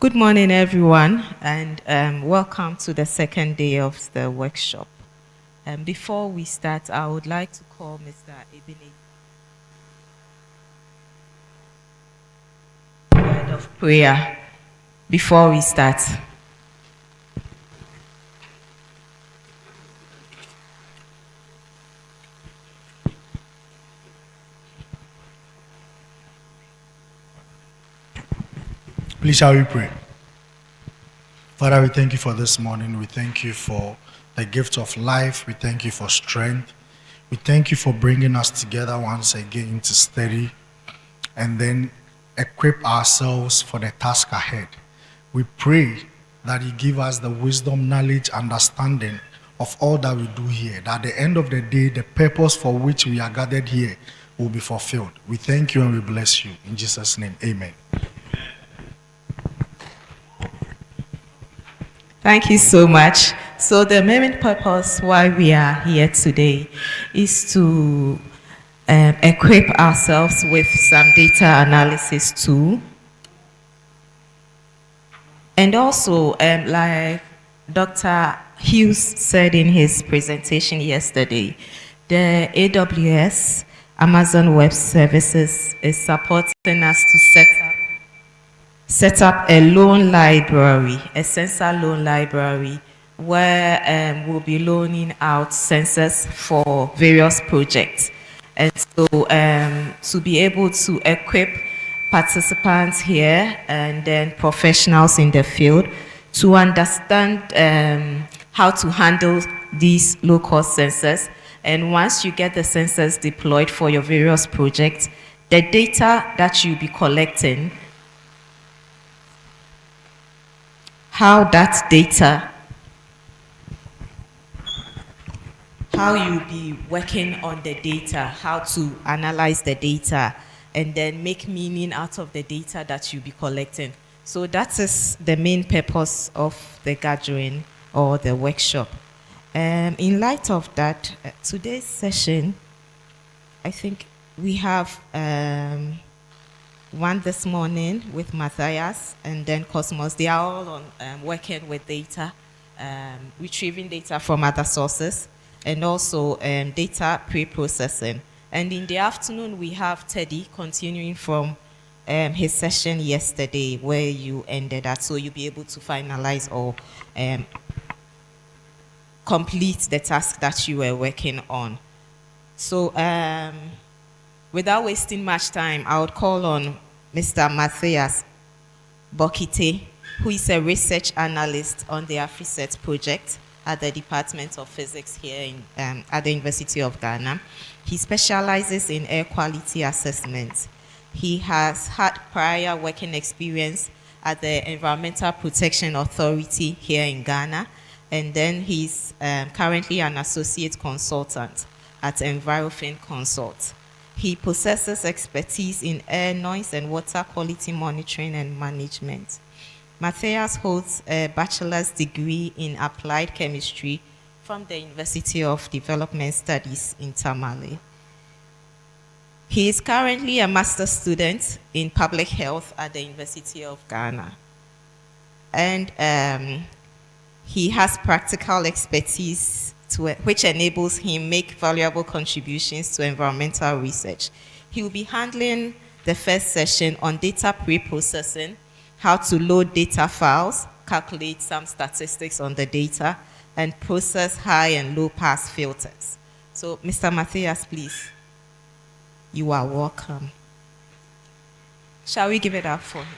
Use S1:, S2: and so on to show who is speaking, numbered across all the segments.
S1: Good morning, everyone, and welcome to the second day of the workshop. Before we start, I would like to call Mr. Ebenezer, word of prayer before we start.
S2: Please shall we pray. Father, we thank you for this morning. We thank you for the gift of life. We thank you for strength. We thank you for bringing us together once again to study and then equip ourselves for the task ahead. We pray that you give us the wisdom, knowledge, understanding of all that we do here, that at the end of the day, the purpose for which we are gathered here will be fulfilled. We thank you and we bless you. In Jesus' name, amen.
S1: Thank you so much. So the main purpose why we are here today is to equip ourselves with some data analysis tool. And also, like Dr. Hughes said in his presentation yesterday, the AWS, Amazon Web Services, is supporting us to set up a loan library, a sensor loan library, where we'll be loaning out sensors for various projects. And so to be able to equip participants here and then professionals in the field to understand how to handle these low-cost sensors. And once you get the sensors deployed for your various projects, the data that you'll be collecting, how that data, how you'll be working on the data, how to analyze the data, and then make meaning out of the data that you'll be collecting. So that is the main purpose of the gathering or the workshop. In light of that, today's session, I think we have one this morning with Mathias and then Cosmos. They are all on working with data, retrieving data from other sources, and also data pre-processing. And in the afternoon, we have Teddy continuing from his session yesterday where you ended at, so you'll be able to finalize or complete the task that you were working on. So without wasting much time, I would call on Mr. Mathias Borketey, who is a research analyst on the Afri-SET project at the Department of Physics here at the University of Ghana. He specializes in air quality assessment. He has had prior working experience at the Environmental Protection Authority here in Ghana, and then he's currently an associate consultant at EnviroFin Consult. He possesses expertise in air, noise, and water quality monitoring and management. Mathias holds a bachelor's degree in applied chemistry from the University of Development Studies in Tamale. He is currently a master's student in public health at the University of Ghana. And he has practical expertise which enables him make valuable contributions to environmental research. He will be handling the first session on data pre-processing, how to load data files, calculate some statistics on the data, and process high and low pass filters. So, Mr. Mathias, please, you are welcome. Shall we give it up for him?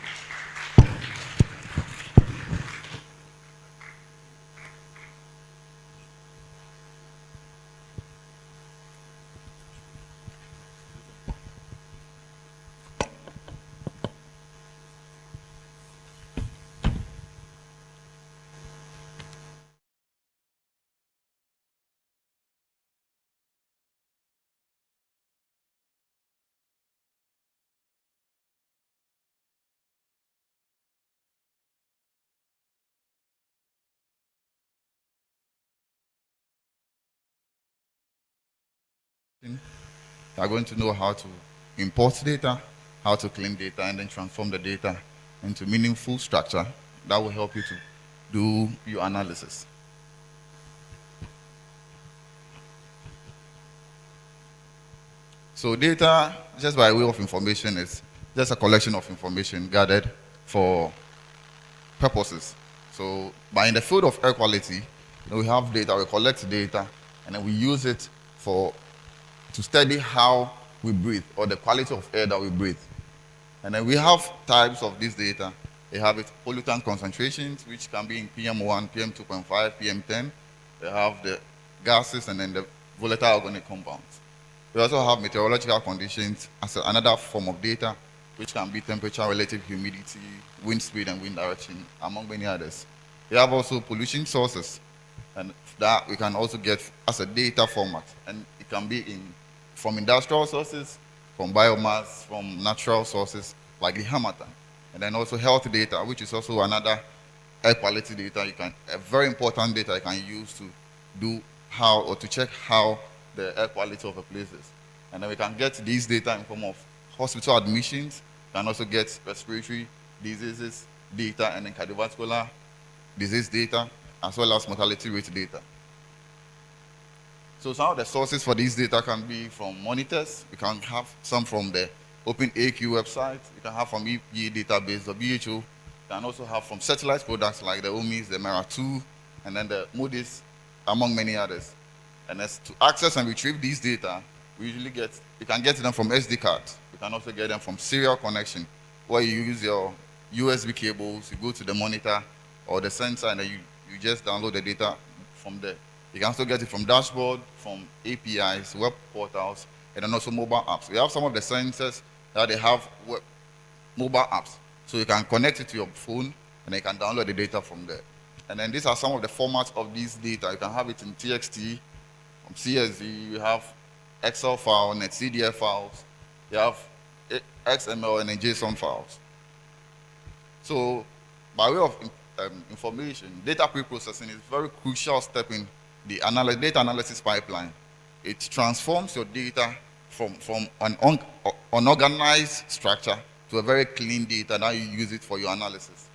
S3: You are going to know how to import data, how to clean data, and then transform the data into meaningful structure that will help you to do your analysis. So data, just by way of information, is just a collection of information gathered for purposes. So, but in the field of air quality, we have data, we collect data, and then we use it to study how we breathe, or the quality of air that we breathe. And then we have types of this data. They have it pollutant concentrations, which can be in PM1, PM2.5, PM10. They have the gases and then the volatile organic compounds. We also have meteorological conditions as another form of data, which can be temperature, relative humidity, wind speed, and wind direction, among many others. We have also pollution sources, and that we can also get as a data format. And it can be from industrial sources, from biomass, from natural sources, like the Hamilton. And then also health data, which is also another air quality data. A very important data you can use to do to check how the air quality of a place is. And then we can get these data in form of hospital admissions, can also get respiratory diseases data, and then cardiovascular disease data, as well as mortality rate data. So some of the sources for these data can be from monitors. We can have some from the OpenAQ website. We can have from EPA database, the WHO. We can also have from satellite products like the OMIS, the MERA2, and then the Moody's, among many others. And as to access and retrieve these data, you can get them from SD cards. You can also get them from serial connection, where you use your USB cables, you go to the monitor or the sensor, and then you just download the data from there. You can also get it from dashboard, from APIs, web portals, and then also mobile apps. We have some of the sensors that they have mobile apps. So you can connect it to your phone, and you can download the data from there. And then these are some of the formats of these data. You can have it in TXT, from CSV, you have Excel file, NetCDF files, you have XML and then JSON files. So by way of information, data pre-processing is a very crucial step in the data analysis pipeline. It transforms your data from an unorganized structure to a very clean data. Now you use it for your analysis.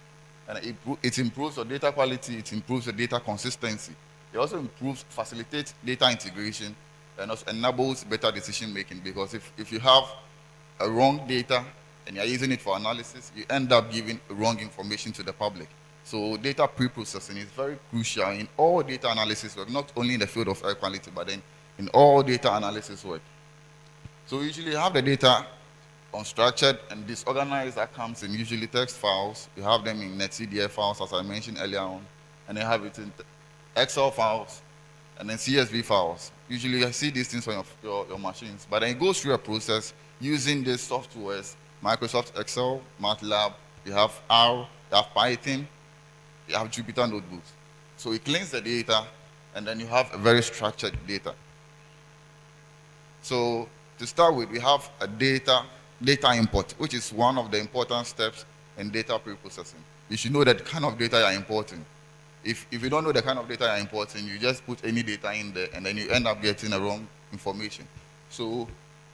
S3: And it improves your data quality, it improves your data consistency. It also facilitates data integration, and also enables better decision making, because if you have a wrong data and you're using it for analysis, you end up giving wrong information to the public. So data pre-processing is very crucial in all data analysis work, not only in the field of air quality, but then in all data analysis work. So usually you have the data unstructured and disorganized that comes in usually text files. You have them in NetCDF files, as I mentioned earlier on, and you have it in Excel files, and then CSV files. Usually I see these things on your machines, but then it goes through a process using these softwares, Microsoft Excel, MATLAB, you have R, you have Python, you have Jupyter notebooks. So it cleans the data, and then you have a very structured data. So to start with, we have a data import, which is one of the important steps in data pre-processing. You should know the kind of data you are importing. If you don't know the kind of data you are importing, you just put any data in there, and then you end up getting the wrong information. So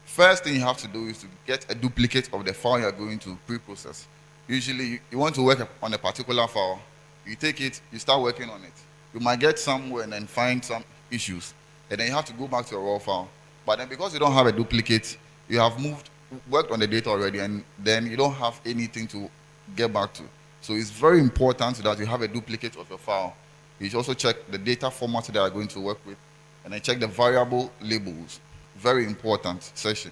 S3: first thing you have to do is to get a duplicate of the file you are going to pre-process. Usually you want to work on a particular file, you take it, you start working on it. You might get somewhere and then find some issues, and then you have to go back to your raw file. But then because you don't have a duplicate, you have worked on the data already, and then you don't have anything to get back to. So it's very important that you have a duplicate of your file. You should also check the data format that you are going to work with, and then check the variable labels. Very important session.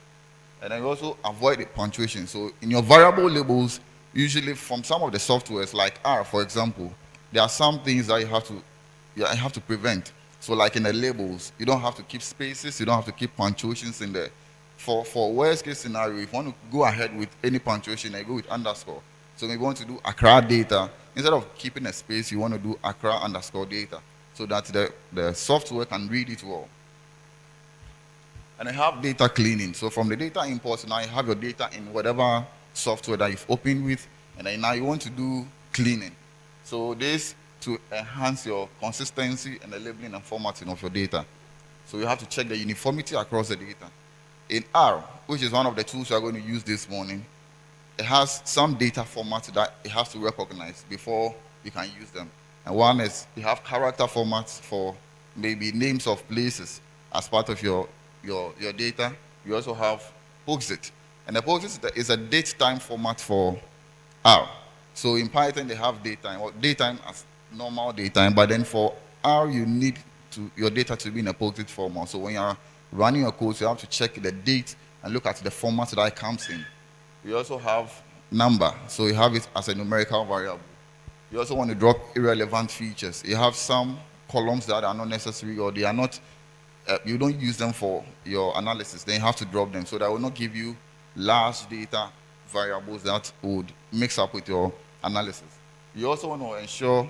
S3: And then you also avoid the punctuation. So in your variable labels, usually from some of the softwares like R, for example, there are some things that you have to prevent. So like in the labels, you don't have to keep spaces, you don't have to keep punctuations in there. For worst case scenario, if you want to go ahead with any punctuation, you go with underscore. So if you want to do Accra data, instead of keeping a space, you want to do Accra underscore data, so that the software can read it well. And I have data cleaning. So from the data import, now you have your data in whatever software that you've opened with, and then now you want to do cleaning. So this to enhance your consistency and the labeling and formatting of your data. So you have to check the uniformity across the data. In R, which is one of the tools we are going to use this morning, it has some data formats that it has to recognize before you can use them. And one is you have character formats for maybe names of places as part of your data. You also have POSIT. And the POSIT is a date-time format for R. So in Python, they have daytime, or daytime as normal daytime, but then for R, you need your data to be in a POSIT format. So when you're running your code, you have to check the date and look at the format that it comes in. You also have number, so you have it as a numerical variable. You also want to drop irrelevant features. You have some columns that are not necessary, or they are not, you don't use them for your analysis. Then you have to drop them, so that will not give you large data variables that would mix up with your analysis. You also want to ensure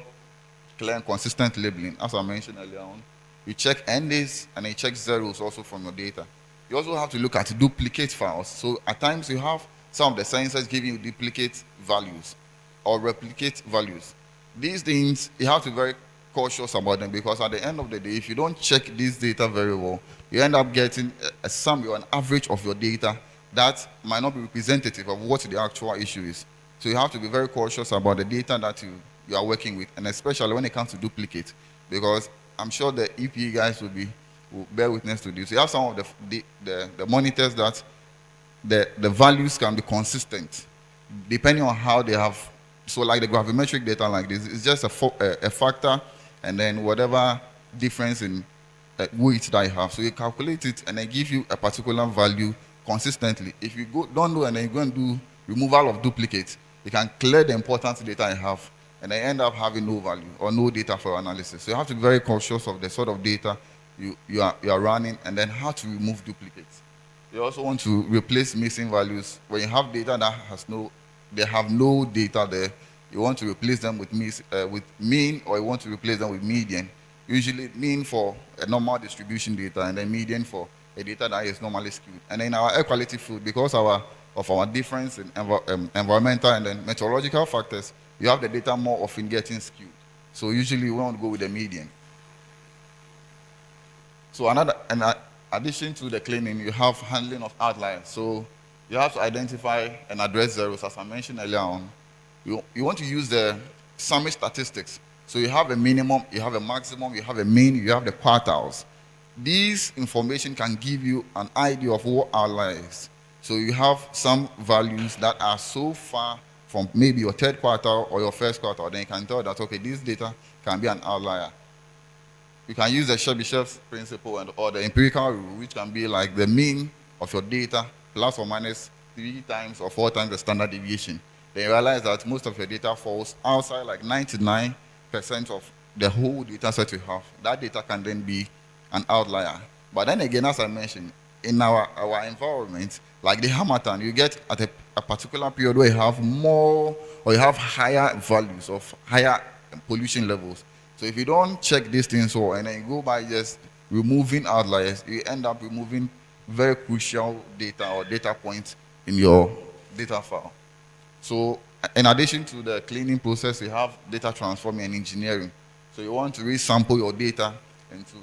S3: clear and consistent labeling. As I mentioned earlier on, you check NDs and you check zeros also from your data. You also have to look at duplicate files. So at times you have some of the sensors giving you duplicate values or replicate values. These things, you have to be very cautious about them, because at the end of the day, if you don't check this data very well, you end up getting a sum or an average of your data that might not be representative of what the actual issue is. So you have to be very cautious about the data that you are working with, and especially when it comes to duplicate, because I'm sure the EPA guys will bear witness to this. You have some of the monitors that the values can be consistent depending on how they have. So like the gravimetric data like this, it's just a factor, and then whatever difference in weight that you have. So you calculate it and then give you a particular value consistently. If you don't do and then you go and do removal of duplicates, you can clear the important data you have, and then end up having no value or no data for analysis. So you have to be very cautious of the sort of data you are running, and then how to remove duplicates. You also want to replace missing values. When you have data that they have no data there, you want to replace them with mean, or you want to replace them with median. Usually mean for a normal distribution data, and then median for a data that is normally skewed. And then our air quality field, because of our difference in environmental and then meteorological factors, you have the data more often getting skewed. So usually we want to go with the median. So in addition to the cleaning, you have handling of outliers. So you have to identify and address zeros, as I mentioned earlier on. You want to use the summary statistics. So you have a minimum, you have a maximum, you have a mean, you have the quartiles. These information can give you an idea of what outlier is. So you have some values that are so far from maybe your third quartile or your first quartile, then you can tell that, okay, this data can be an outlier. You can use the Chebyshev's principle or the empirical rule, which can be like the mean of your data plus or minus 3 times or 4 times the standard deviation. Then you realize that most of your data falls outside like 99% of the whole data set you have. That data can then be an outlier. But then again, as I mentioned, in our environment, like the Hamilton, you get at a particular period where you have more, or you have higher values of higher pollution levels. So if you don't check these things well, and then you go by just removing outliers, you end up removing very crucial data or data points in your data file. So in addition to the cleaning process, you have data transforming and engineering. So you want to resample your data into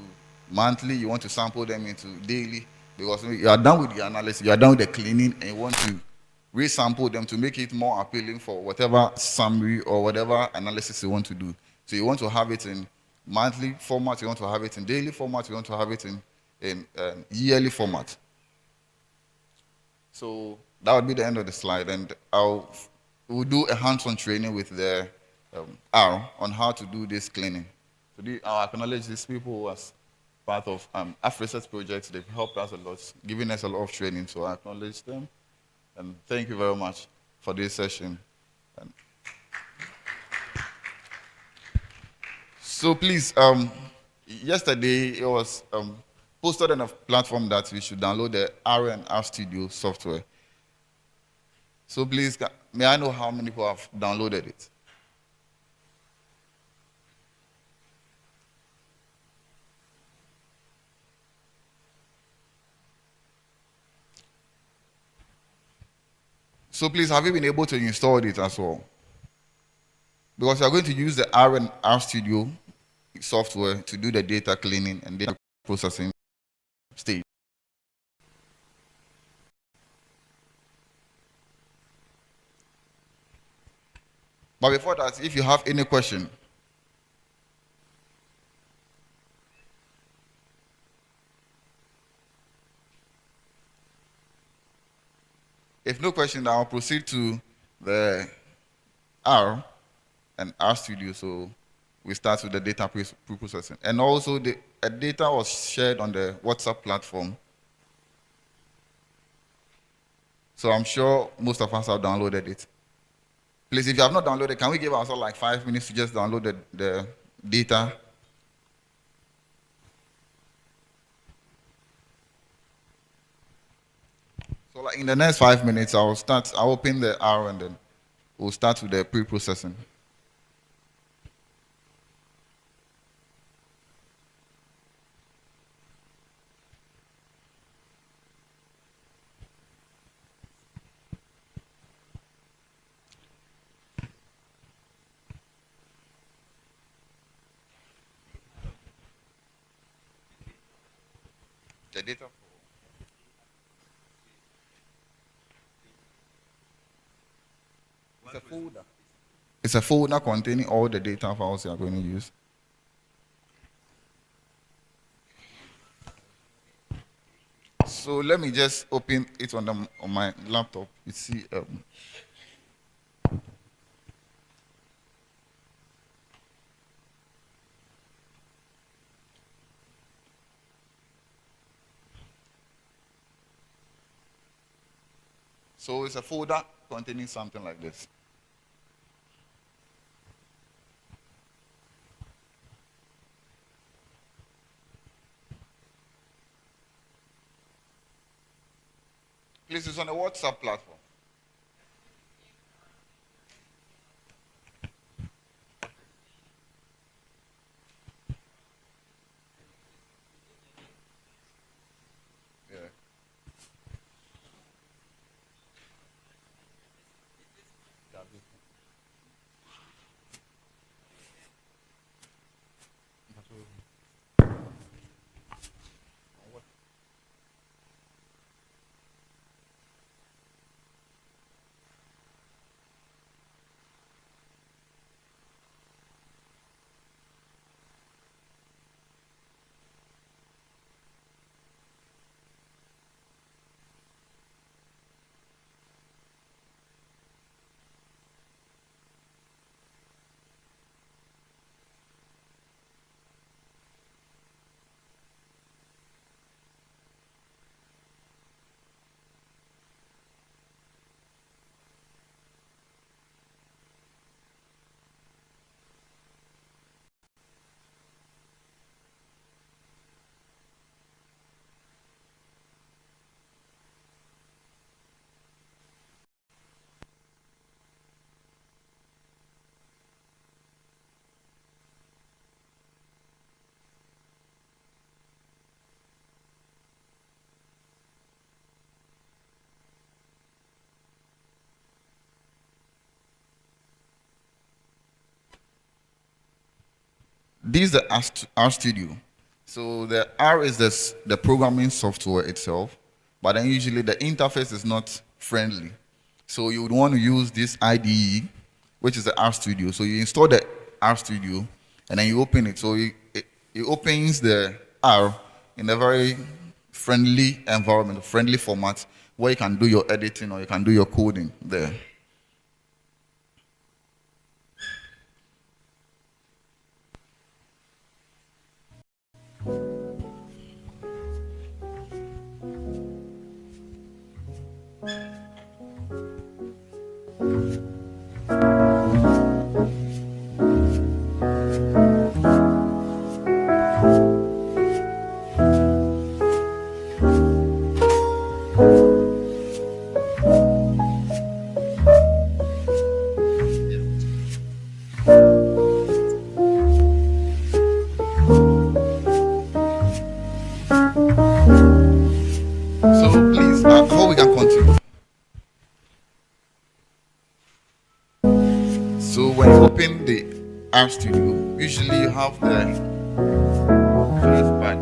S3: monthly, you want to sample them into daily, because you are done with the analysis, you are done with the cleaning, and you want to resample them to make it more appealing for whatever summary or whatever analysis you want to do. So you want to have it in monthly format, you want to have it in daily format, you want to have it in yearly format. So that would be the end of the slide, and we'll do a hands-on training with the R on how to do this cleaning. So I'll acknowledge these people as part of Afri-SET projects. They've helped us a lot, giving us a lot of training, so I acknowledge them. And thank you very much for this session. So please, yesterday it was posted on a platform that we should download the R and R Studio software. So please, may I know how many people have downloaded it? So please, have you been able to install it as well? Because you are going to use the R and R Studio software to do the data cleaning and data processing stage. But before that, if you have any question, if no question, I'll proceed to the R and R Studio. So we start with the data pre-processing. And also the data was shared on the WhatsApp platform. So I'm sure most of us have downloaded it. Please, if you have not downloaded, can we give ourselves like 5 minutes to just download the data? So like in the next 5 minutes, I'll open the R and then we'll start with the pre-processing. The data. It's a folder. It's a folder containing all the data files you are going to use. So let me just open it on my laptop. You see, so it's a folder containing something like this. Please, it's on a WhatsApp platform. Yeah. This is the R Studio. So the R is the programming software itself, but then usually the interface is not friendly. So you would want to use this IDE, which is the R Studio. So you install the R Studio, and then you open it. So it opens the R in a very friendly environment, friendly format, where you can do your editing or you can do your coding there. So please, how we can continue? So when you open the R Studio, usually you have the first part.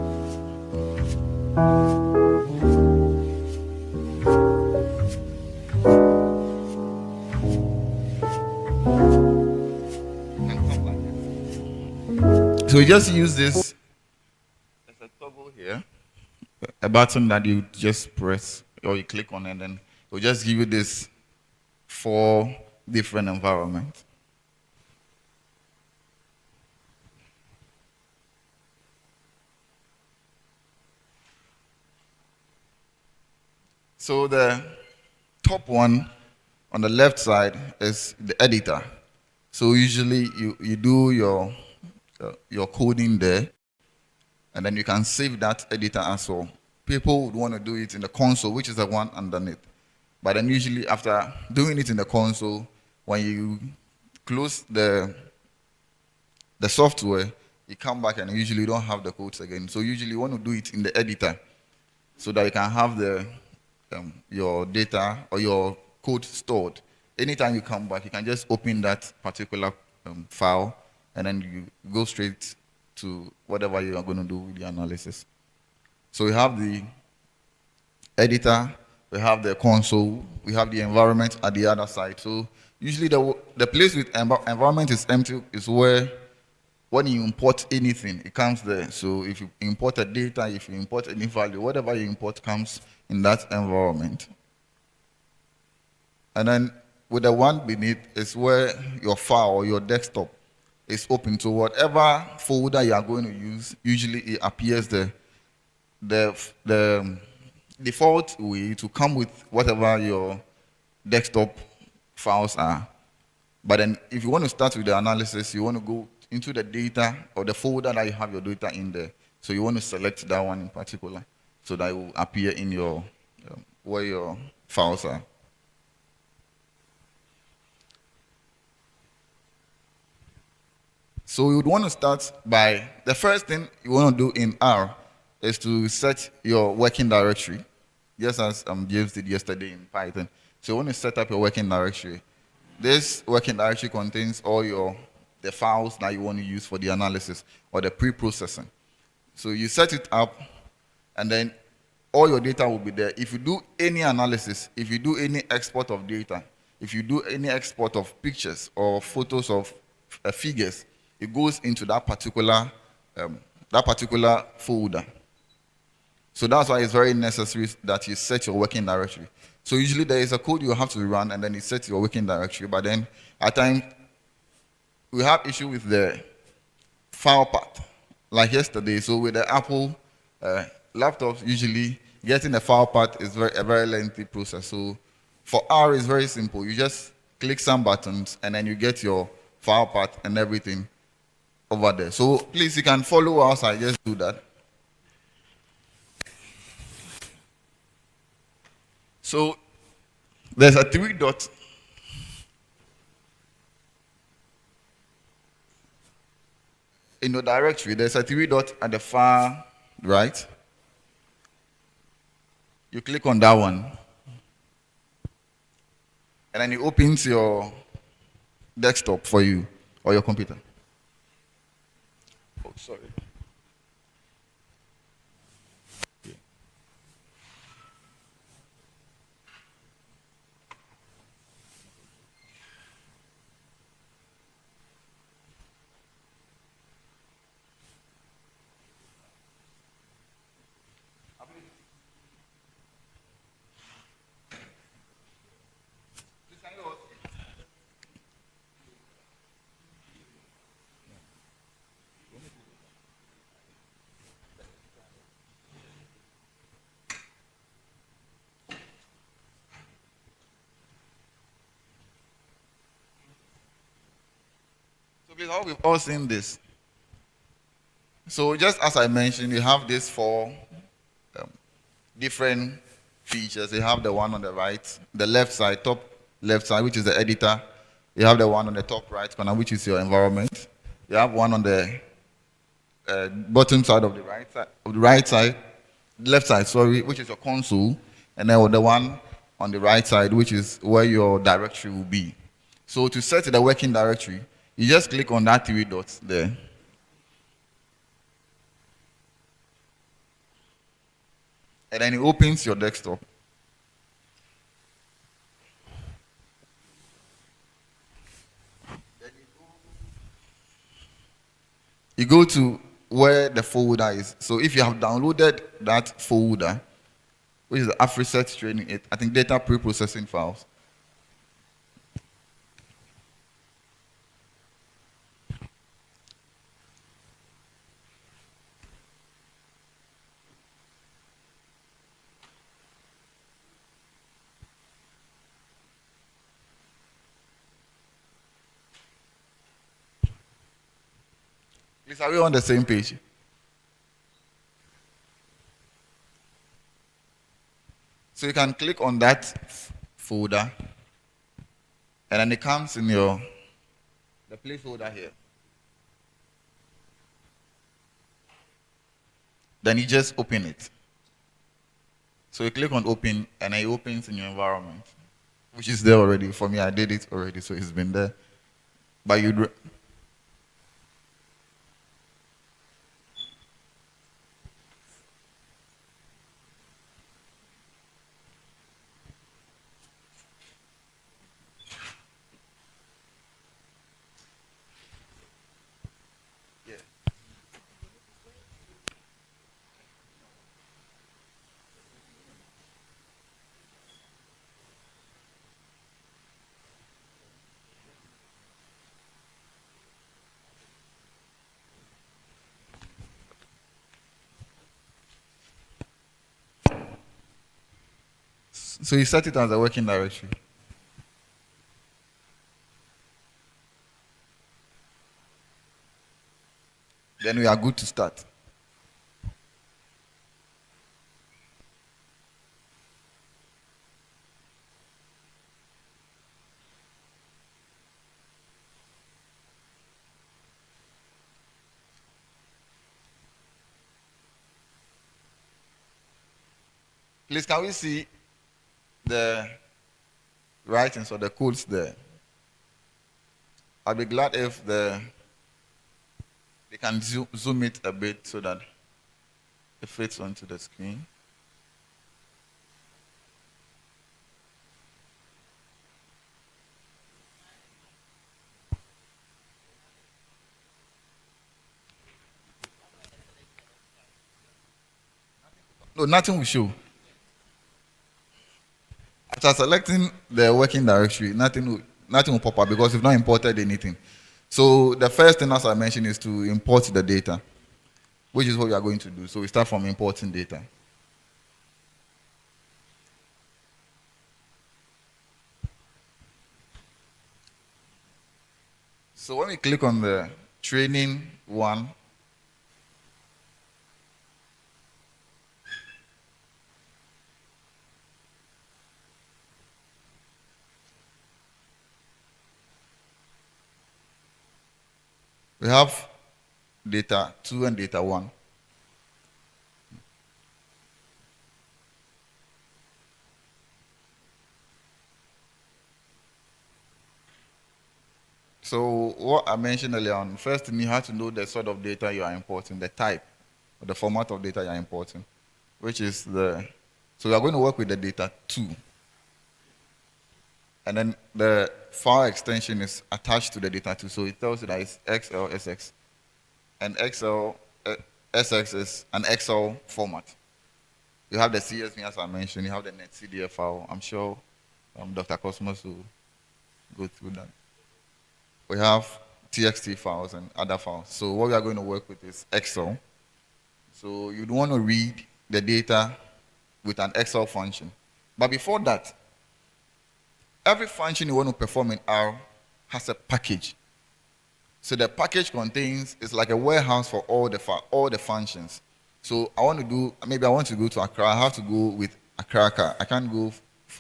S3: So you just use this. There's a toggle here, a button that you just press or you click on, and then it will just give you this 4 different environments. So the top one on the left side is the editor. So usually you do your coding there, and then you can save that editor as well. People would want to do it in the console, which is the one underneath. But then usually after doing it in the console, when you close the software, you come back and usually you don't have the codes again. So usually you want to do it in the editor so that you can have your data or your code stored. Anytime you come back, you can just open that particular file, and then you go straight to whatever you are going to do with the analysis. So we have the editor, we have the console, we have the environment at the other side. So usually the place with environment is empty is where when you import anything, it comes there. So if you import a data, if you import any value, whatever you import comes in that environment. And then with the one beneath is where your file or your desktop is open. So whatever folder you are going to use, usually it appears the default way to come with whatever your desktop files are. But then if you want to start with the analysis, you want to go into the data or the folder that you have your data in there. So you want to select that one in particular so that it will appear in your where your files are. So you would want to start by, the first thing you want to do in R is to set your working directory, just as James did yesterday in Python. So you want to set up your working directory. This working directory contains all the files that you want to use for the analysis or the pre-processing. So you set it up, and then all your data will be there. If you do any analysis, if you do any export of data, if you do any export of pictures or photos of figures, it goes into that particular folder. So that's why it's very necessary that you set your working directory. So usually there is a code you have to run, and then you set your working directory. But then at times we have issue with the file path, like yesterday. So with the Apple laptops, usually getting the file path is a very lengthy process. So for R, it's very simple. You just click some buttons, and then you get your file path and everything over there. So please, you can follow us. I just do that. So there's a 3 dot in your directory. There's a 3 dot at the far right. You click on that one, and then it opens your desktop for you or your computer. Oh, sorry. So please, we've all seen this. So just as I mentioned, you have these 4 different features. You have the one on the right, the left side, top left side, which is the editor. You have the one on the top right corner, which is your environment. You have one on the bottom side of the left side, sorry, which is your console, and then the one on the right side, which is where your directory will be. So to set the working directory, you just click on that 3 dots there. And then it opens your desktop. you go to where the folder is. So if you have downloaded that folder, which is the Afri-SET training, I think data pre-processing files. Please, are we on the same page? So you can click on that folder, and then it comes in the placeholder here. Then you just open it. So you click on open, and it opens in your environment, which is there already. For me, I did it already, so it's been there. But you So you set it as a working directory. Then we are good to start. Please, can we see the writings or the codes there? I'll be glad if they can zoom it a bit so that it fits onto the screen. No, nothing will show. After selecting the working directory, nothing will pop up because we've not imported anything. So the first thing, as I mentioned, is to import the data, which is what we are going to do. So we start from importing data. So when we click on the training one, we have data 2 and data 1. So what I mentioned earlier on, first you have to know the sort of data you are importing, the type, or the format of data you are importing, which is so we are going to work with the data 2. And then the file extension is attached to the data 2, so it tells you that it's XLSX. And SX is an Excel format. You have the CSV, as I mentioned, you have the netcdf file. I'm sure Dr. Cosmos will go through that. We have TXT files and other files. So what we are going to work with is Excel. So you'd want to read the data with an Excel function. But before that, every function you want to perform in R has a package. So the package contains, it's like a warehouse for all the functions. So maybe I want to go to Accra, I have to go with Accra. I can't go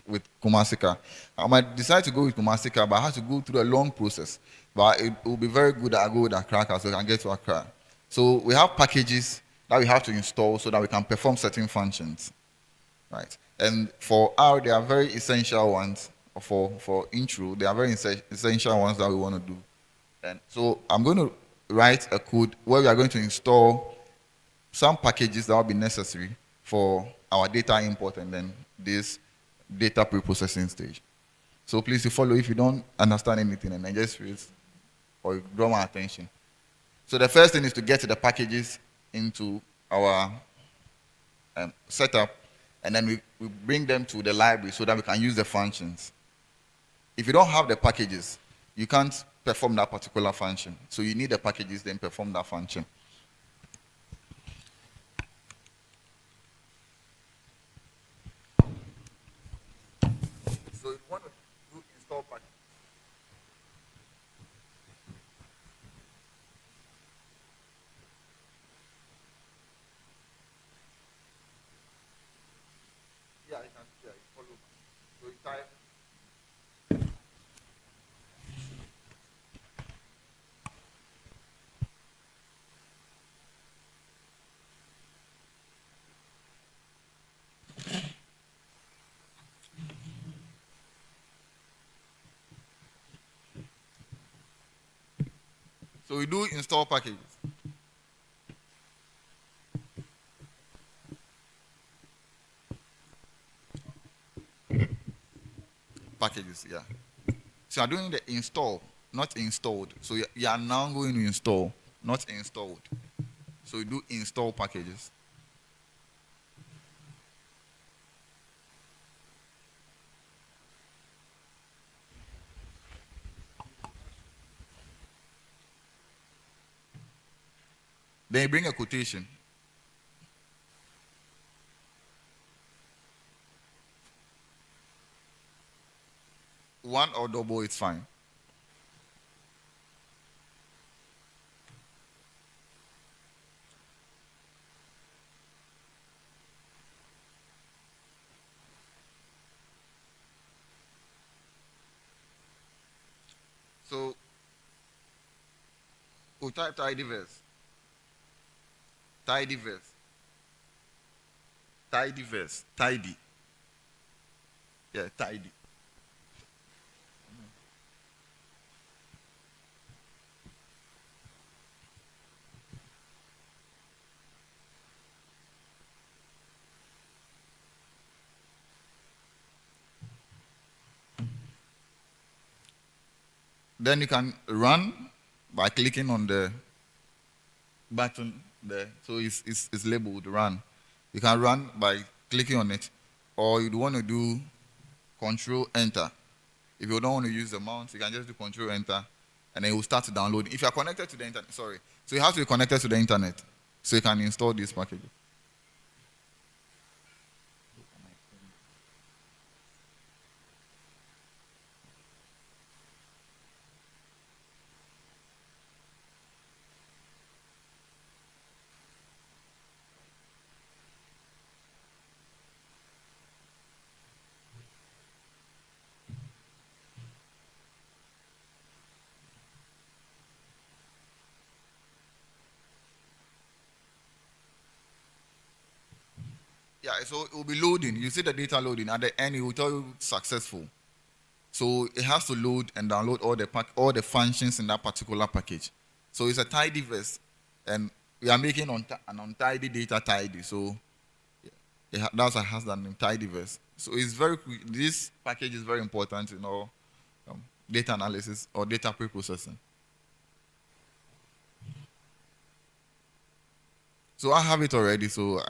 S3: with Kumasika. I might decide to go with Kumasika, but I have to go through a long process. But it will be very good that I go with Accra so I can get to Accra. So we have packages that we have to install so that we can perform certain functions. Right? And for R, they are very essential ones. For intro, they are very essential ones that we want to do. And so I'm going to write a code where we are going to install some packages that will be necessary for our data import and then this data pre-processing stage. So please you follow if you don't understand anything and I just raise or draw my attention. So the first thing is to get the packages into our setup, and then we bring them to the library so that we can use the functions. If you don't have the packages, you can't perform that particular function. So you need the packages, then perform that function. So if you want to do install package, yeah, you can follow. So you type. So we do install packages. Packages, yeah. So you're doing the install, not installed. So you are now going to install, not installed. So you do install packages. Then you bring a quotation. One or double, it's fine. So we'll type tidyverse. Tidyverse. Tidyverse. Tidy. Yeah, tidy. Then you can run by clicking on the button there. So it's labeled run. You can run by clicking on it, or you'd want to do control enter. If you don't want to use the mouse, you can just do control enter, and then it will start downloading. If you are connected to the internet, sorry. So you have to be connected to the internet so you can install this package. Yeah, so it will be loading. You see the data loading. At the end, it will tell you successful. So it has to load and download all the functions in that particular package. So it's a tidyverse, and we are making an untidy data tidy. So that's why it has that name, tidyverse. So it's very quick. This package is very important in all data analysis or data pre-processing. So I have it already. So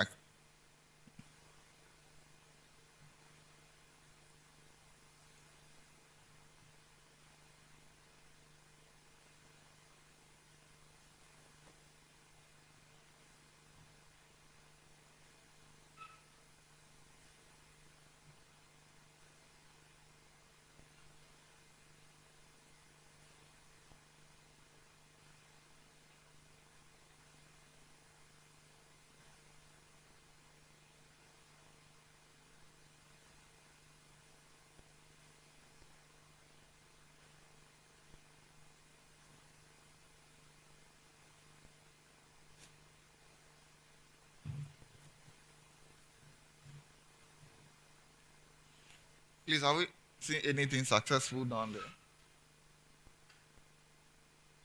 S3: please, have we seen anything successful down there?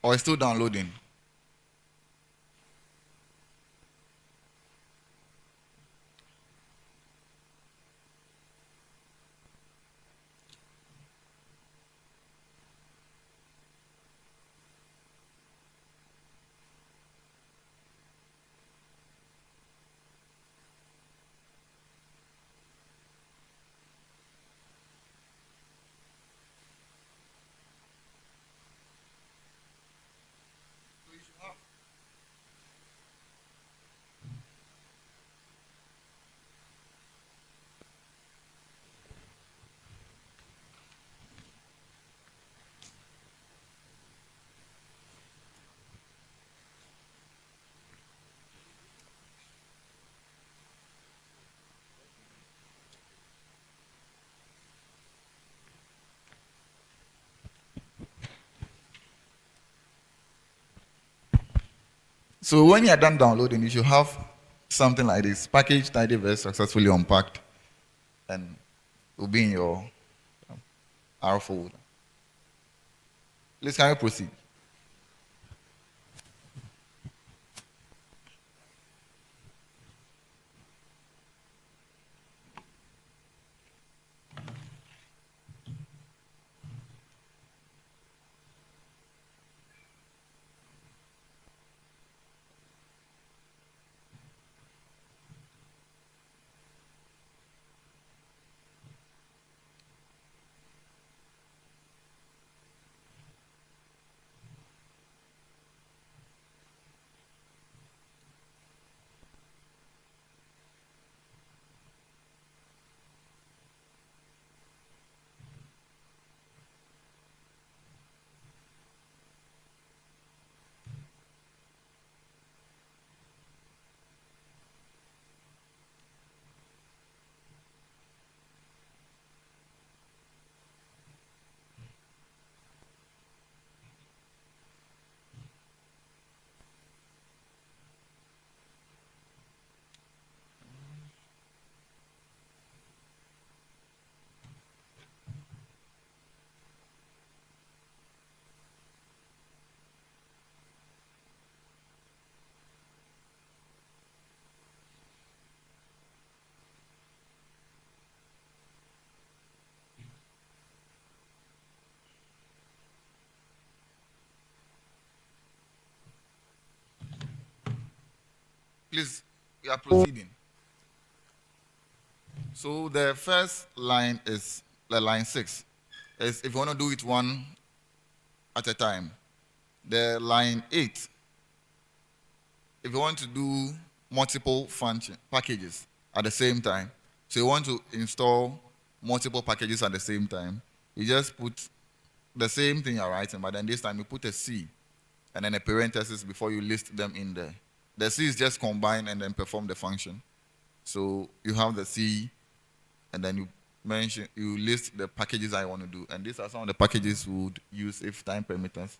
S3: Or it's still downloading? So when you're done downloading, you should have something like this: package tidy verse successfully unpacked, and it will be in your R folder. Please, can you proceed? Please, we are proceeding. So the first line is the line 6. Is if you want to do it one at a time. The line 8, if you want to do multiple function packages at the same time, so you want to install multiple packages at the same time, you just put the same thing you're writing, but then this time you put a C and then a parenthesis before you list them in there. The C is just combine and then perform the function. So you have the C, and then you list the packages I want to do, and these are some of the packages we would use if time permits us.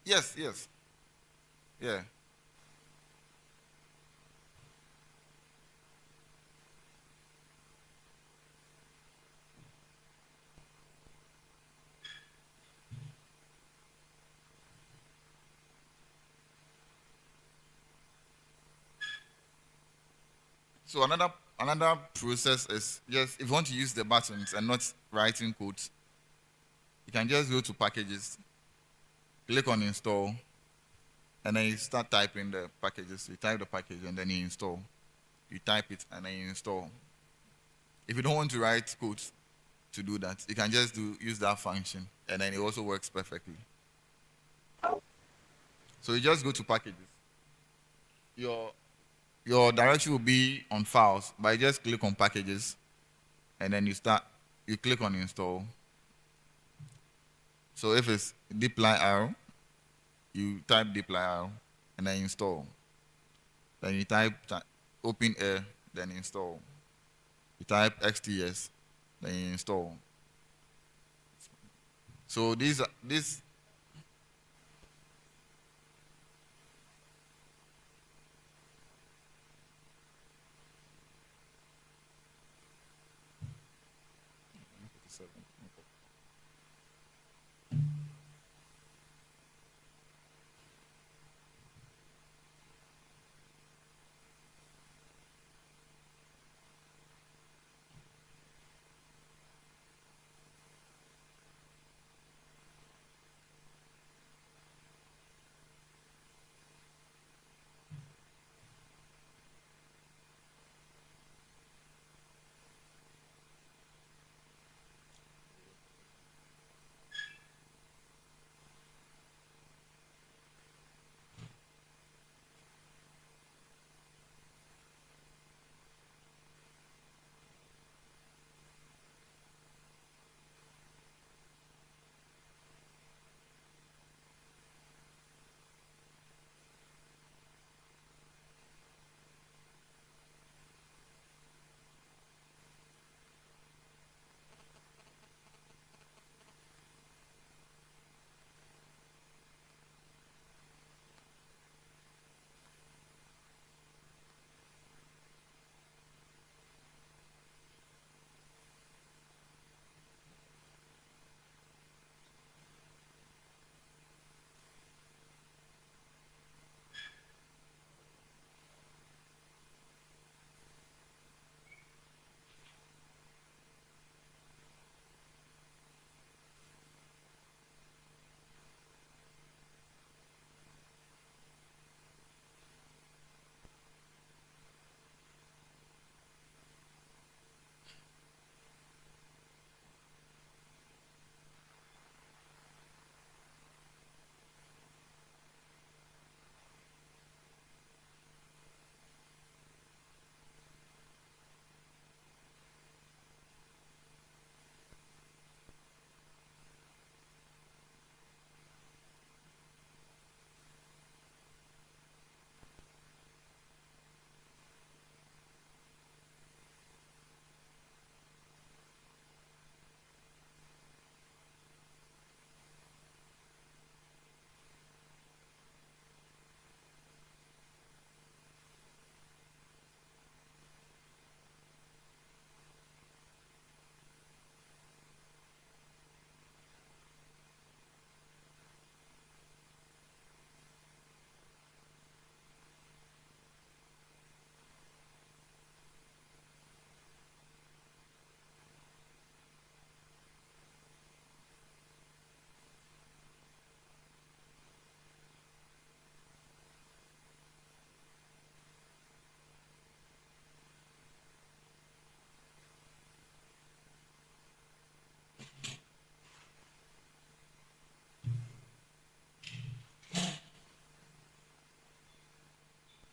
S3: Yes, yes, yeah. So another process is just if you want to use the buttons and not writing codes, you can just go to packages, click on install, and then you start typing the packages. You type the package and then you install. You type it and then you install. If you don't want to write codes to do that, you can just use that function, and then it also works perfectly. So you just go to packages. Your directory will be on files, but you just click on packages, and then you click on install. So if it's dplyr, you type dplyr, and then install. Then you type open air, then install. You type xts, then you install. So this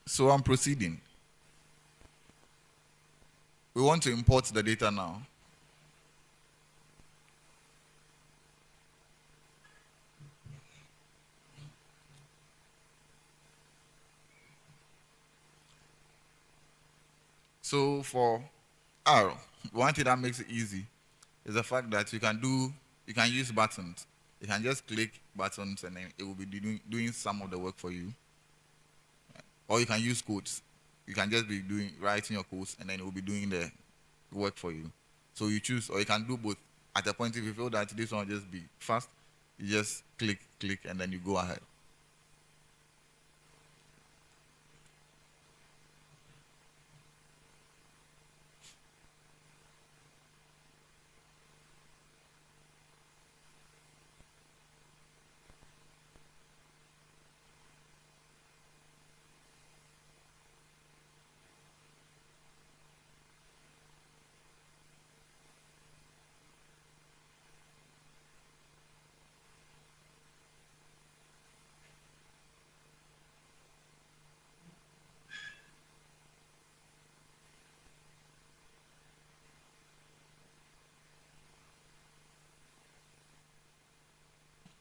S3: So I'm proceeding. We want to import the data now. So for R, one thing that makes it easy is the fact that you can use buttons. You can just click buttons and then it will be doing some of the work for you. Or you can use codes. You can just be writing your codes and then it will be doing the work for you. So you choose, or you can do both. At a point, if you feel that this one will just be fast, you just click, and then you go ahead.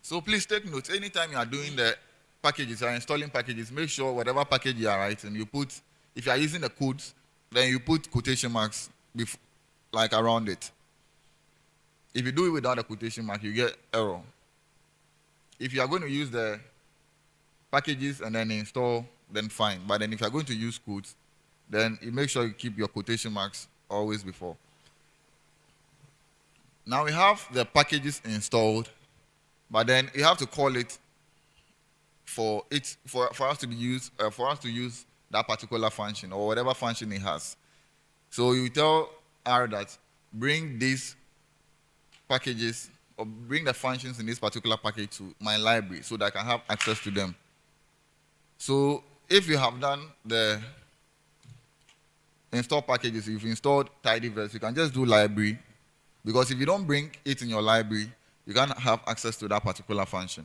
S3: So please take note. Anytime you are doing the packages, you are installing packages, make sure whatever package you are writing, you put, if you are using the codes, then you put quotation marks like around it. If you do it without a quotation mark, you get error. If you are going to use the packages and then install, then fine. But then if you are going to use codes, then you make sure you keep your quotation marks always before. Now we have the packages installed, but then you have to call it for us to use that particular function or whatever function it has. So you tell R that bring these packages or bring the functions in this particular package to my library so that I can have access to them. So if you have done the install packages, if you installed tidyverse, you can just do library, because if you don't bring it in your library, you can't have access to that particular function.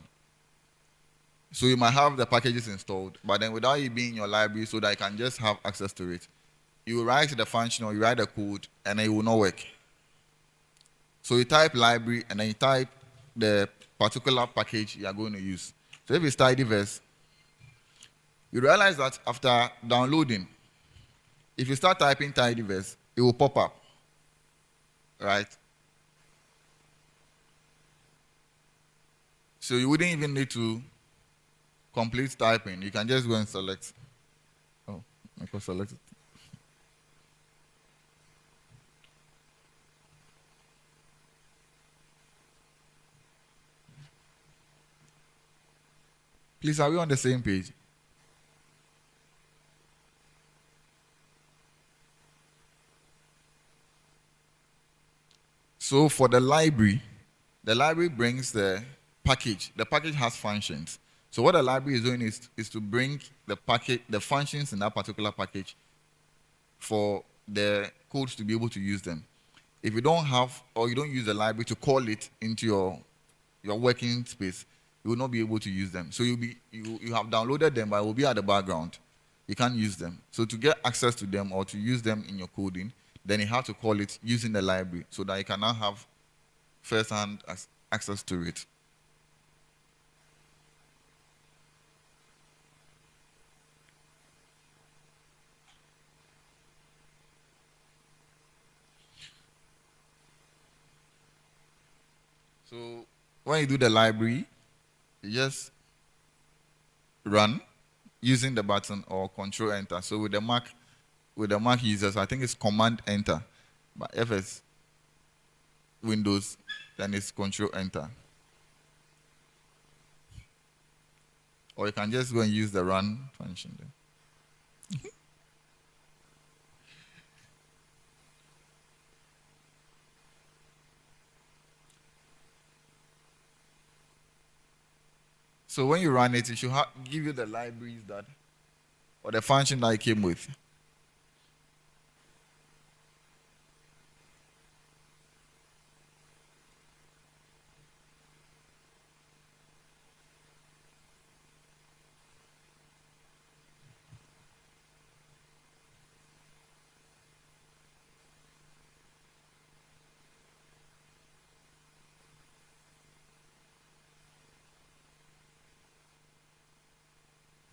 S3: So you might have the packages installed, but then without it being in your library so that you can just have access to it, you write the function or you write the code and it will not work. So you type library and then you type the particular package you are going to use. So if it's tidyverse, you realize that after downloading, if you start typing tidyverse, it will pop up, right? So you wouldn't even need to complete typing. You can just go and select. Oh, I can select it. Please, are we on the same page? So for the library brings the package. The package has functions. So what the library is doing is to bring the functions in that particular package for the codes to be able to use them. If you don't have or you don't use the library to call it into your working space, you will not be able to use them. So you have downloaded them, but it will be at the background. You can't use them. So to get access to them or to use them in your coding, then you have to call it using the library so that you can now have first-hand access to it. So when you do the library, you just run using the button or control enter. So with the Mac users, I think it's command enter. But if it's Windows, then it's control enter. Or you can just go and use the run function there. So when you run it, it should give you the libraries or the function that it came with.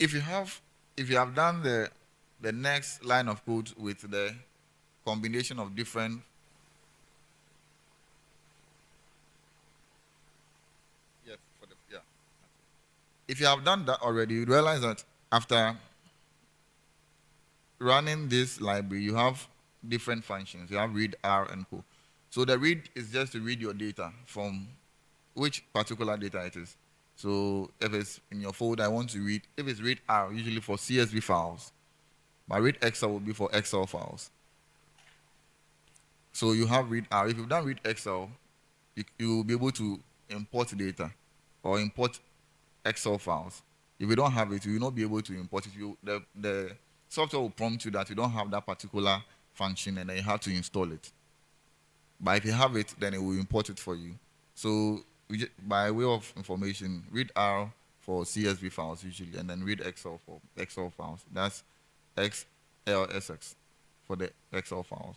S3: if you have done the next line of code with the combination of different if you have done that already, you realize that after running this library, you have different functions. You have read, R, and co. So the read is just to read your data from which particular data it is. So if it's in your folder, I want to read. If it's read R, usually for CSV files. But read Excel will be for Excel files. So you have read R. If you've done read Excel, you will be able to import data or import Excel files. If you don't have it, you will not be able to import it. The software will prompt you that you don't have that particular function and then you have to install it. But if you have it, then it will import it for you. So by way of information, read R for CSV files usually, and then read Excel for Excel files. That's XLSX for the Excel files.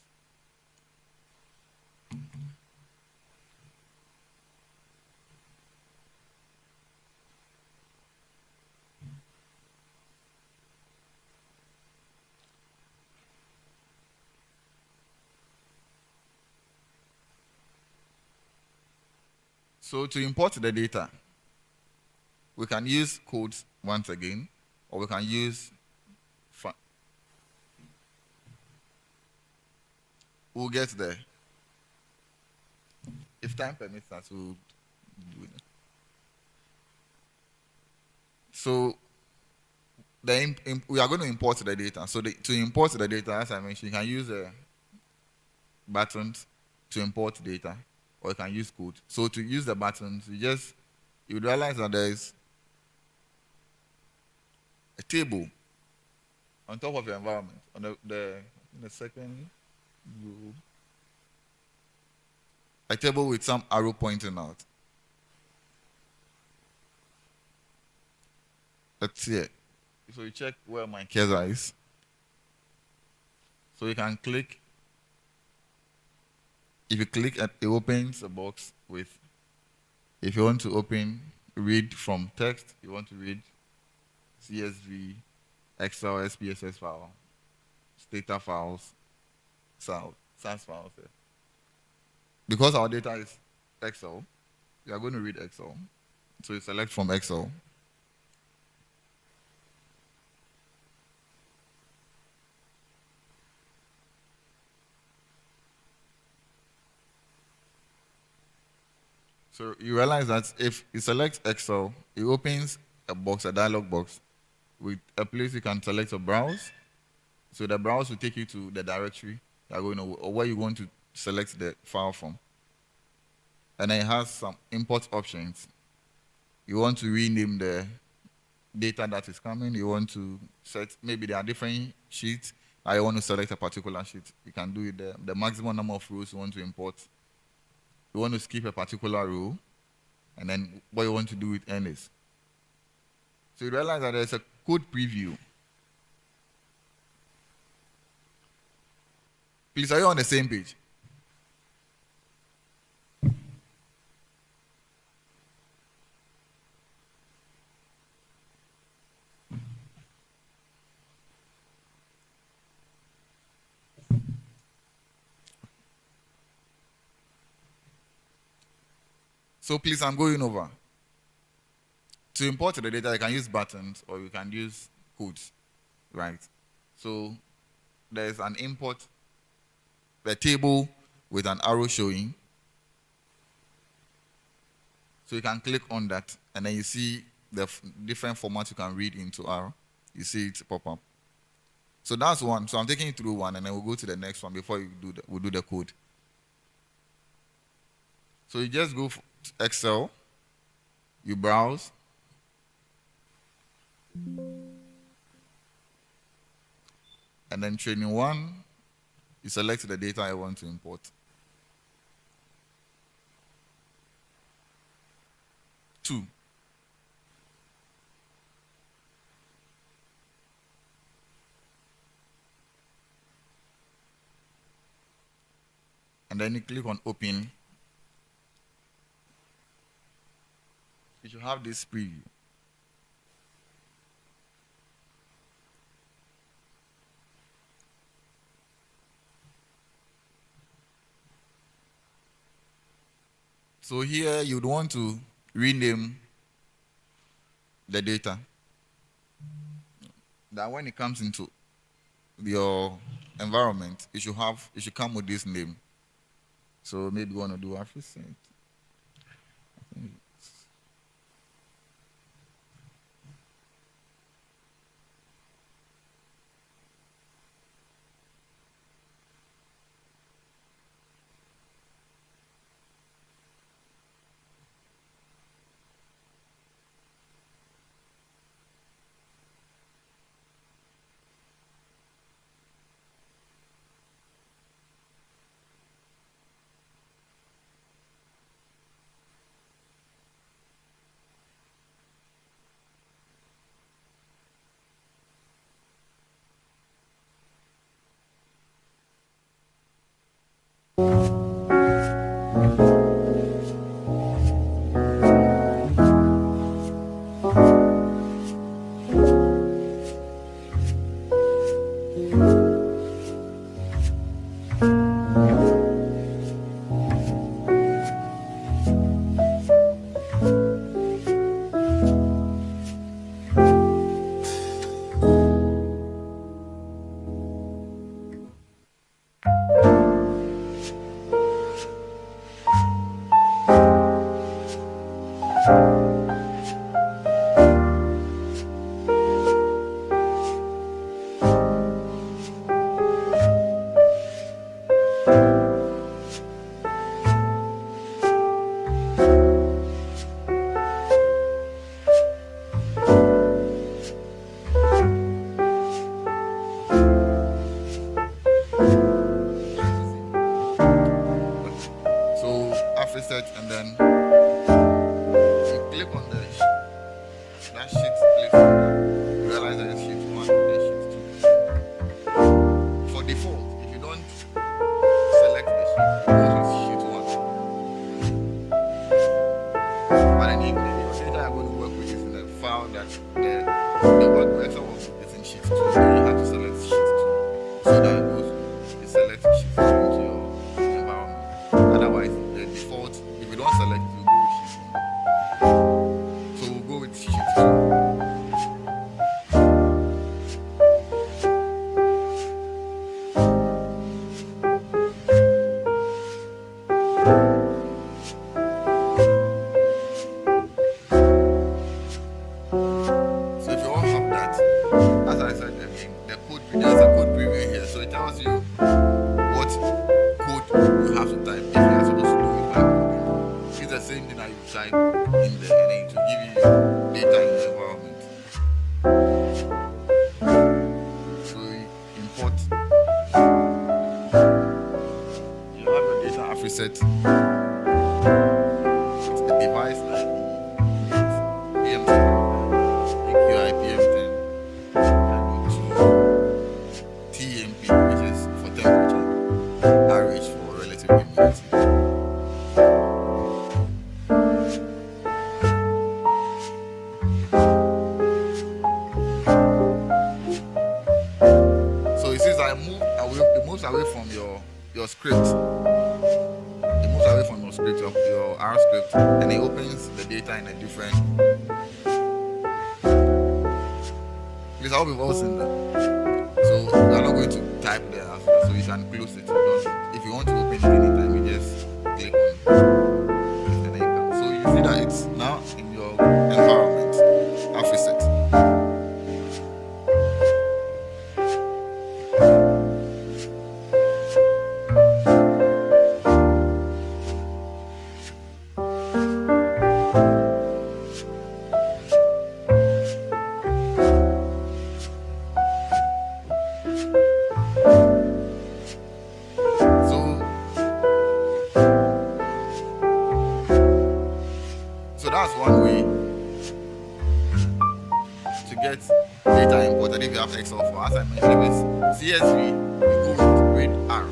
S3: So to import the data, we can use codes once again, or we can use we'll get there. If time permits us, we'll do it. So we are going to import the data. So to import the data, as I mentioned, you can use buttons to import data, or you can use code. So to use the buttons, you realize that there is a table on top of your environment. On the second row, a table with some arrow pointing out. Let's see it. So you check where my cursor is. So you can click. If you click, it opens a box with, if you want to read from text, you want to read CSV, Excel, SPSS file, data files, SAS files. Because our data is Excel, we are going to read Excel. So you select from Excel. So you realize that if you select Excel, it opens a dialog box, with a place you can select a browse. So the browse will take you to the directory you are going to, or where you want to select the file from. And then it has some import options. You want to rename the data that is coming. You want to set, maybe there are different sheets. I want to select a particular sheet. You can do it there. The maximum number of rows you want to import. You want to skip a particular row, and then what you want to do with n is. So you realize that there's a code preview. Please, are you on the same page? So please, I'm going over. To import the data, you can use buttons or you can use codes, right? So there's an import, the table with an arrow showing. So you can click on that, and then you see the different formats you can read into R. You see it pop up. So that's one. So I'm taking you through one, and then we'll go to the next one before we'll do the code. So you just go to Excel, you browse, and then training one, you select the data I want to import. Two. And then you click on open. You should have this preview. So here you'd want to rename the data. That when it comes into your environment, it should come with this name. So maybe you want to do Afri-SET. So Afri-SET, and then you click on that sheet place. You realize that it's sheet 1 and sheet 2. For default, if you don't select the sheet, it goes with sheet 1. But then your data you're going to work with is in the file that the work with Excel is in sheet 2. So you have to select sheet 2 so that it selects sheet 2 into your environment. Otherwise, the default, if you don't select it, you'll go with sheet 1. So we'll go with sheet 2. So if you all have that, as I said, there's a code preview here. So it tells you what code you have to type if you are supposed to do it by coding. It's the same thing that you type in there, and then it will give you data in the environment. So you import. You have your data Afri-SET with a device ID, PM10, AQI PM10, and to TMP, which is for temperature, RH for relative humidity. So it says it moves away from your script. It moves away from your script, your R script, and it opens the data in a different. Please, I hope you've all seen that. So we are not going to type there as well, so you can close it. If you want to open it anytime, you just click on it, and then you can. So you see that it's now in your environment, Afri-SET. So that's one way to get data imported if you have Excel for. As I mentioned, if it's CSV, you go with read R,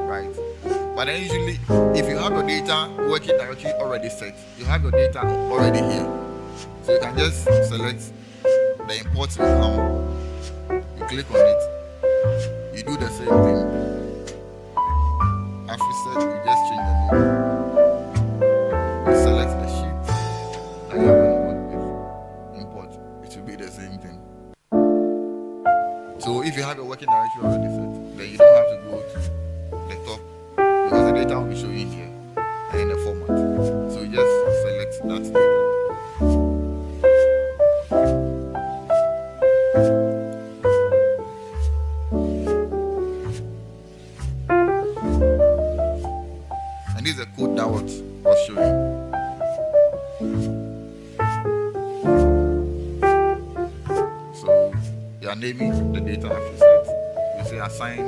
S3: right? But then usually, if you have your data working directory already set, you have your data already here. So you can just select the import will come, you click on it, you do the same thing. Afri-SET, you just change the name. So if you have a working directory already set, then you don't have to go to the top because the data will be showing here and in the format. So you just select that data. And this is the code that was showing. So you are naming the data Afri-SET. You say assign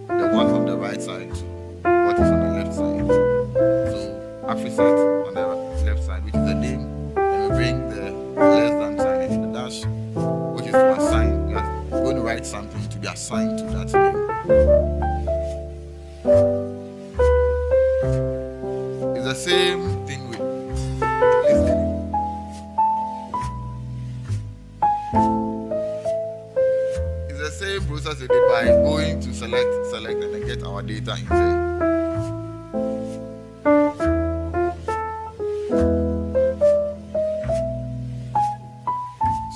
S3: the one on the right side to what is on the left side. So Afri-SET on the left side, which is the name, and we bring the less than sign in the dash, which is to assign. You are going to write something to be assigned to that name. It's the same thing with listening. It's the same process we did by going to select, and then get our data in there.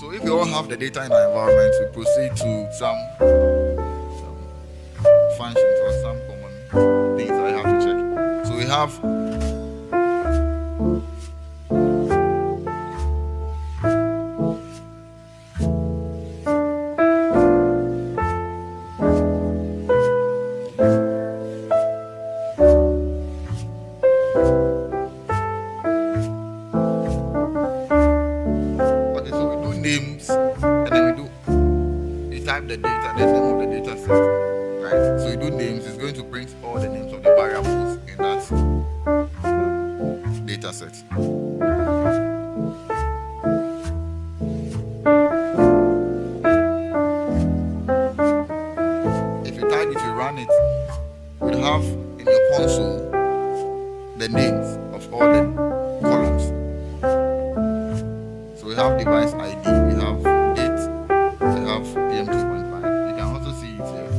S3: So if we all have the data in our environment, we proceed to some functions or some common things that I have to check. So we have names, and then you type the data, the name of the data set, right? So you do names, it's going to print all the names of the variables in that data set. If you type it, you run it, you'll have in your console the names of all the columns. So we have device ID, we have date, we have PM 2.5. You can also see it here.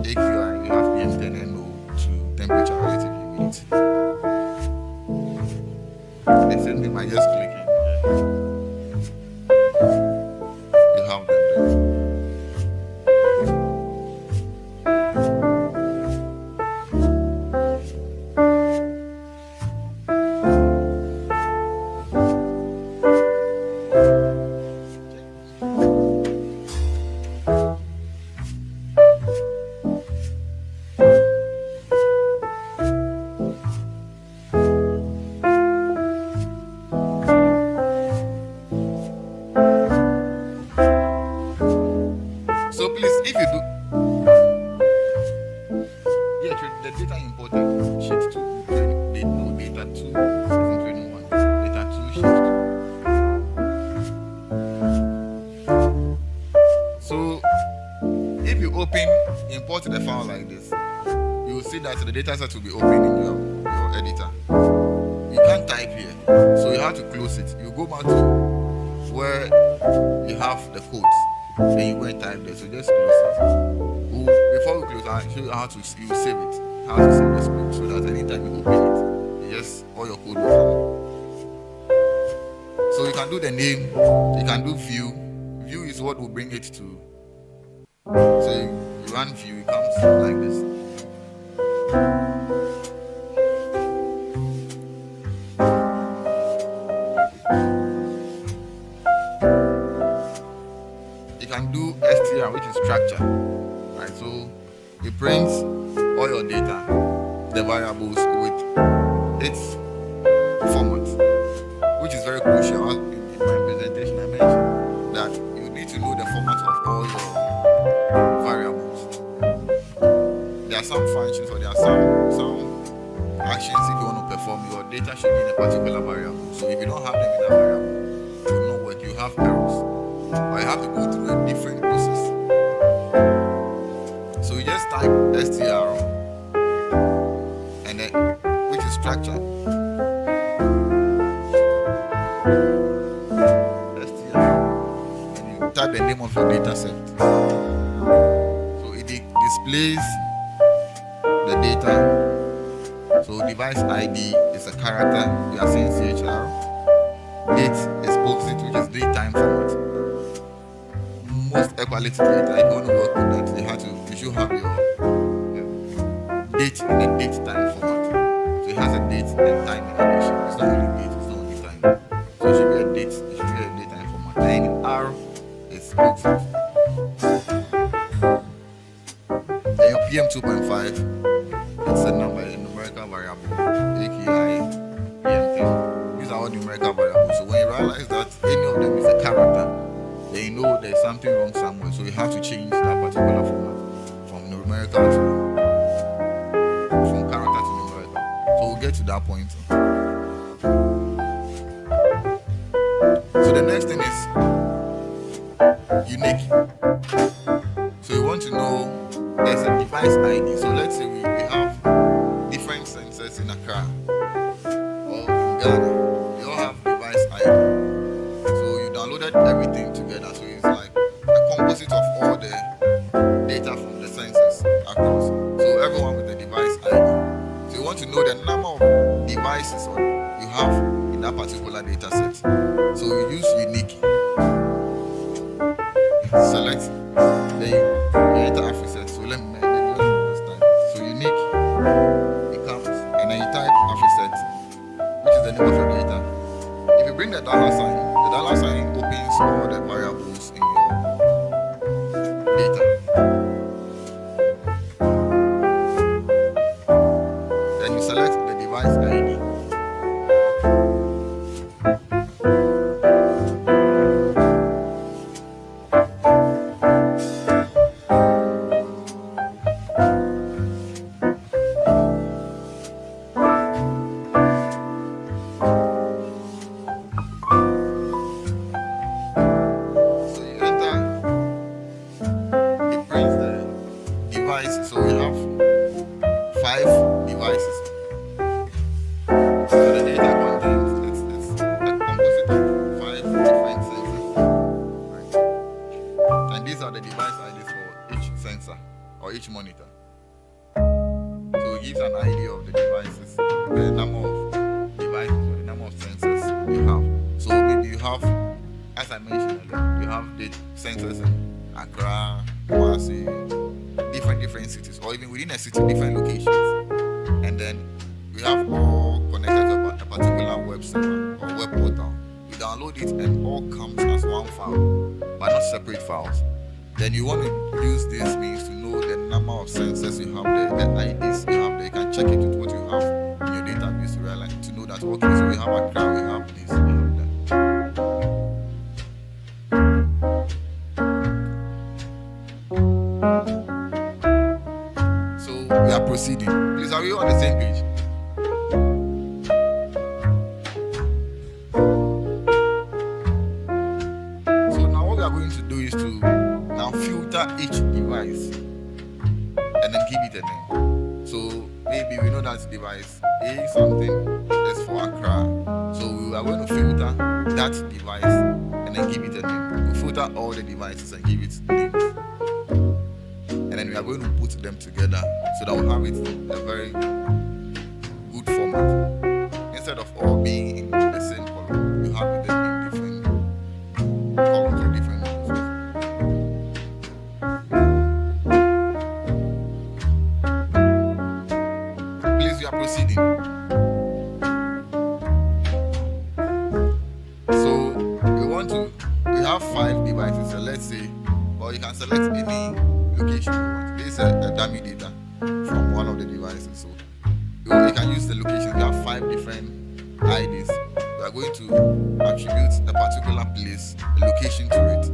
S3: AQI, we have PM 10NO to temperature relative humidity. The same thing by just clicking here. You have them there. So please, if you do, yeah, the data imported sheet 2, no, data 2 isn't training 1, data 2 sheet 2. So if you import the file like this, you will see that the data set will be open in your editor. You can't type here, so you have to close it. You go back to where you have the codes. Then you go and type there, so just close it. Before we close, I'll show you how to save it. How to save the script so that anytime you open it, you just all your code will come. So you can do the name, you can do view. View is what will bring it to. So you run view, it comes like this. You can do str, which is structure, right? So it prints all your data, the variables with its format, which is very crucial. In my presentation, I mentioned that you need to know the format of all your variables. There are some functions or there are some actions if you want to perform. Your data should be in a particular variable. So if you don't have them in that variable, it will not work. You have errors. Or you have to go through a different process. So you just type str and then which is structure. Str and you type the name of your data set. So it displays the data. So device ID is a character, we are saying CHR. Date is POSIT, which is date time format. almost equality data. If you want to work with that, you should have your date in a date time format. So it has a date and time in addition. It's not only date, it's not only time. So it should be a date, it should be a date time format. Then in R, it's output. Then your PM 2.5, it's a number, a numerical variable, AKI, PM10. These are all numerical variables. So when you realize that any of them is a character, then you know there's something wrong somewhere. So you have to change that particular format from numerical from character to numerical. So we'll get to that point. So the next thing is unique. So you want to know there's a device ID. So let's say we have different sensors in Accra or in Ghana. They all have device ID. So you downloaded everything together. So it's like a composite of all the data from the sensors across. So everyone with the device ID. So you want to know the number of devices you have in that particular data set. So you use unique. You select the enter Afri-SET. So let me understand. So unique becomes, and then you type Afri-SET, which is the name of your data. If you bring the dollar sign opens all the variables in your data. Then you select the device ID. So we have 5 devices. So the data contains it's a composite of 5 different sensors. Right. And these are the device IDs for each sensor or each monitor. So it gives an idea of the devices, the number of devices or the number of sensors you have. So maybe you have, as I mentioned earlier, you have the sensors in Accra, Kumasi, different cities, or even within a city, different locations. And then we have all connected to a particular web server or web portal. You download it and all comes as one file, but not separate files. Then you want to use this means to know the number of sensors you have there, the IDs you have there. You can check it with what you have in your database to realize, to know that, okay, so we have Accra, we have this, we have that. We are proceeding. Please, are we on the same page? So now what we are going to do is to now filter each device and then give it a name. So maybe we know that device A something is for Accra. So we are going to filter that device and then give it a name. We filter all the devices and give it names. And then we are going to put them together so that we'll have it in a very good format. Instead of all being in the same column, you have them in different columns or different numbers. Please, we are proceeding. So we have 5 devices. So let's say, or you can select any location you want. This is a dummy data from one of the devices. So you can use the location. We have 5 different IDs. We are going to attribute a particular place, a location to it.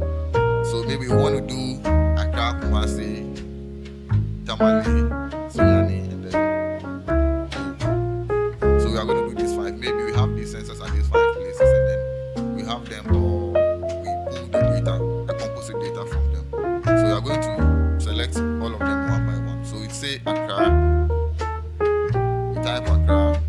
S3: So maybe we want to do Accra, Kumasi, Tamale, Sunyani, and then. So we are going to do these 5. Maybe we have these sensors at these 5 places, and then we have them all. We pull the data, the composite data from them. So we are going to select all of them one by one. So we say Accra, we type Accra,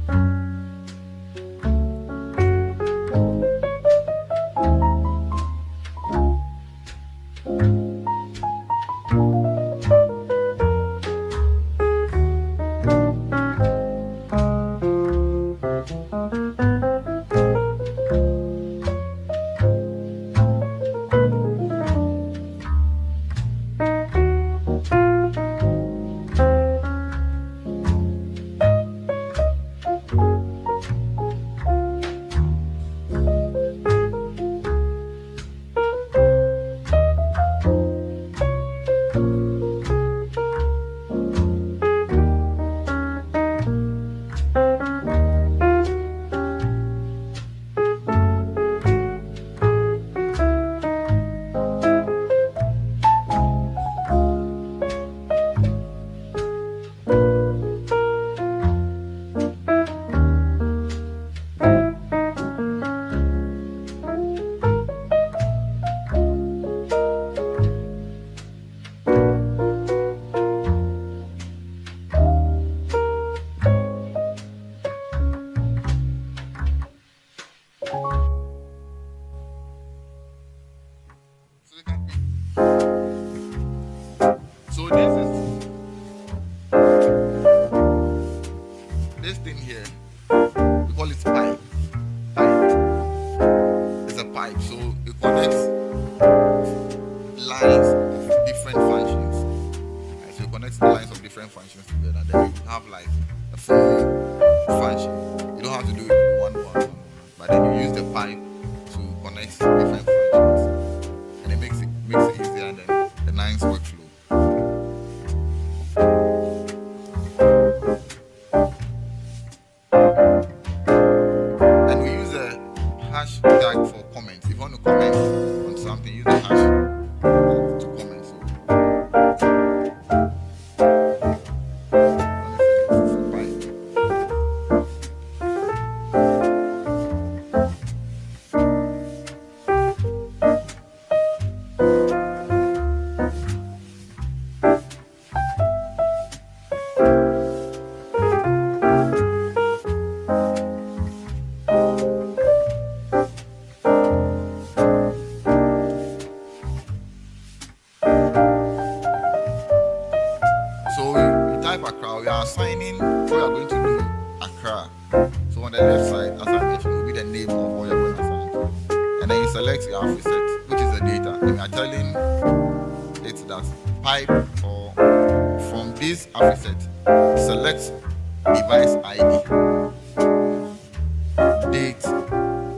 S3: this thing here, we call it pipe. It's a pipe, so it connects lines of different functions. Right, so it connects the lines of different functions together. Then you have like a full function. You don't have to do it one, but then you use the pipe to connect different functions, and it makes it easier than the nice workflow. And we use a hashtag for comments. If you want to comment on something, use the hash to comment. So we type Accra, we are assigning what we are going to do Accra. So on the left side, as I mentioned, will be the name of what you're going to assign to. And then you select your Afri-SET, which is the data. And you are telling it that pipe or from this Afri-SET, select device ID, date,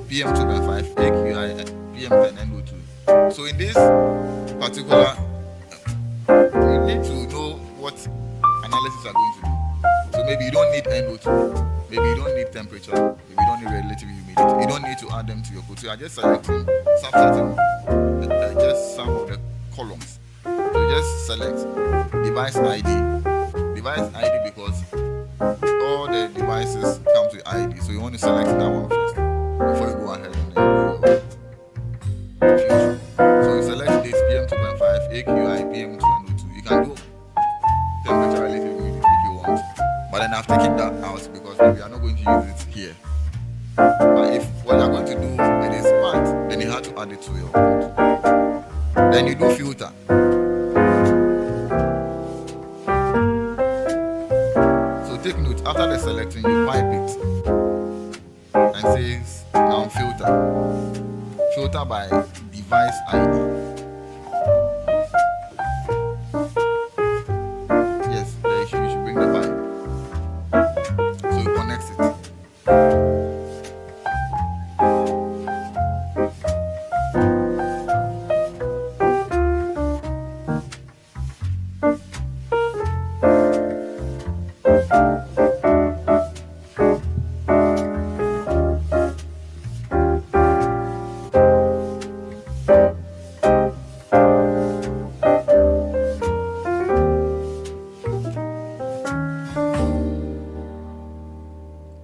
S3: PM2.5, AQI, PM10, NO2. So in this particular, you need to know what analysis are going to do. So maybe you don't need NO2, maybe you don't need temperature, maybe you don't need relative humidity. You don't need to add them to your code. So you are just selecting just some of the columns. So you just select device ID. Device ID because all the devices come to ID. So you want to select that one first before you go ahead and then do your fusion. So you select this PM2.5, AQI, PM2, NO2. You can do temperature relative humidity if you want. But then I've taken that out because we are not going to use it here. But if what you're going to do it is part, then you have to add it to your code. Then you do filter. So take note, after the selecting, you pipe it and says now filter. Filter by device ID. Yes, you should bring the pipe. So it connects it.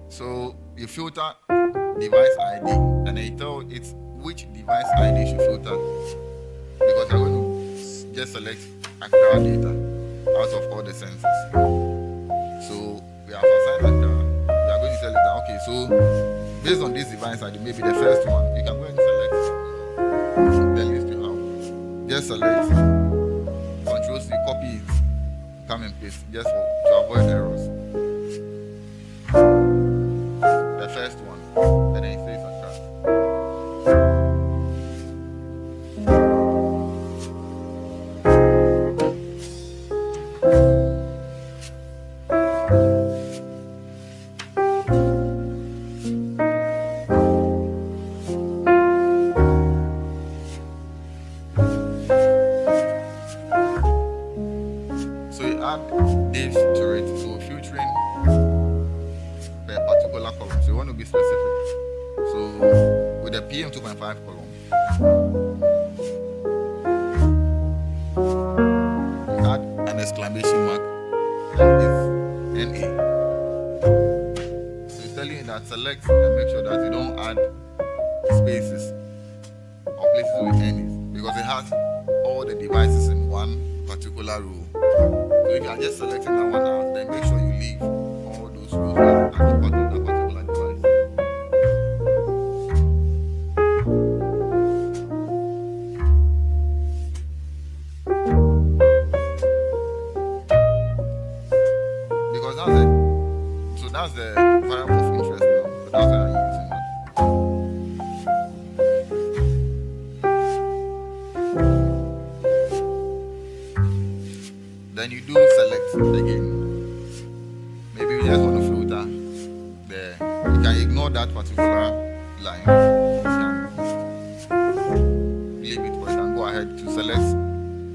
S3: So you filter device ID and then you tell it which device ID should filter because you're going to just select Accra data out of all the sensors. So we have assigned Accra. We are going to tell it that okay, so based on this device ID, maybe the first one, you can go and select the list you have. Just select Control C, copy it, come and paste just to avoid errors. The first one, and then it says Accra. So you add this to it, so filtering per particular column. So you want to be specific. So with the PM2.5 column, you add an exclamation mark and it's NA. So it's telling you that select and make sure that you don't add spaces or places with NAs because it has all the devices in one particular row. So if you are just selecting that one out, then make sure you leave all those rows at the bottom of that particular device. that's the variable of interest now. So that's why I'm using that. Then you do select again. Maybe you just want to filter there. You can ignore that particular line. You can leave it, or you can go ahead to select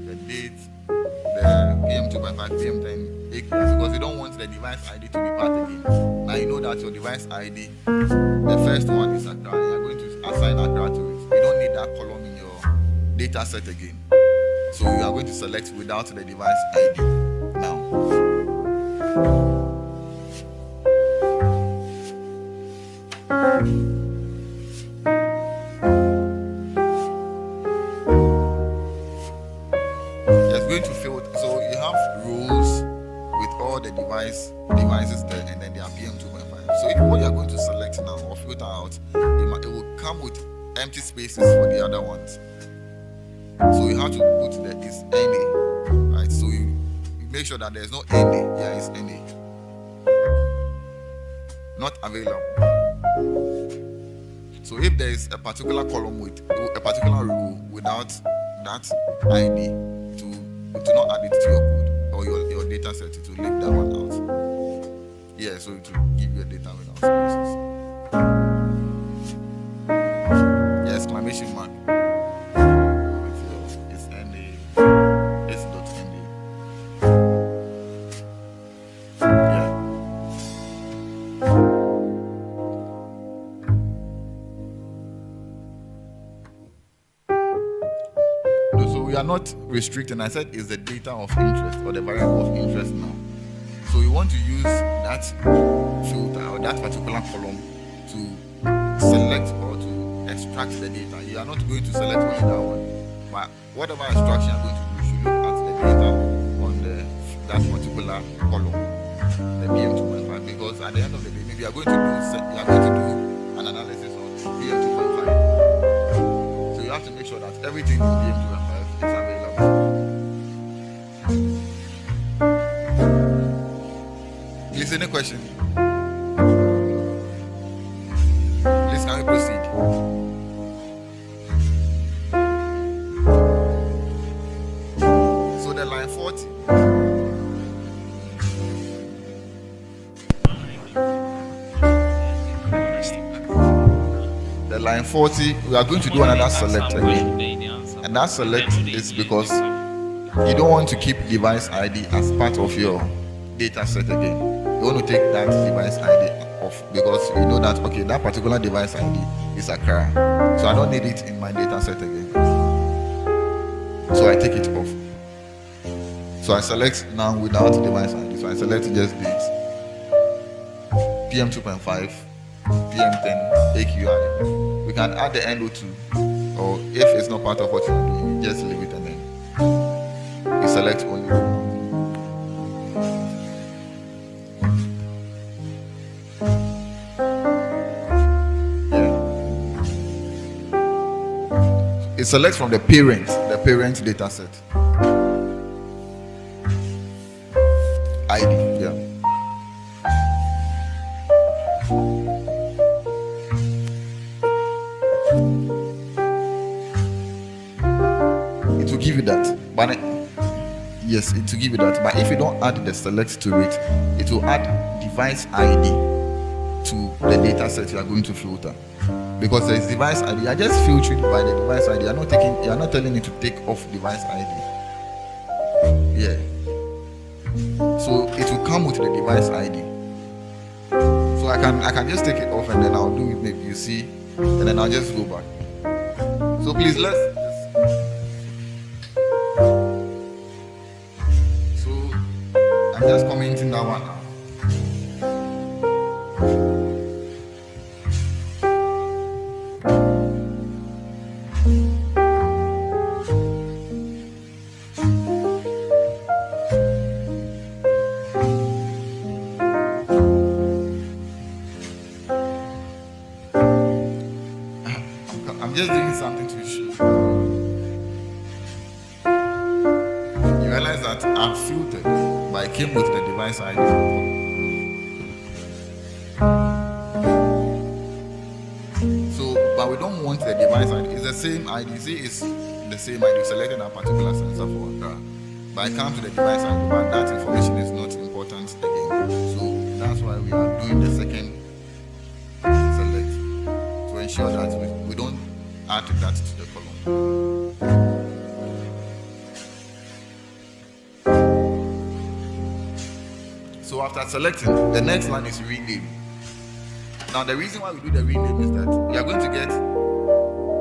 S3: the date, the PM2.5, PM10, because you don't want the device ID to be part again. Now you know that your device ID, the first one is Accra, and you're going to assign Accra to it. You don't need that column in your data set again. So you are going to select without the device ID now. It's going to filter. So you have rows with all the devices there, and then they are PM2.5. So if what you are going to select now or filter out, it will come with empty spaces for the other ones. So you have to put the is any, right? So you make sure that there's no any. There is any. Not available. So if there is a particular column with a particular row without that ID, to not add it to your code or your data set, to leave that one out. Yeah, so to give you a data without spaces. Yeah, exclamation mark. Are not restricting. I said is the data of interest or the variable of interest now. So you want to use that filter or that particular column to select or to extract the data. You are not going to select only that one, but whatever extraction you are going to do, you should look at the data on that particular column, the PM2.5, because at the end of the day, maybe you are going to do an analysis on PM2.5. So you have to make sure that everything in PM2.5 is available. Please, any question? Please, can we proceed? So the line 40. The line 40, we are going to do another select again. And that select is because you don't want to keep device ID as part of your data set again. You want to take that device ID off because you know that, okay, that particular device ID is Accra. So I don't need it in my data set again. So I take it off. So I select now without device ID. So I select just date. PM2.5, PM10, AQI. We can add the NO2. Or if it's not part of what you're doing, just leave it and then you select only one. Yeah. It selects from the parent data set. ID, yeah. Give you that, but yes, it will give you that. But if you don't add the select to it, it will add device ID to the data set you are going to filter. Because there is device ID, you are just filtering by the device ID. You are not telling it to take off device ID. Yeah. So it will come with the device ID. So I can just take it off and then I'll do it. Maybe you see, and then I'll just go back. So please I'm just commenting that one now. I'm just doing something to show. You realize that I'm filtered. I came with the device ID. same ID. See, it's the same ID. Selected a particular sensor for Accra. But I come to the device ID, but that information is not important again. So that's why we are doing the second select to ensure that we don't add that to the column. So after selecting, the next line is rename. Now the reason why we do the rename is that we are going to get,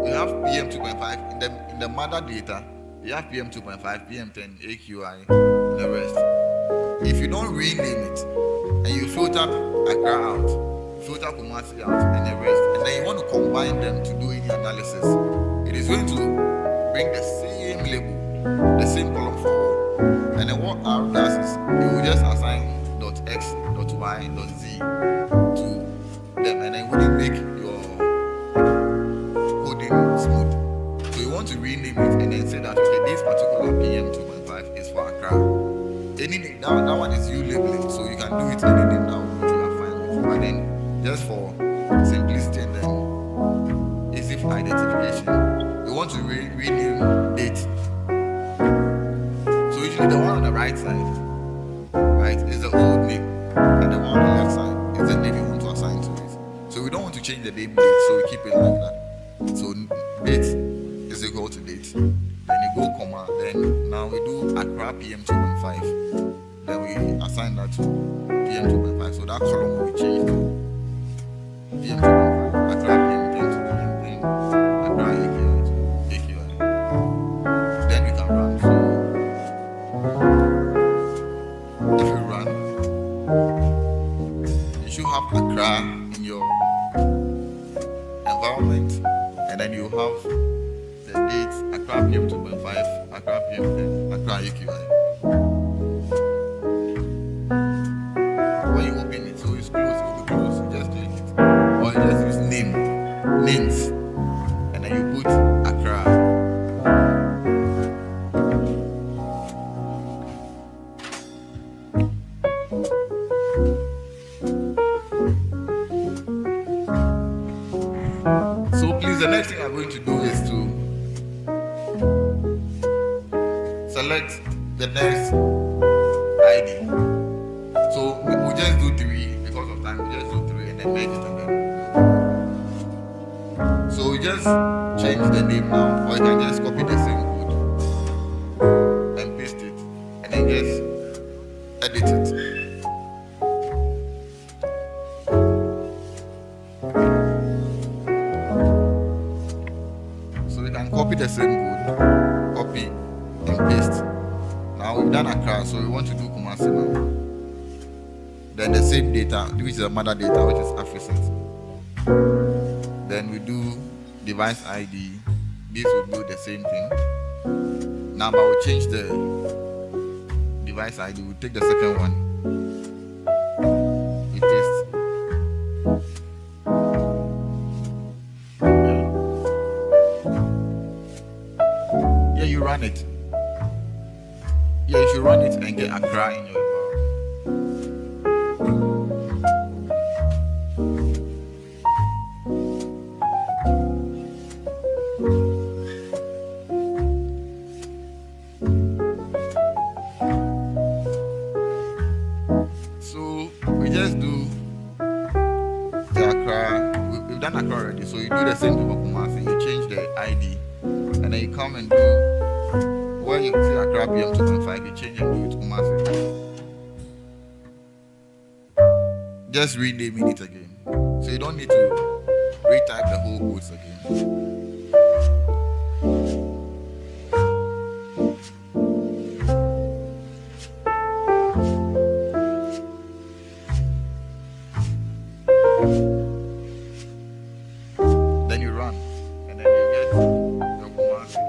S3: we have PM 2.5 in the mother data. You have PM 2.5, PM10, AQI, and the rest. If you don't rename it and you filter Accra out, filter Kumasi out, and the rest, and then you want to combine them to do any analysis, it is going to bring the same label, the same column for all. And then what R does is it will just assign .x, .y, .z to them, and then it wouldn't make your coding smooth. So you want to rename it and then say that okay, this particular PM 2.5 is for Accra. Any name, that one is you labeling, so you can do it any name now which you are fine with. But then just for simplicity and then easy for identification, you want to rename date. So usually the one on the right side, right, is the old name, and the one on the left side is the name you want to assign to it. So we don't want to change the name date, so we keep it like that. So date is equal to date. Then you go comma, then now we do Accra PM 2.5. Then we assign that to PM 2.5. So that column will be changed to PM 2.5. Accra PM 10 to PM 10. Accra AQI to AQI. Then we can run. So if you run, you should have Accra in your environment, and then you have the dates, Accra PM 2.5, Accra PM 10, Accra AQI. When you open it, so it's closed, it will be closed, you just click it. Or you just use names, and then you put Accra. So please, the next thing I'm going to do is to select the next ID. So we just do 3 because of time. We just do 3 and then merge it and then. So we just change the name now, or you can just copy the same code and paste it, and then just edit it. So we can copy the same code, copy and paste. Now we've done Accra, so we want to do Kumasi now. Then the same data, which is the mother data, which is Afri-SET. Then we do device ID. This will do the same thing. Now, but we'll change the device ID. We'll take the second one. We paste. Yeah, you run it. Yeah, you should run it and get Accra in your environment. So we just do the Accra. We've done Accra already. So you do the same thing for Kumasi. You change the ID, and then you come and do where you see Accra PM 2.5. You change and do it Kumasi. Just renaming it again. So you don't need to retype the whole codes again. Then you run, and then you get your Kumasi.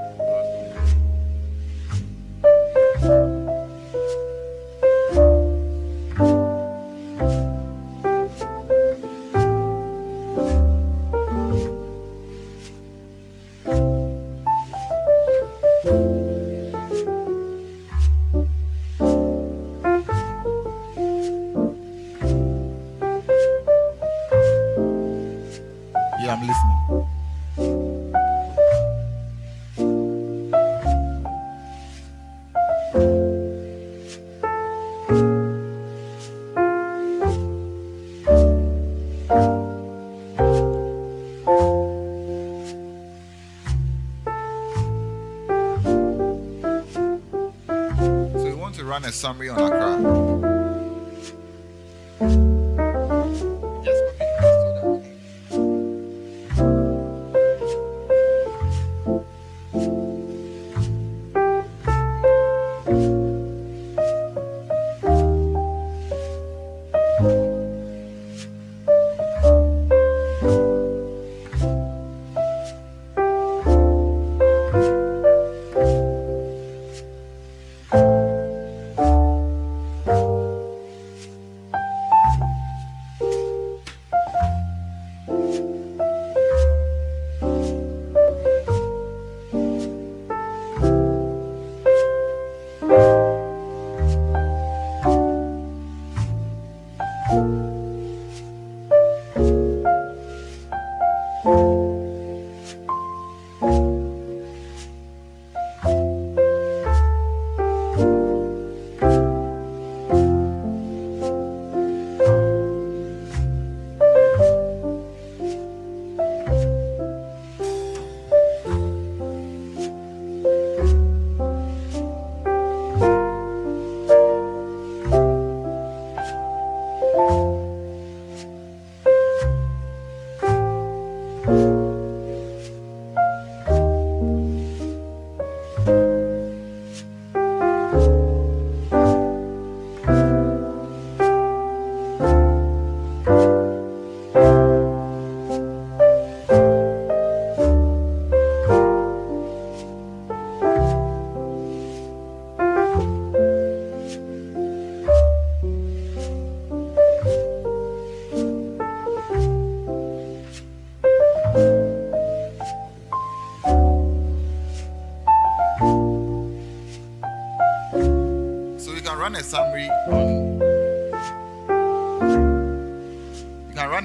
S3: run a summary on Accra. Just copy and paste so that run a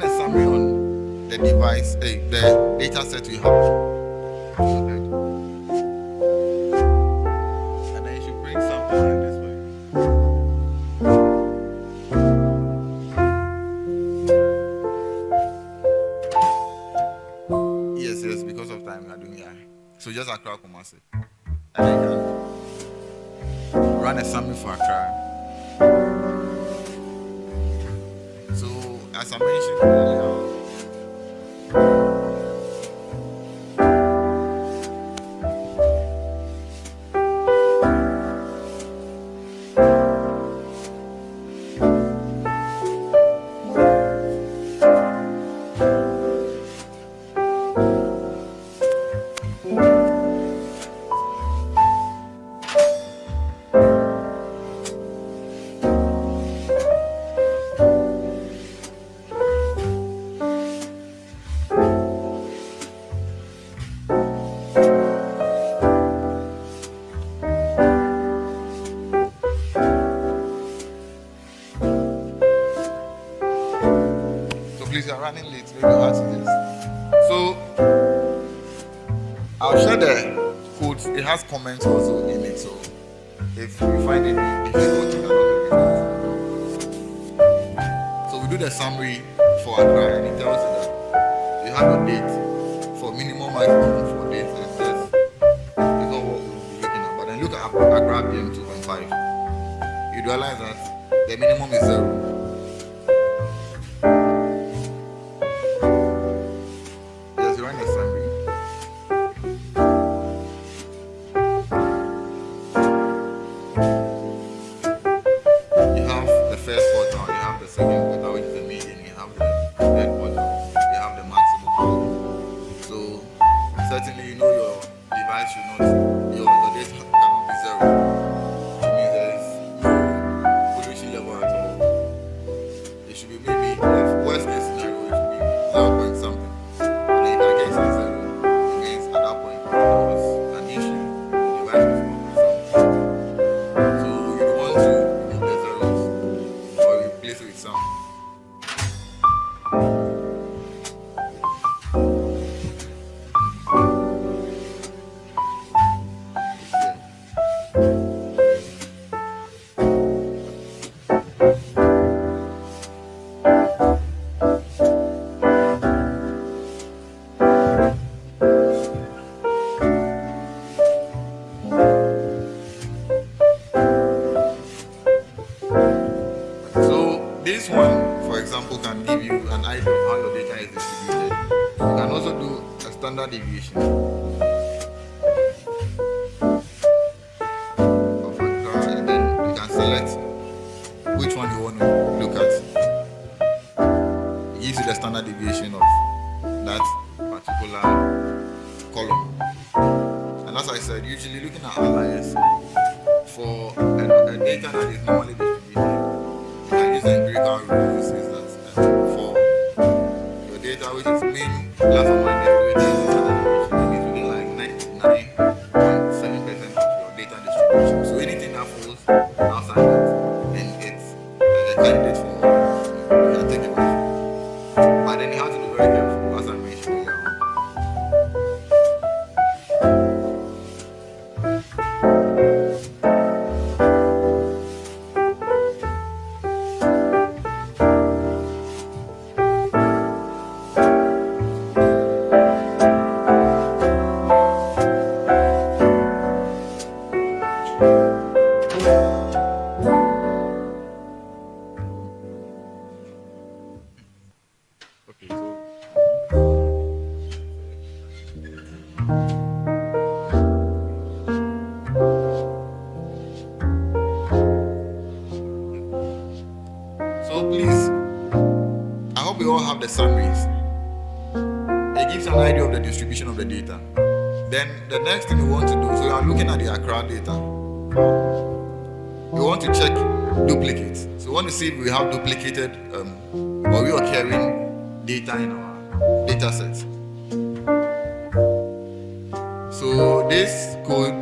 S3: summary on the device, the data set you have. And then you should bring something like this way. Yes, because of time we are doing here. So just Accra Kumasi. And then you can run a summary for Accra. So as I mentioned earlier, please, you are running late. Maybe you have to this. So I'll share the codes. It has comments also in it. So if you find it difficult, you can also read it. So we do the summary for Accra, and it tells you that you have a date for minimum, maximum 4 days. It says it's all what we'll be looking at. But then look at Accra PM 2.5. You realize that the minimum is 0. Certainly, you know your device should not, your data cannot be 0. It means there is no pollution level at all. It should be maybe, worst case scenario, it should be 0 point something. And then if I get to 0, it means at that point there was an issue. The device was not something. So you want to remove the zeros or replace it with some. deviation of Accra, and then you can select which one you want to look at. It gives you the standard deviation of that particular column. And as I said, usually looking at outliers for a data that is normally distributed, you can use the empirical rule, which says that for your data, which is mean plus or minus weighted standard deviation, it is within like 99.7% of your data distribution. So anything that falls outside that, then it's a candidate for you can take it off. But then you have to be very careful, as I mentioned earlier on. Okay, so please, I hope we all have the summaries. It gives an idea of the distribution of the data. Then the next thing we want to do, so we are looking at the Accra data. We want to check duplicates. So we want to see if we have duplicated or reoccurring data in our data set. So this code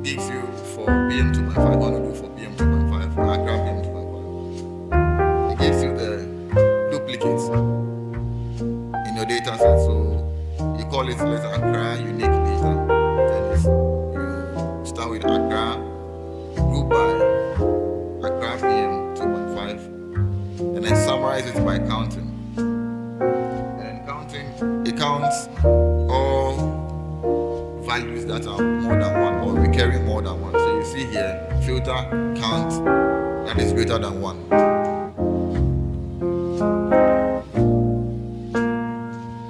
S3: gives you for BM 2.5, what to do for BM 2.5, for Accra BM 2.5. It gives you the duplicates in your data set. So you call it, let's say, Accra unique data. Then you start with Accra, group by Accra BM 2.5, and then summarize it by counting. And then counting, it counts all values that are more than one or recurring more than one. So you see here, filter count that is greater than one.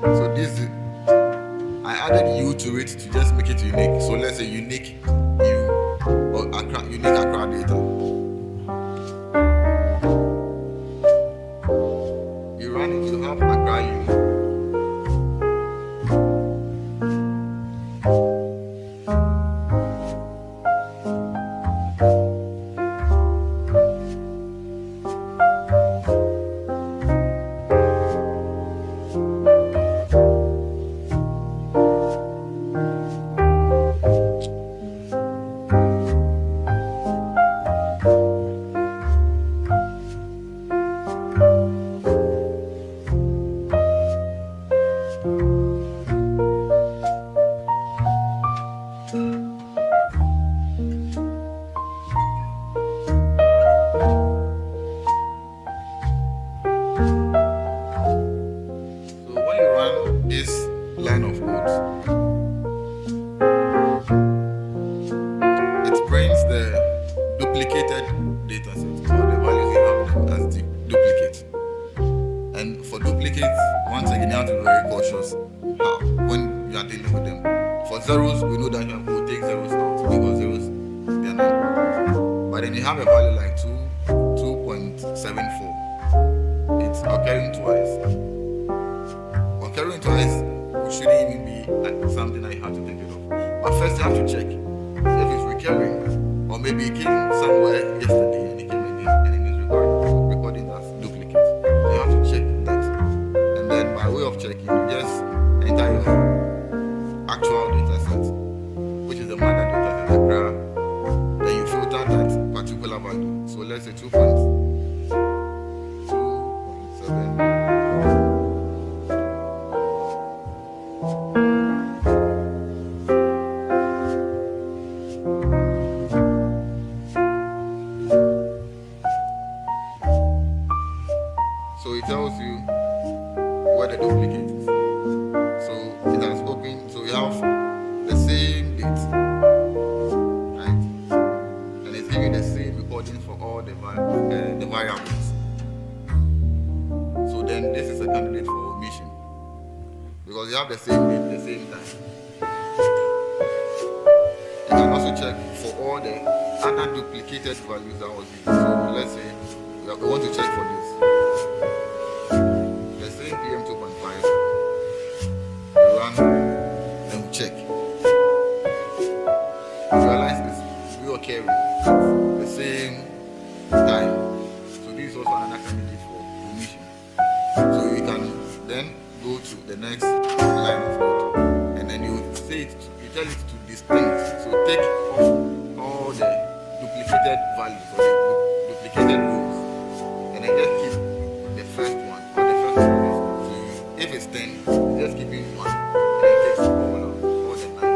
S3: So this is, I added U to it to just make it unique. So let's say unique U or Accra, unique Accra data. You run it, you have Accra U. Zeros, we know that you have to take zeros out because zeros, they are not. But then you have a value like 2.74. It's occurring twice. Occurring twice, it shouldn't even be something that you have to take it off. But first you have to check if it's recurring, or maybe it came somewhere yesterday and it came again and it is recording as duplicate. So you have to check that. And then by way of checking, you just enter your actual data set, which is the mother data set, Accra. Then you filter that particular value. So let's say 2.7. So it tells you where the duplicate is. So it has opened, so you have the same date, right? And it's giving the same recording for all the variables. So then this is a candidate for omission. have the same date, the same time. You can also check for all the other duplicated values that was used. So let's say we want to check for this. The same PM 2.5. We run, then we check. You realize it's reoccurring at the same time. So this is also another candidate for omission. So you can then go to the next line of code, and then you say it, you tell it to distinct. So take off all the duplicated values or the duplicated rows, and then just keep the first one or the first one. So if it's 10, you just keep it one, and it takes all the 9.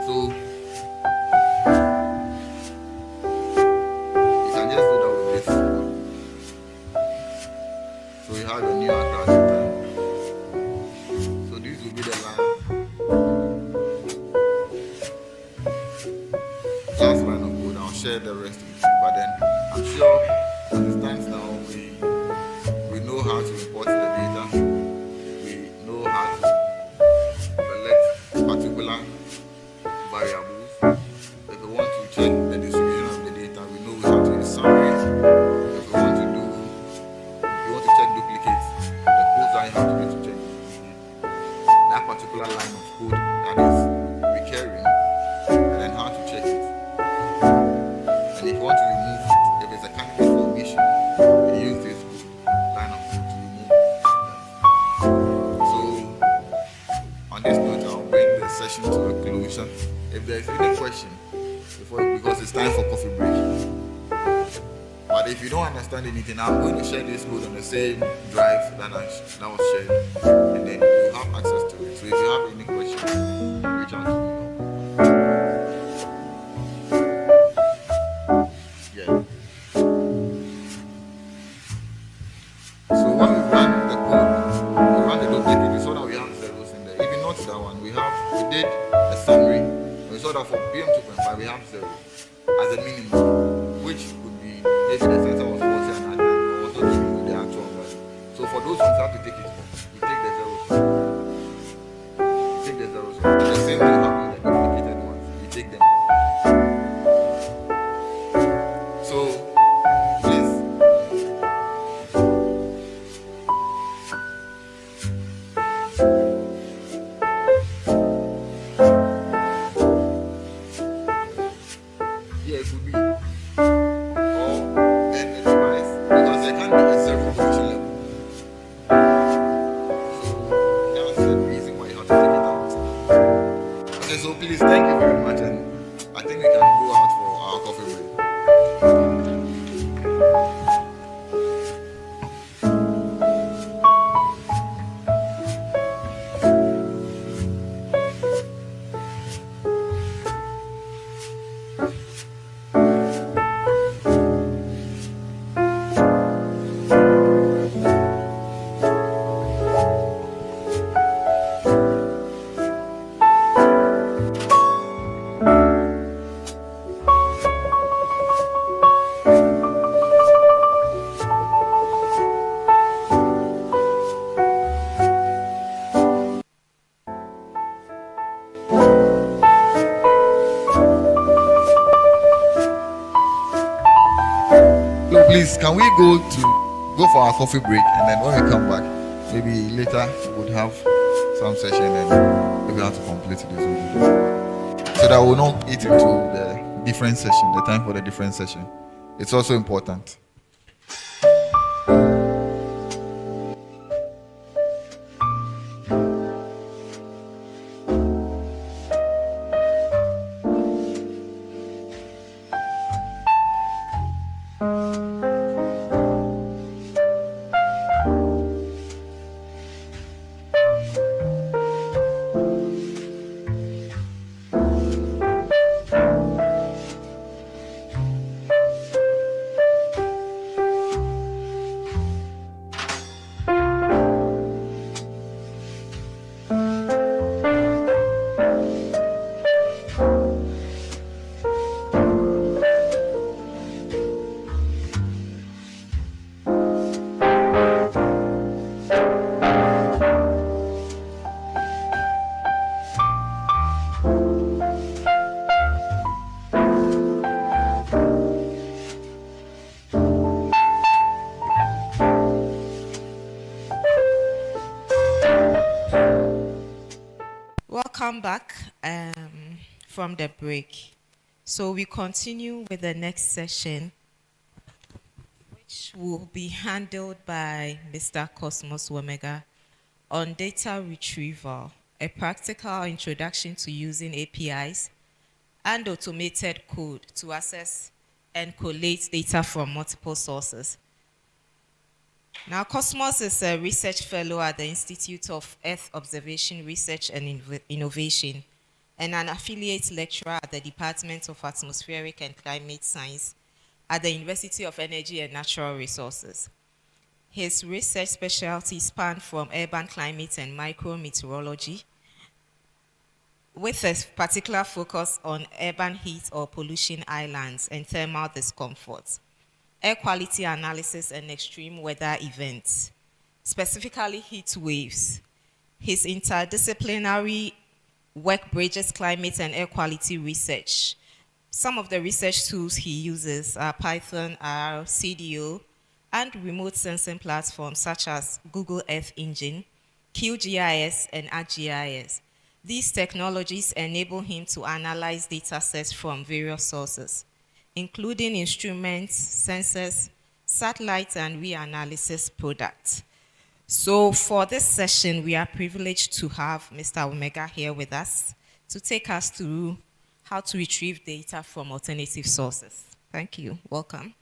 S3: So you can just do that with this one. So you have your new account time. So this will be the last line of code. I'll share the rest with you, but then I'm sure as it stands now, we know how to import the data. We know how to select particular variables. If we want to check the distribution of the data, we know how to use summary. If we want to check duplicates, the codes that you have to do to check that particular line of code that is recurring, and then how to check it. And if you want to remove it, if it's a candidate for omission, you use this line of code to remove that. So on this note, I'll bring the session to a conclusion. If there's any question, because it's time for coffee break. But if you don't understand anything, I'm going to share this code on the same drive that was shared, and then you have access to it. So if you have any questions, reach out to me. Yeah. So when we run the code, we run the duplicate, we saw that we have zeros in there. Even not that one, we did a summary. We saw that for PM 2.5 we have 0 as a minimum, which would be maybe the sensor was 40 and I was not giving you the actual value. So for those ones, you have to take it off. We take the zeros off. We take the zeros off. The same will happen with the duplicated ones. We take them off. So please. Yeah, it could be. Or then the device, because there can be a zero function level. So that's the reason why you have to take it out. Okay, so please, thank you very much, and I think we can go out for our coffee break. So please, can we go for our coffee break, and then when we come back, maybe later we'll have some session and maybe have to complete this video, so that we'll not eat into the different session, the time for the different session. It's also important.
S1: Welcome back from the break. So we continue with the next session, which will be handled by Mr. Cosmos Womega on data retrieval, a practical introduction to using APIs and automated code to access and collate data from multiple sources. Now, Cosmos is a research fellow at the Institute of Earth Observation Research and Innovation and an affiliate lecturer at the Department of Atmospheric and Climate Science at the University of Energy and Natural Resources. His research specialties span from urban climate and micrometeorology, with a particular focus on urban heat or pollution islands and thermal discomfort, air quality analysis and extreme weather events, specifically heat waves. His interdisciplinary work bridges climate and air quality research. Some of the research tools he uses are Python, R, CDO, and remote sensing platforms such as Google Earth Engine, QGIS, and ArcGIS. These technologies enable him to analyze data sets from various sources, including instruments, sensors, satellite, and reanalysis products. So for this session, we are privileged to have Mr. Omega here with us to take us through how to retrieve data from alternative sources. Thank you. Welcome.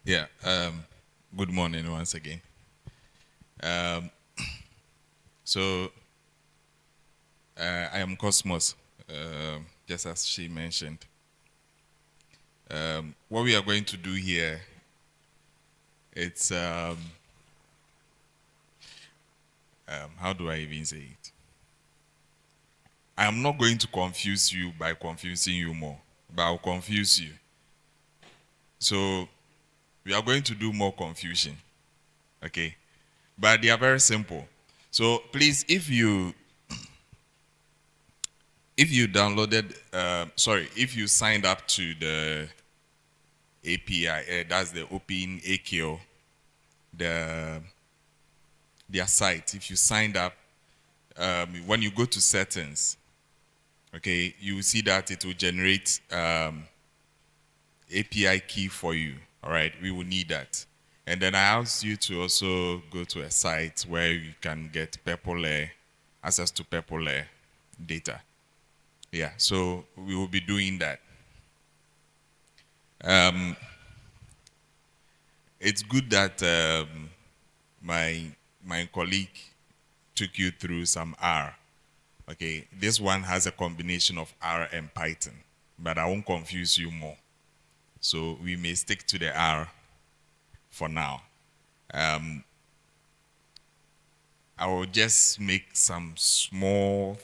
S4: Yeah, good morning once again. I am Cosmos, just as she mentioned. What we are going to do here, it's, how do I even say it? I am not going to confuse you by confusing you more, but I'll confuse you. So, we are going to do more confusion, okay? But they are very simple. So please, if you downloaded, if you signed up to the API, that's the OpenAKO, their site. If you signed up, when you go to settings, okay, you will see that it will generate API key for you. All right, we will need that. And then I asked you to also go to a site where you can get access to purple data. Yeah, so we will be doing that. It's good that my colleague took you through some R. Okay, this one has a combination of R and Python, but I won't confuse you more. So we may stick to the R for now. I will just make some small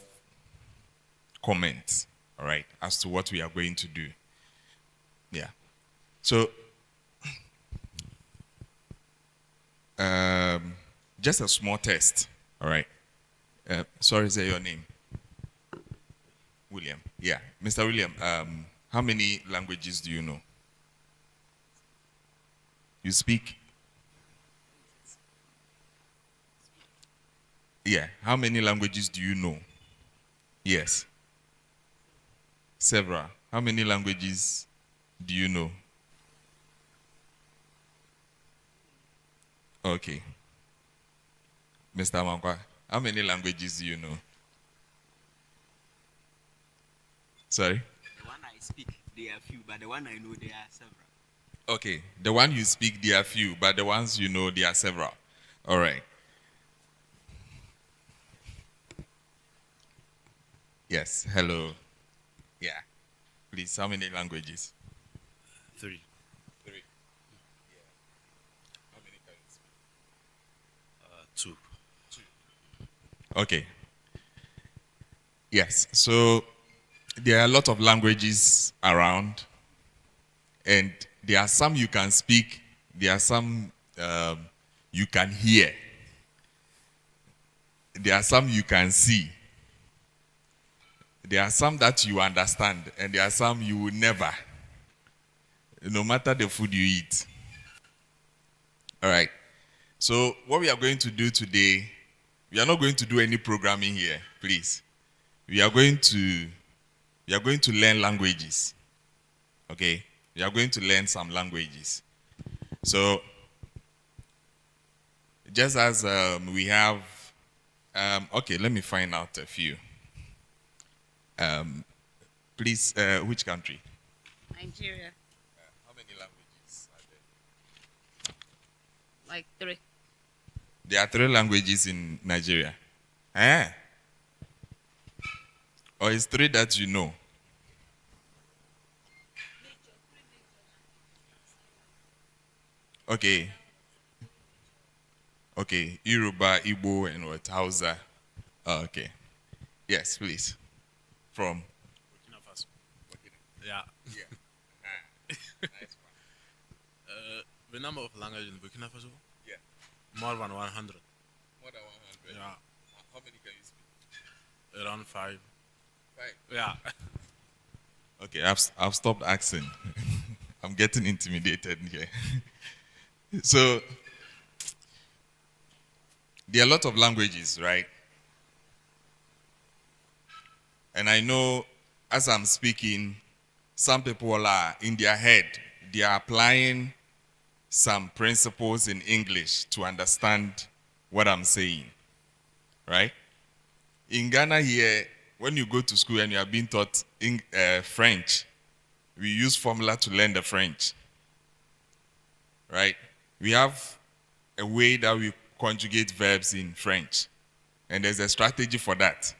S4: comments, all right, as to what we are going to do. Yeah. So, just a small test, all right. Sorry, say your name. William. Yeah, Mr. William. How many languages do you know? You speak? Yeah. How many languages do you know? Yes. Several. How many languages do you know? Okay. Mr. Mankwa, how many languages do you know? Sorry?
S5: The one I speak, there are few, but the one I know, there are several.
S4: Okay, the one you speak, there are few, but the ones you know, there are several. All right. Yes, hello. Yeah. Please, how many languages?
S5: 3.
S4: 3. Yeah. How many can you speak?
S5: 2.
S4: Okay. Yes, so there are a lot of languages around, and there are some you can speak, there are some you can hear, there are some you can see, There are some that you understand, and there are some you will never, no matter the food you eat. All right. So what we are going to do today, we are not going to do any programming here, please. We are going to learn languages. Okay? We are going to learn some languages. So just as we have, okay, let me find out a few. Please, which country?
S6: Nigeria.
S4: How many languages are there?
S6: Like 3.
S4: There are 3 languages in Nigeria. Eh? Or it's 3 that you know? Okay. Okay. Yoruba, Igbo, and what? Hausa. Oh, okay. Yes, please. From?
S7: Burkina Faso. Yeah.
S4: Yeah. Nice one.
S7: The number of languages in Burkina Faso?
S4: Yeah.
S7: More than 100.
S4: More than 100.
S7: Yeah.
S4: How many can you speak?
S7: Around 5.
S4: 5.
S7: Yeah.
S4: Okay, I've stopped asking. I'm getting intimidated here. So there are a lot of languages, right? And I know as I'm speaking, some people are in their head, they are applying some principles in English to understand what I'm saying, right? In Ghana here, when you go to school and you are being taught French, we use formula to learn the French, right? We have a way that we conjugate verbs in French, and there's a strategy for that.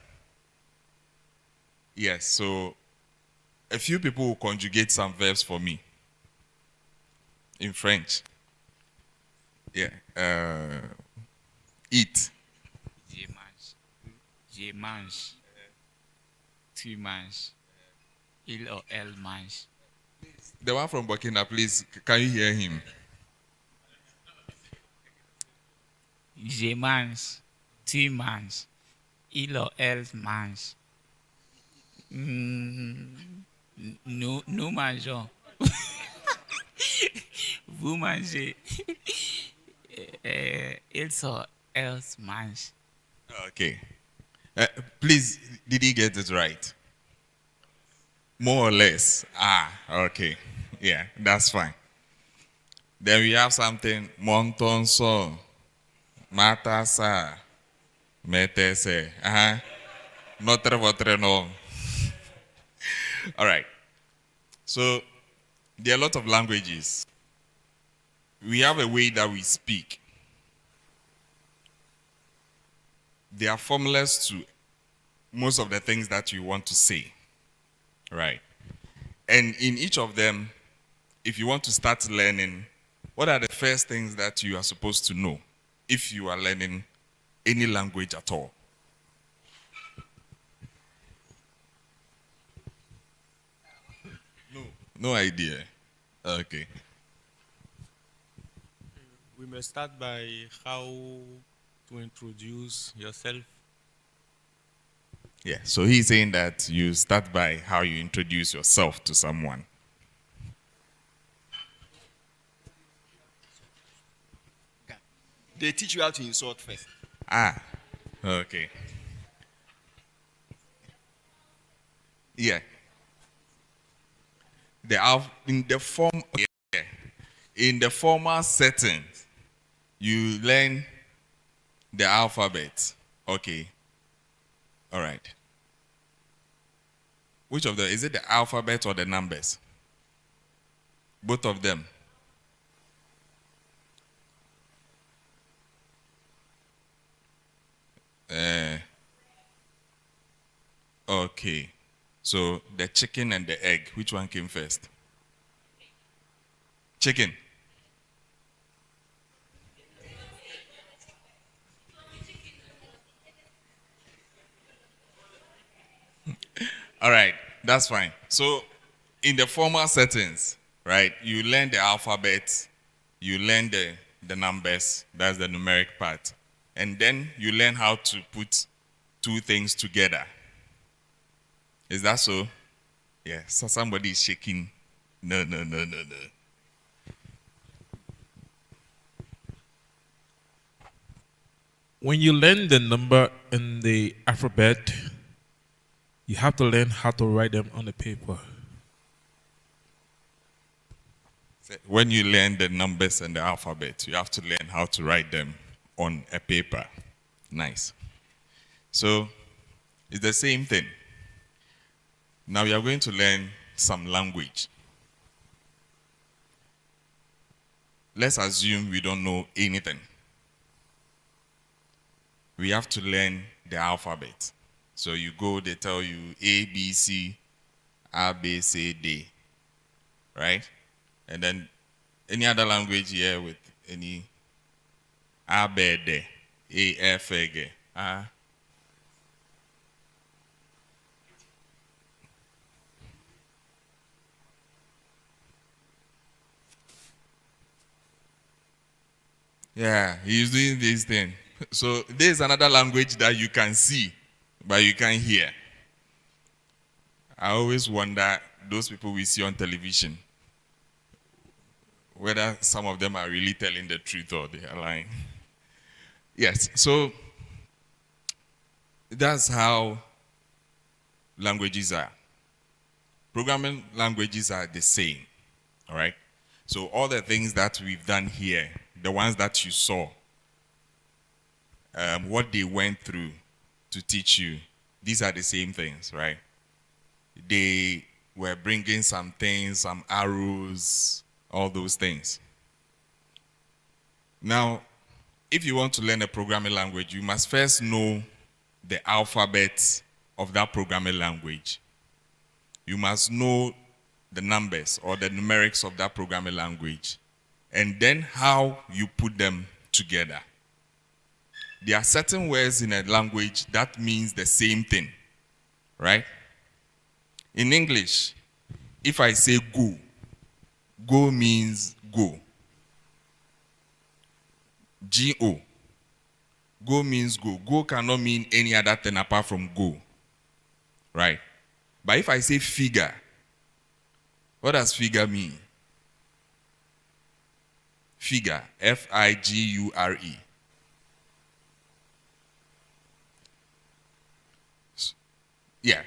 S4: Yes, so a few people will conjugate some verbs for me in French. Yeah, eat.
S8: Je mange. Tu manges. Il ou elle mange.
S4: The one from Burkina, please, can you hear him?
S8: Je mange. Tu manges. Il ou elle mange. Nous mangeons. Vous mangez. Ils ou elles mangent.
S4: Okay. Please, did he get it right? More or less. Ah, okay. Yeah, that's fine. Then we have something, montonso, matasa, metese. Notre votre nom. All right. So there are a lot of languages. We have a way that we speak. There are formulas to most of the things that you want to say. Right. And in each of them, if you want to start learning, what are the first things that you are supposed to know if you are learning any language at all? No idea. Okay.
S9: We may start by how to introduce yourself.
S4: Yeah, so he's saying that you start by how you introduce yourself to someone.
S5: They teach you how to insult first.
S4: Ah, okay. Yeah. In the formal settings, you learn the alphabet. Okay. All right. Which of them? Is it the alphabet or the numbers? Both of them. Okay. So the chicken and the egg, which one came first? Chicken. All right, that's fine. So in the formal settings, right, you learn the alphabet, you learn the numbers, that's the numeric part, and then you learn how to put two things together. Is that so? Yeah. So somebody is shaking. No.
S9: When you learn the number in the alphabet, you have to learn how to write them on the paper.
S4: When you learn the numbers and the alphabet, you have to learn how to write them on a paper. Nice. So it's the same thing. Now we are going to learn some language. Let's assume we don't know anything. We have to learn the alphabet. So you go, they tell you A, B, C, A, B, C, D. Right? And then any other language here with any A, B, D, A, F, G, A. Yeah, he's doing this thing. So there's another language that you can see, but you can't hear. I always wonder, those people we see on television, whether some of them are really telling the truth or they are lying. Yes, so that's how languages are. Programming languages are the same, all right? So all the things that we've done here, the ones that you saw, what they went through to teach you, these are the same things, right? They were bringing some things, some arrows, all those things. Now, if you want to learn a programming language, you must first know the alphabet of that programming language. You must know the numbers or the numerics of that programming language, and then how you put them together. There are certain words in a language that means the same thing, right? In English, if I say go, go means go. G-O. Go means go. Go cannot mean any other thing apart from go, right? But if I say figure, what does figure mean? Figure, F-I-G-U-R-E. Yeah.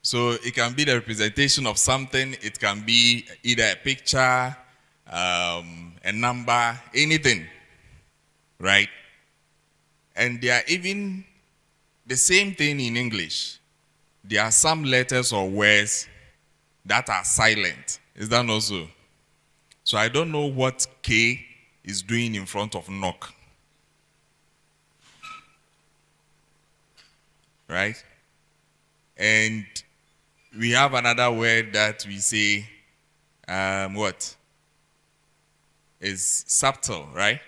S4: So it can be the representation of something. It can be either a picture, a number, anything, right? And there are even the same thing in English. There are some letters or words that are silent. Is that not so? So I don't know what K is doing in front of knock. Right? And we have another word that we say, what? Is subtle, right?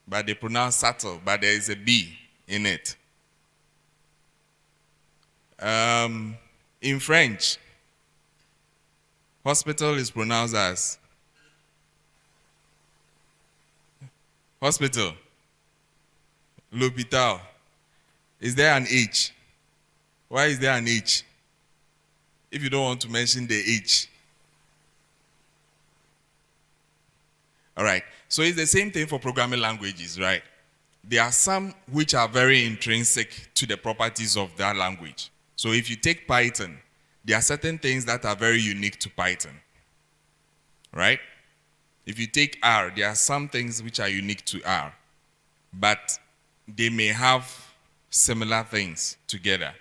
S4: But they pronounce subtle, but there is a B in it. In French, hospital is pronounced as hospital. L'hôpital. Is there an H? Why is there an H? If you don't want to mention the H. All right. So it's the same thing for programming languages, right? There are some which are very intrinsic to the properties of that language. So if you take Python, there are certain things that are very unique to Python, right? If you take R, there are some things which are unique to R, but they may have similar things together.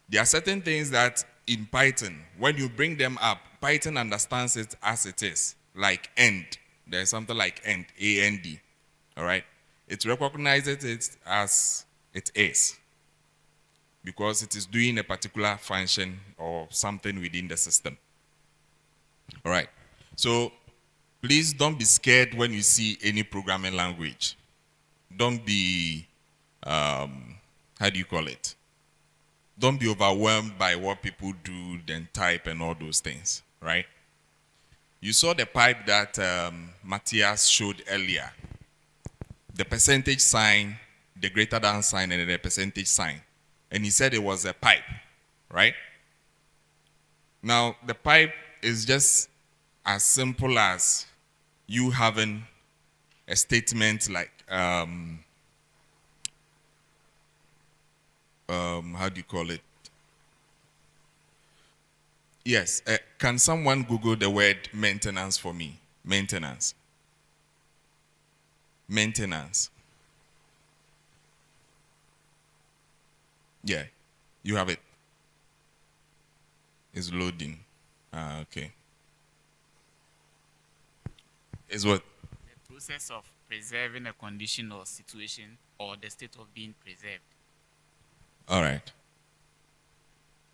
S4: There are certain things that in Python, when you bring them up, Python understands it as it is, like end. There's something like end, A-N-D, all right? It recognizes it as it is because it is doing a particular function or something within the system, all right? So please don't be scared when you see any programming language. Don't be, how do you call it? Don't be overwhelmed by what people do, then type and all those things, right? You saw the pipe that Matthias showed earlier. The percentage sign, the greater than sign and the percentage sign. And he said it was a pipe, right? Now, the pipe is just as simple as you having a statement like, how do you call it? Yes, can someone Google the word maintenance for me? Maintenance. Maintenance. Yeah, you have it. It's loading. Okay. Is what?
S8: The process of preserving a condition or situation or the state of being preserved.
S4: All right.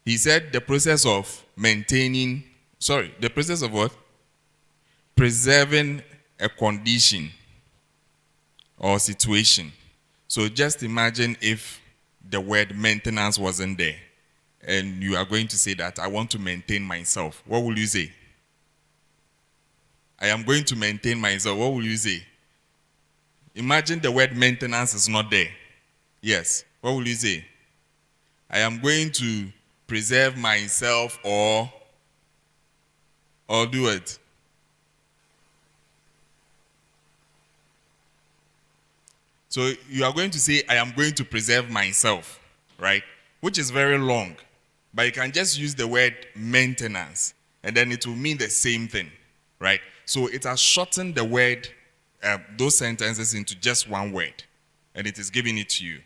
S4: He said the process of maintaining, the process of what? Preserving a condition or situation. So just imagine if the word maintenance wasn't there and you are going to say that I want to maintain myself. What will you say? I am going to maintain myself. What will you say? Imagine the word maintenance is not there. Yes. What will you say? I am going to preserve myself or do it. So you are going to say, I am going to preserve myself, right? Which is very long. But you can just use the word maintenance, and then it will mean the same thing, right? So it has shortened the word, those sentences into just one word, and it is giving it to you.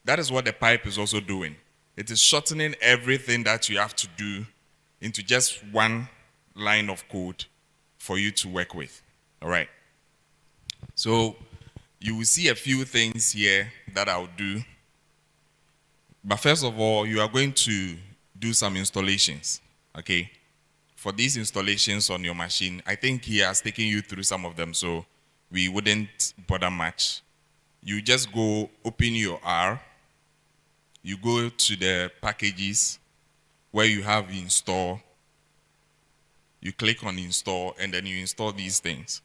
S4: That is what the pipe is also doing. It is shortening everything that you have to do into just one line of code for you to work with, all right? So you will see a few things here that I'll do. But first of all, you are going to do some installations, okay? For these installations on your machine, I think he has taken you through some of them, so we wouldn't bother much. You just go open your R. You go to the packages where you have install. You click on install, and then you install these things.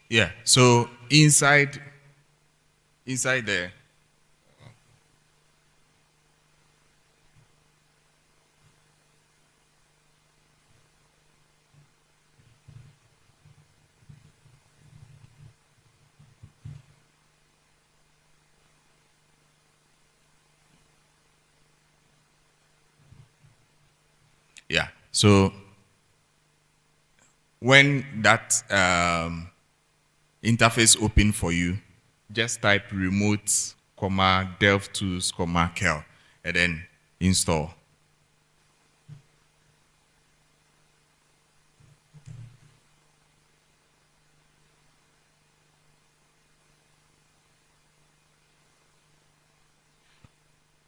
S4: Yeah, so inside there, yeah, so when that interface open for you, just type remote, dev tools, kel, and then install.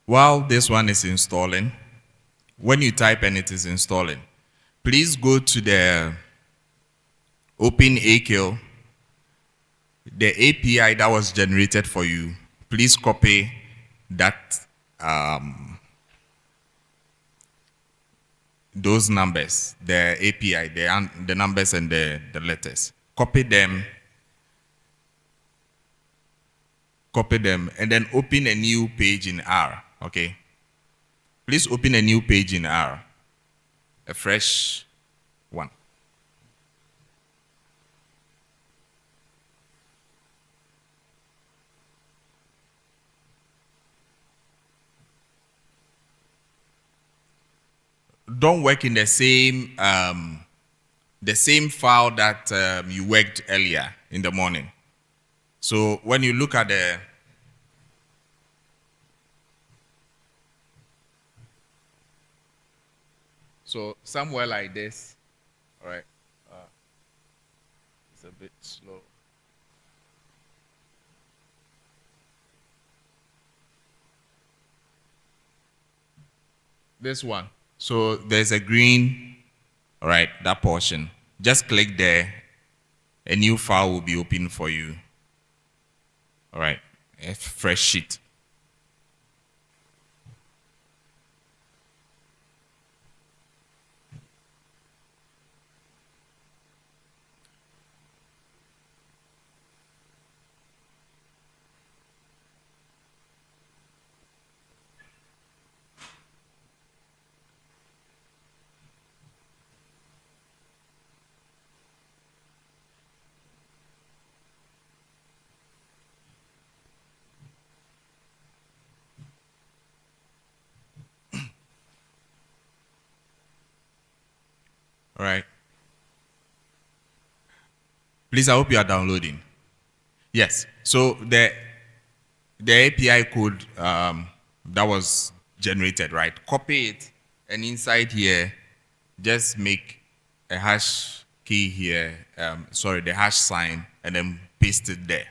S4: While this one is installing, when you type and it is installing, please go to the OpenAKL, the API that was generated for you. Please copy that, those numbers, the API, the numbers and the letters. Copy them, and then open a new page in R, okay? Please open a new page in R, a fresh one. Don't work in the same file that you worked earlier in the morning. So when you look at the somewhere like this, all right, it's a bit slow. This one. So there's a green, all right, that portion. Just click there. A new file will be open for you. All right, a fresh sheet. All right. Please, I hope you are downloading. Yes. So the API code that was generated, right? Copy it, and inside here, just make a hash key here. The hash sign, and then paste it there.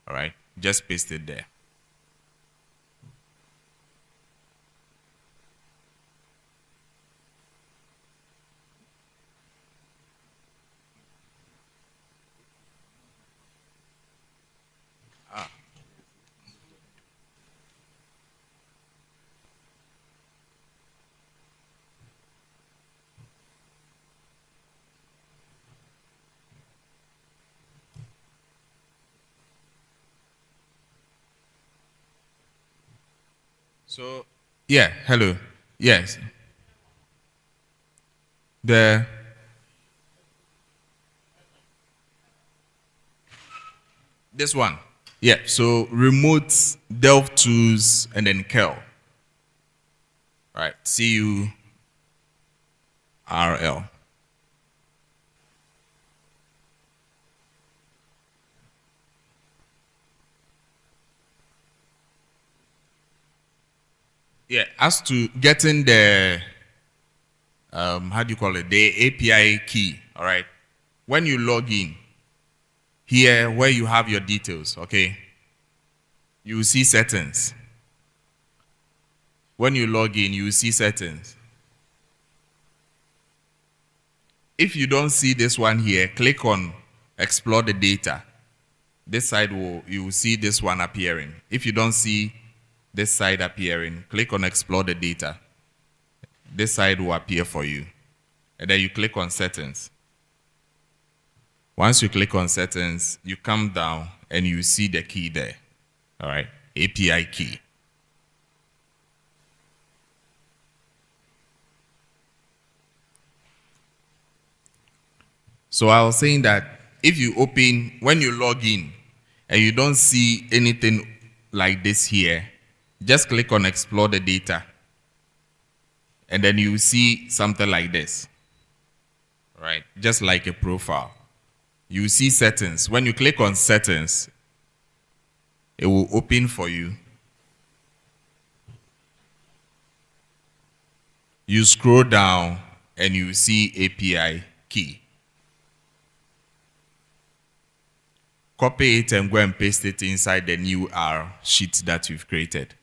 S4: All right. Just paste it there. So, yeah, hello. Yes. This one. Yeah, so remote delve tools and then curl. Right, CURL. Yeah, as to getting the how do you call it, the API key, all right? When you log in, here where you have your details, okay, you will see settings. When you log in, you will see settings. If you don't see this one here, click on explore the data. This side you will see this one appearing. If you don't see this side appearing, click on explore the data. This side will appear for you. And then you click on settings. Once you click on settings, you come down and you see the key there. All right, API key. So I was saying that if you open, when you log in and you don't see anything like this here, just click on explore the data. And then you see something like this. Right, just like a profile. You see settings. When you click on settings, it will open for you. You scroll down and you see API key. Copy it and go and paste it inside the new R sheet that you've created.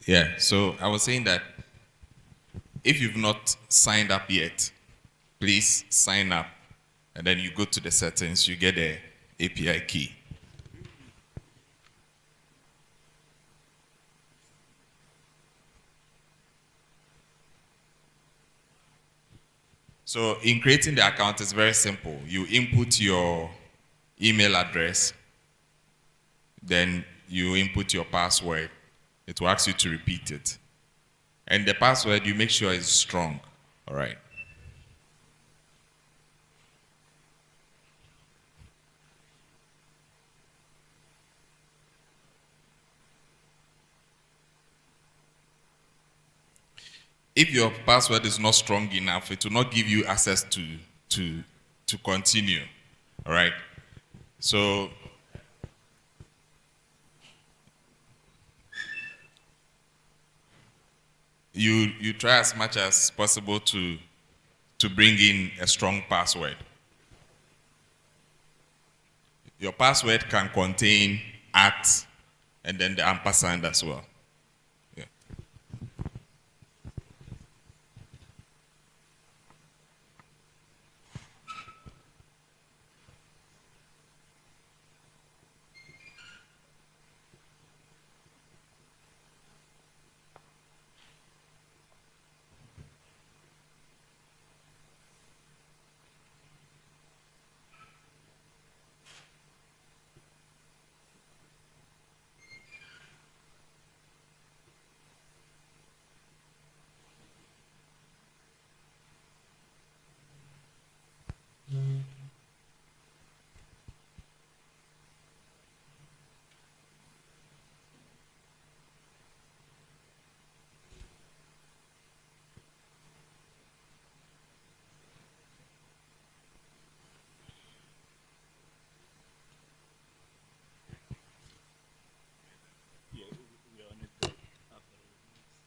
S4: Yeah, so I was saying that if you've not signed up yet, please sign up. And then you go to the settings, you get the API key. So in creating the account, it's very simple. You input your email address, then you input your password. It will ask you to repeat it. And the password, you make sure is strong, all right? If your password is not strong enough, it will not give you access to continue, all right? So you try as much as possible to bring in a strong password. Your password can contain at and then the ampersand as well. Yeah.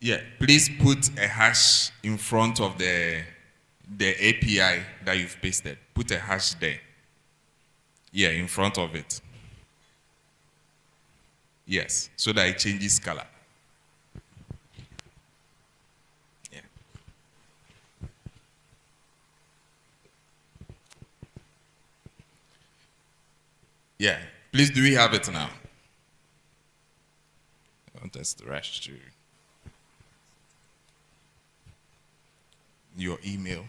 S4: Yeah, please put a hash in front of the API that you've pasted. Put a hash there. Yeah, in front of it. Yes, so that it changes color. Yeah. Yeah. Please, do we have it now? I want us to rush to your email.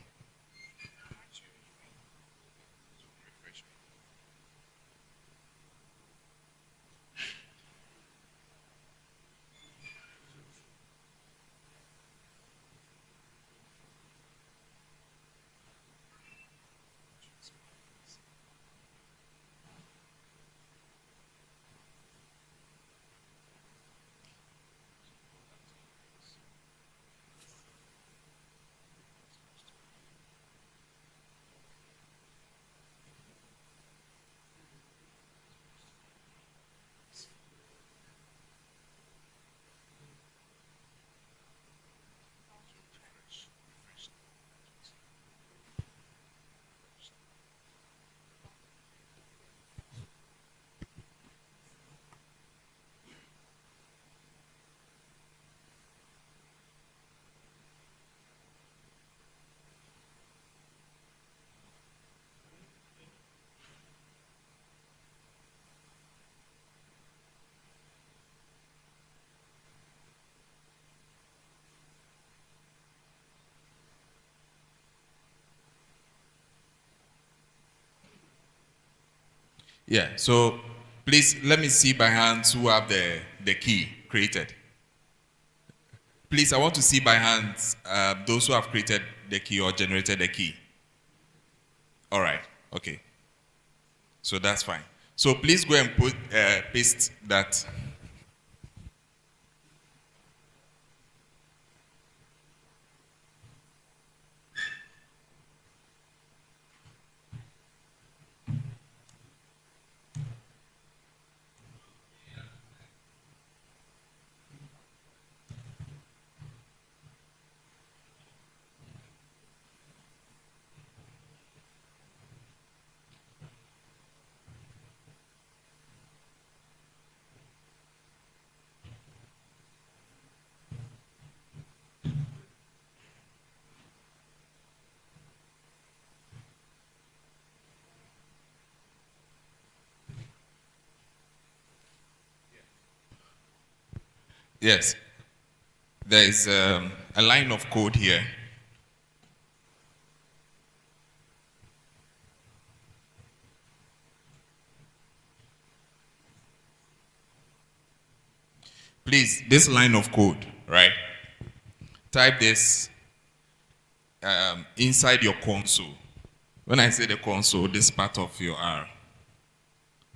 S4: Yeah, so please let me see by hands who have the key created. Please, I want to see by hands those who have created the key or generated the key. All right, okay. So that's fine. So please go and paste that. Yes. There is a line of code here. Please, this line of code, right? Type this inside your console. When I say the console, this part of your R.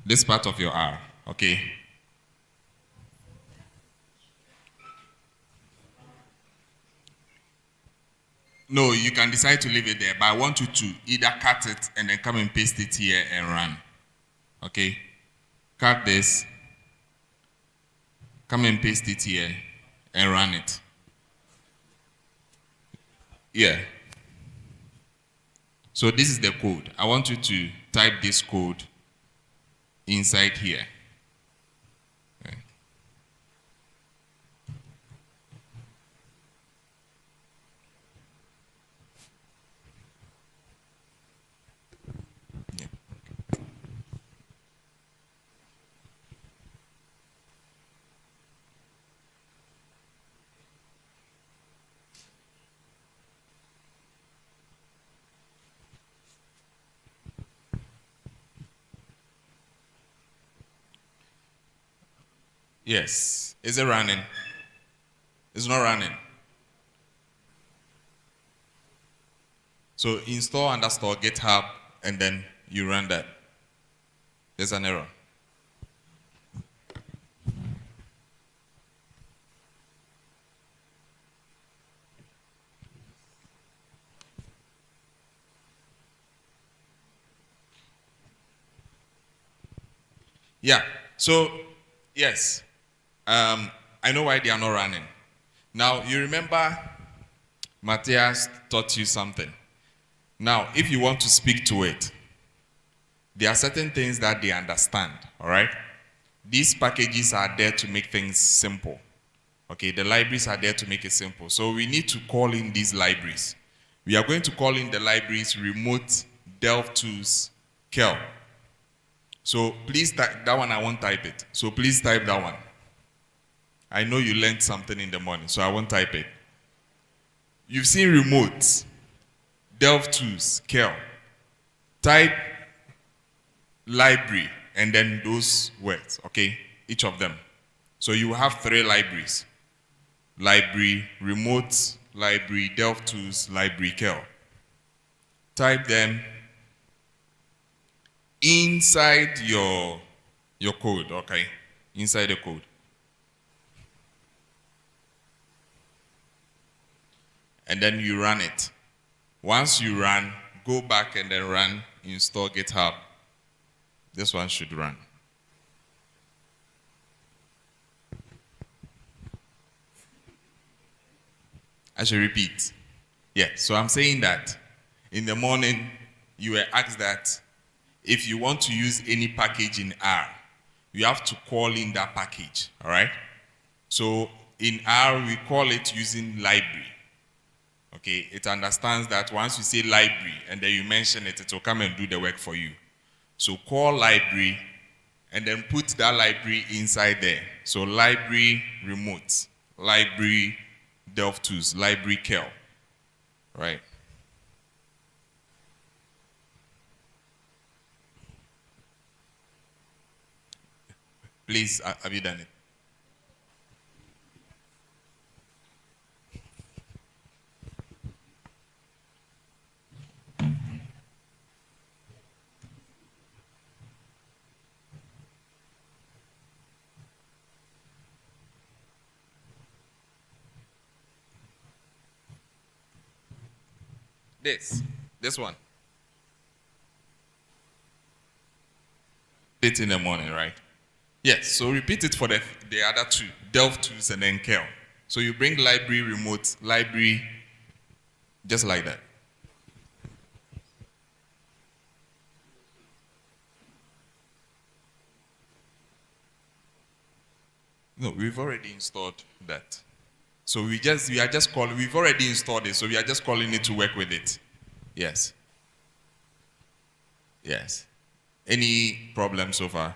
S4: This part of your R, okay? No, you can decide to leave it there, but I want you to either cut it and then come and paste it here and run. Okay? Cut this, come and paste it here and run it. Yeah. So this is the code. I want you to type this code inside here. Okay. Yeah. Yes. Is it running? It's not running. So install underscore GitHub and then you run that. There's an error. Yeah. So, yes. I know why they are not running. Now, you remember Matthias taught you something. Now, if you want to speak to it, there are certain things that they understand, all right? These packages are there to make things simple. Okay, the libraries are there to make it simple. So we need to call in these libraries. We are going to call in the libraries remote delve tools curl. So please type that one. I won't type it. So please type that one. I know you learned something in the morning, so I won't type it. You've seen remote delve tools curl. Type library and then those words, okay? Each of them. So you have 3 libraries. Library, remote, library, delve tools, library, curl. Type them inside your code, okay? Inside the code. And then you run it. Once you run, go back and then run install GitHub. This one should run. I should repeat. Yeah, so I'm saying that in the morning, you were asked that if you want to use any package in R, you have to call in that package, all right? So in R, we call it using library. Okay, it understands that once you say library and then you mention it, it will come and do the work for you. So call library and then put that library inside there. So library remote, library delve tools, library curl, right? Please, have you done it? This one. It in the morning, right? Yes, so repeat it for the other 2, delve tools and then curl. So you bring library, remote, library, just like that. No, we've already installed that. So we've already installed it, so we are just calling it to work with it. Yes. Yes. Any problem so far?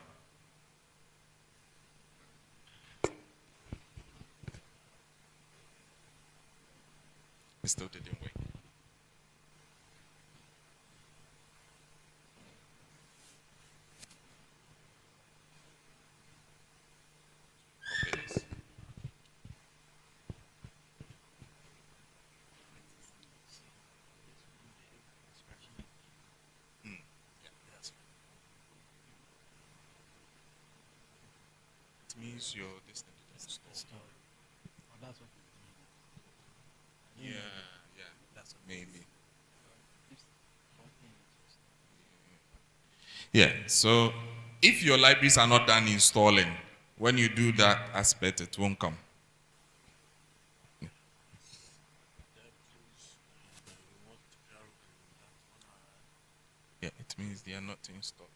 S4: It still didn't work. Copy this. It means your distance didn't install. Yeah, yeah, that's maybe. Yeah, so if your libraries are not done installing, when you do that aspect, it won't come. Yeah, it means they are not installed.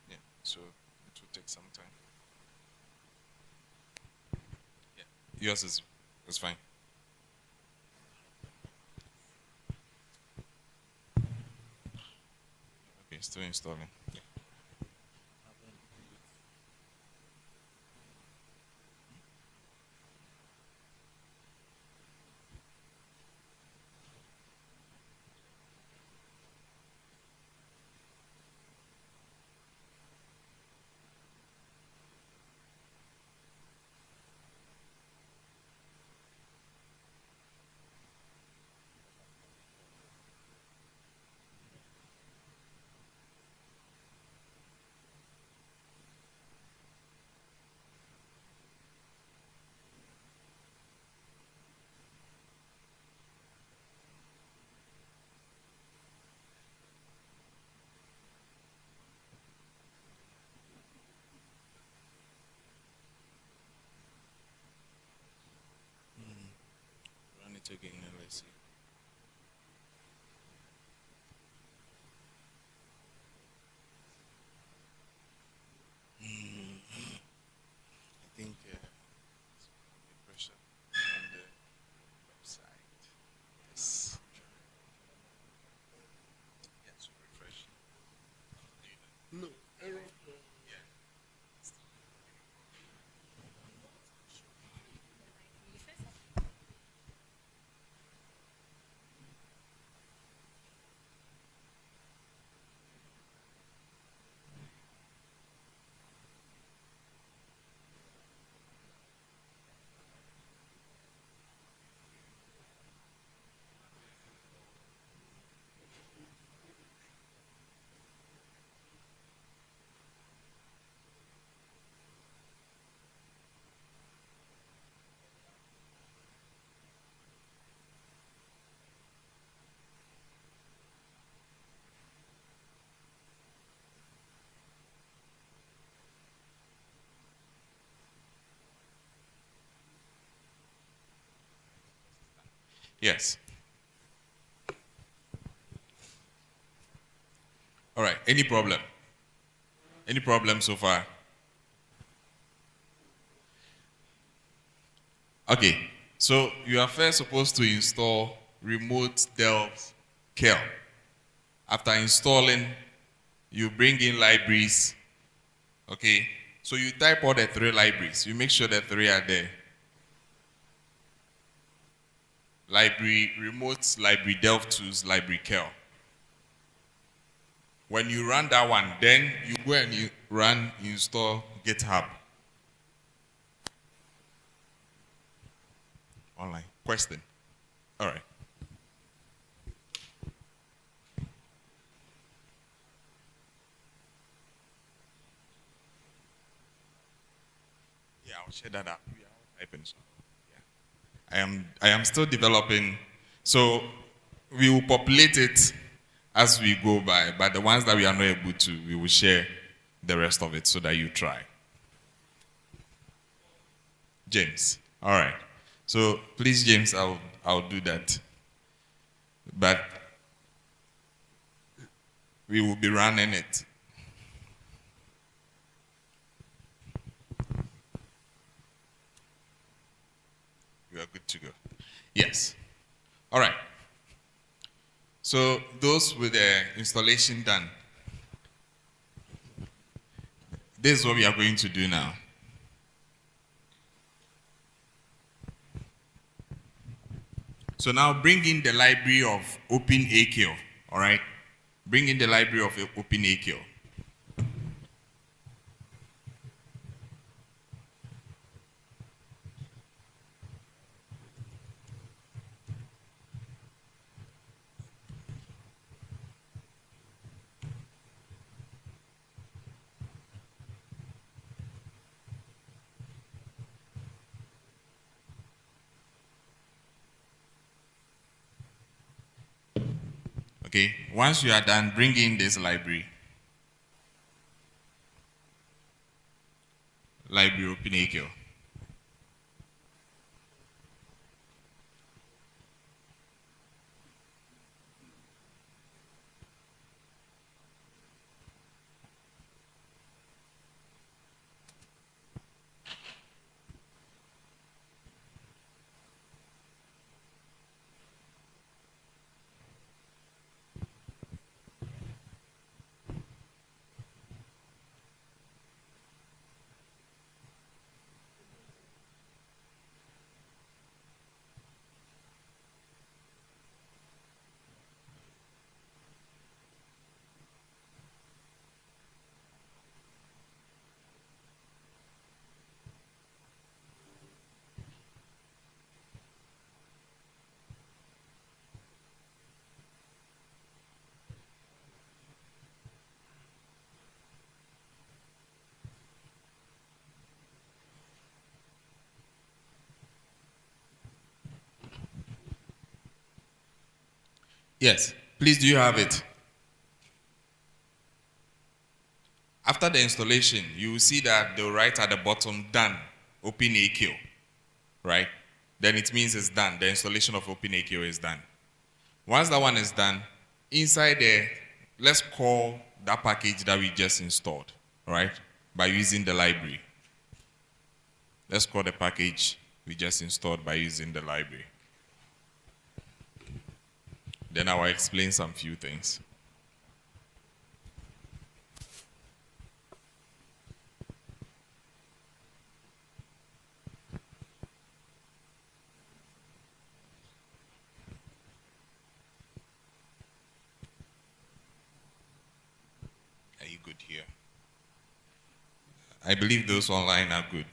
S4: Yeah, so it will take some time. Yeah, yours is fine. Okay, still installing. Yeah. Run it again and let's see. I think the pressure on the website. Yes. Yes, refresh. No, error. Yeah. Yes. All right. Any problem? Any problem so far? Okay. So you are first supposed to install remote delve curl. After installing, you bring in libraries. Okay. So you type all the 3 libraries. You make sure the 3 are there. Library remote, library delve tools, library curl. When you run that one, then you go and you run install GitHub. Online. Question. All right. Yeah, I'll share that up. Yeah, I'll type in some. Yeah. I am still developing. So we will populate it as we go by, but the ones that we are not able to, we will share the rest of it so that you try. James. All right. So please, James, I'll do that. But we will be running it. We are good to go. Yes. All right. So those with the installation done, this is what we are going to do now. So now bring in the library of OpenAQ, all right? Bring in the library of OpenAQ. Okay, once you are done, bring in this library. Library OpenAQ. Yes, please do you have it? After the installation, you will see that they'll write at the bottom, done, OpenAQ, right? Then it means it's done. The installation of OpenAQ is done. Once that one is done, inside there, let's call that package that we just installed, right? By using the library. Let's call the package we just installed by using the library. Then I will explain some few things. Are you good here? I believe those online are good.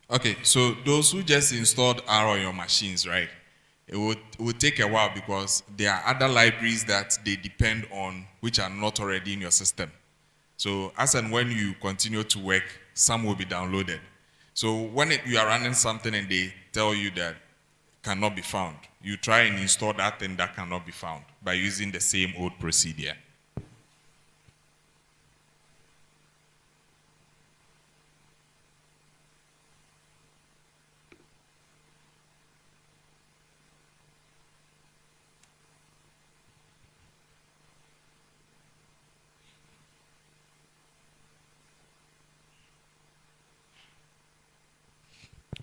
S4: Okay, so those who just installed R on your machines, right? It would take a while because there are other libraries that they depend on which are not already in your system. So as and when you continue to work, some will be downloaded. So when you are running something and they tell you that cannot be found, you try and install that thing that cannot be found by using the same old procedure.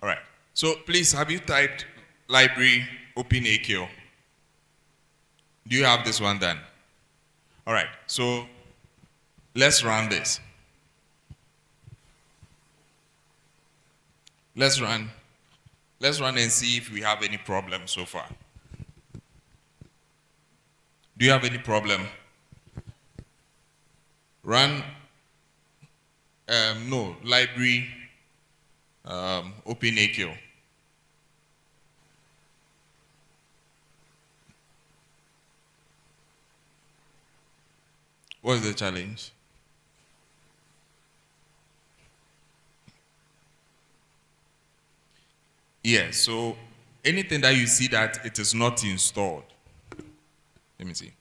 S4: All right. So please, have you typed library OpenAQ? Do you have this one done? All right. So let's run this. Let's run and see if we have any problem so far. Do you have any problem? Run, no, library OpenAQ. What's the challenge? Yeah, so anything that you see that it is not installed. Let me see.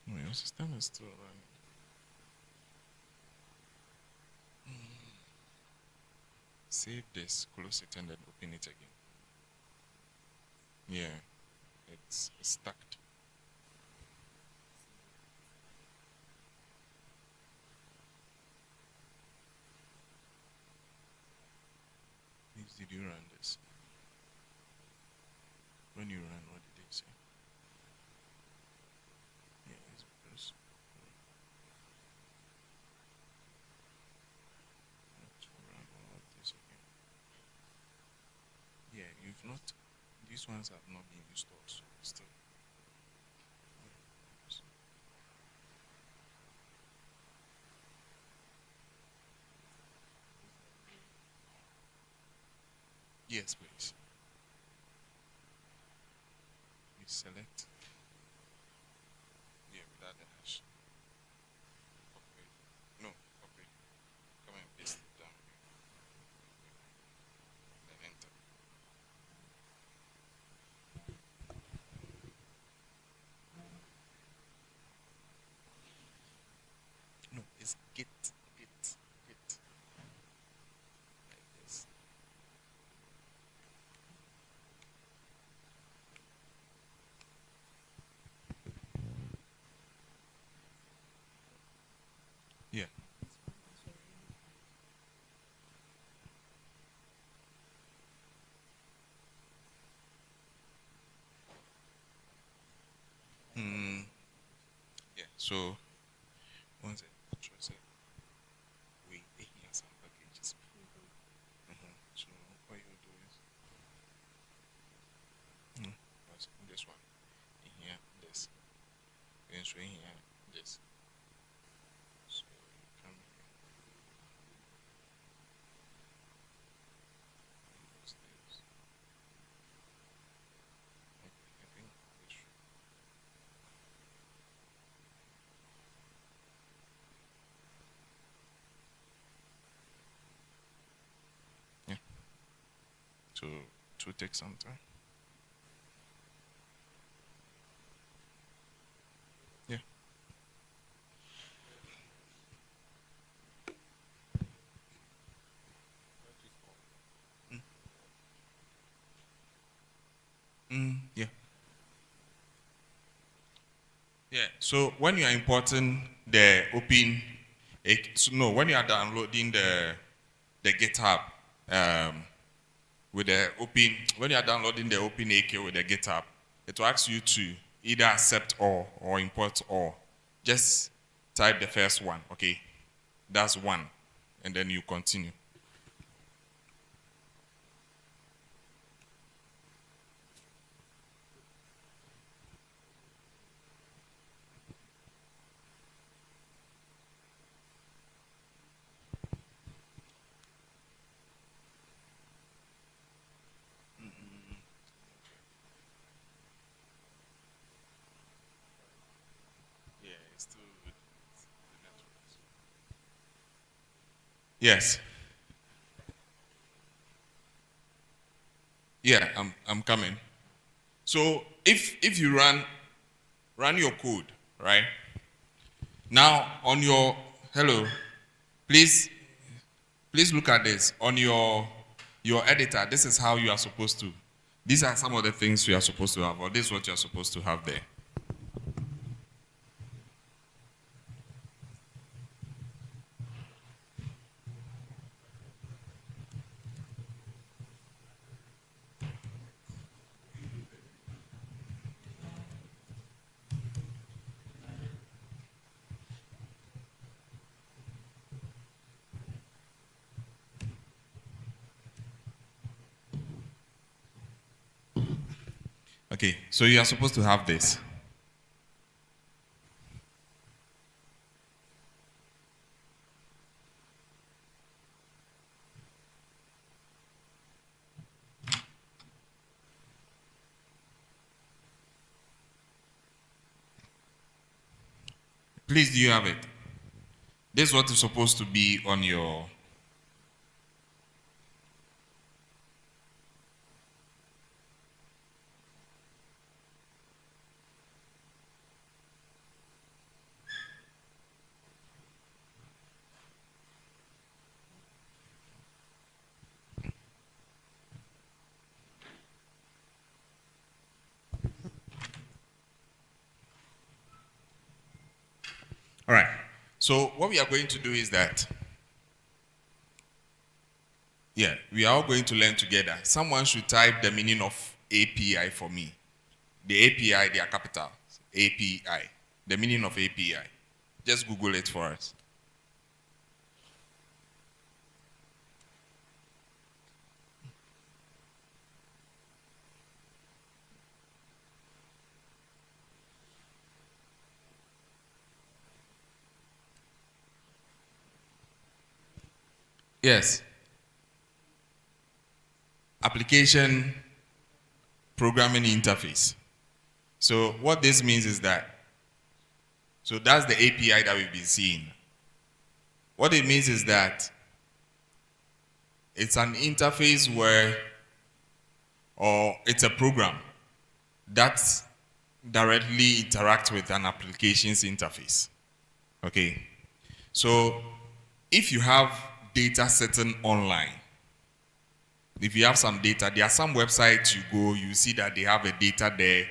S4: No, your system is still running. Save this, close it, and then open it again. Yeah, it's stuck. Did you run this? When you ran, what did it say? Yeah, it's because not to run all of this again. Yeah, you've not. These ones have not been installed, so still. Yes, please. You select. Yeah, without the hash. Copy. No, copy. Come and paste it down here. Then enter. No, it's git. Like this. Yeah. Yeah. So once it choose it, we have some packages. So what you do is this one in here, this, then so in here, this. So you come here. Use this. I think this should. Yeah. To take some time. Yeah. Yeah. Yeah. So when you are importing the when you are downloading the GitHub with the open, when you are downloading the open AK with the GitHub, it will ask you to either accept all or import all. Just type the first one, okay? That's one, and then you continue. Yes. Yeah, I'm coming. So if you run your code, right? Now on your please look at this. On your editor, this is how you are supposed to. These are some of the things you are supposed to have, or this is what you are supposed to have there. Okay, so you are supposed to have this. Please, do you have it? This is what is supposed to be on your. All right. So what we are going to do is that, we are all going to learn together. Someone should type the meaning of API for me. The API, they are capital. API. The meaning of API. Just Google it for us. Yes. Application programming interface. So what this means is that, so that's the API that we've been seeing. What it means is that it's an interface where, or it's a program that directly interacts with an application's interface. Okay. So if you have data sitting online, if you have some data, there are some websites you go, you see that they have a data there.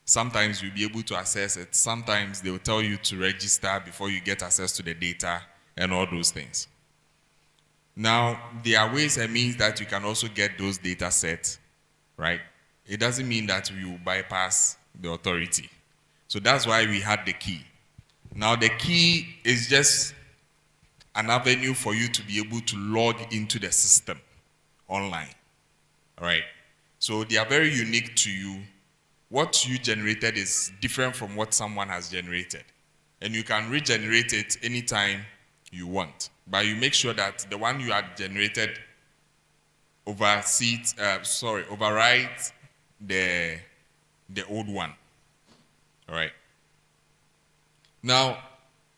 S4: Sometimes you'll be able to access it. Sometimes they will tell you to register before you get access to the data and all those things. Now, there are ways and means that you can also get those data sets, right? It doesn't mean that you bypass the authority. So that's why we had the key. Now, the key is just an avenue for you to be able to log into the system online, all right? So they are very unique to you. What you generated is different from what someone has generated. And you can regenerate it anytime you want. But you make sure that the one you had generated override the old one, all right? Now,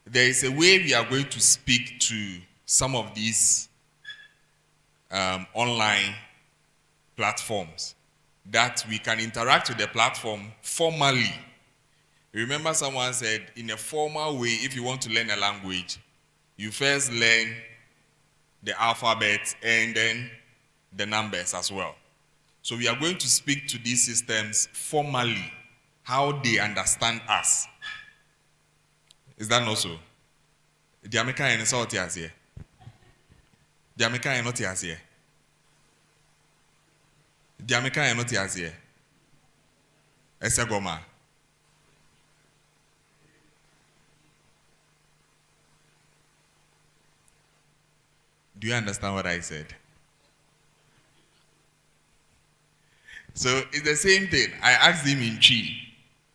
S4: there is a way we are going to speak to some of these online platforms that we can interact with the platform formally. Remember, someone said in a formal way, if you want to learn a language, you first learn the alphabet and then the numbers as well. So we are going to speak to these systems formally, how they understand us. Is that not so? The American is not here. The American is not here. The American not here. Esegoma. Do you understand what I said? So it's the same thing. I asked him in Chi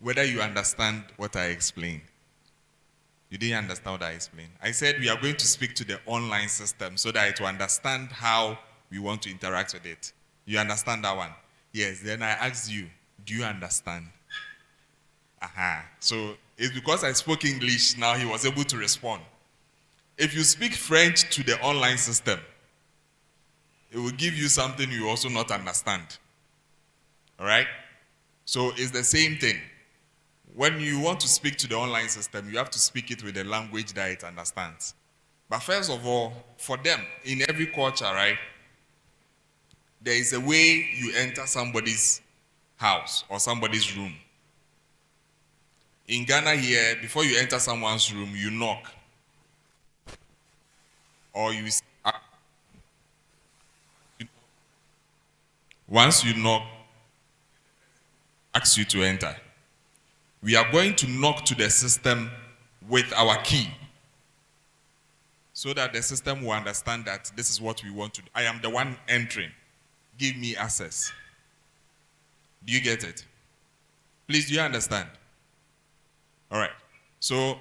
S4: whether you understand what I explained. You didn't understand what I explained. I said we are going to speak to the online system so that it will understand how we want to interact with it. You understand that one? Yes. Then I asked you, do you understand? Aha. So it's because I spoke English, now he was able to respond. If you speak French to the online system, it will give you something you also not understand. All right? So it's the same thing. When you want to speak to the online system, you have to speak it with a language that it understands. But first of all, for them, in every culture, right, there is a way you enter somebody's house or somebody's room. In Ghana here, before you enter someone's room, you knock. Or you once you knock, ask you to enter. We are going to knock to the system with our key so that the system will understand that this is what we want to do. I am the one entering. Give me access. Do you get it? Please, do you understand? All right. So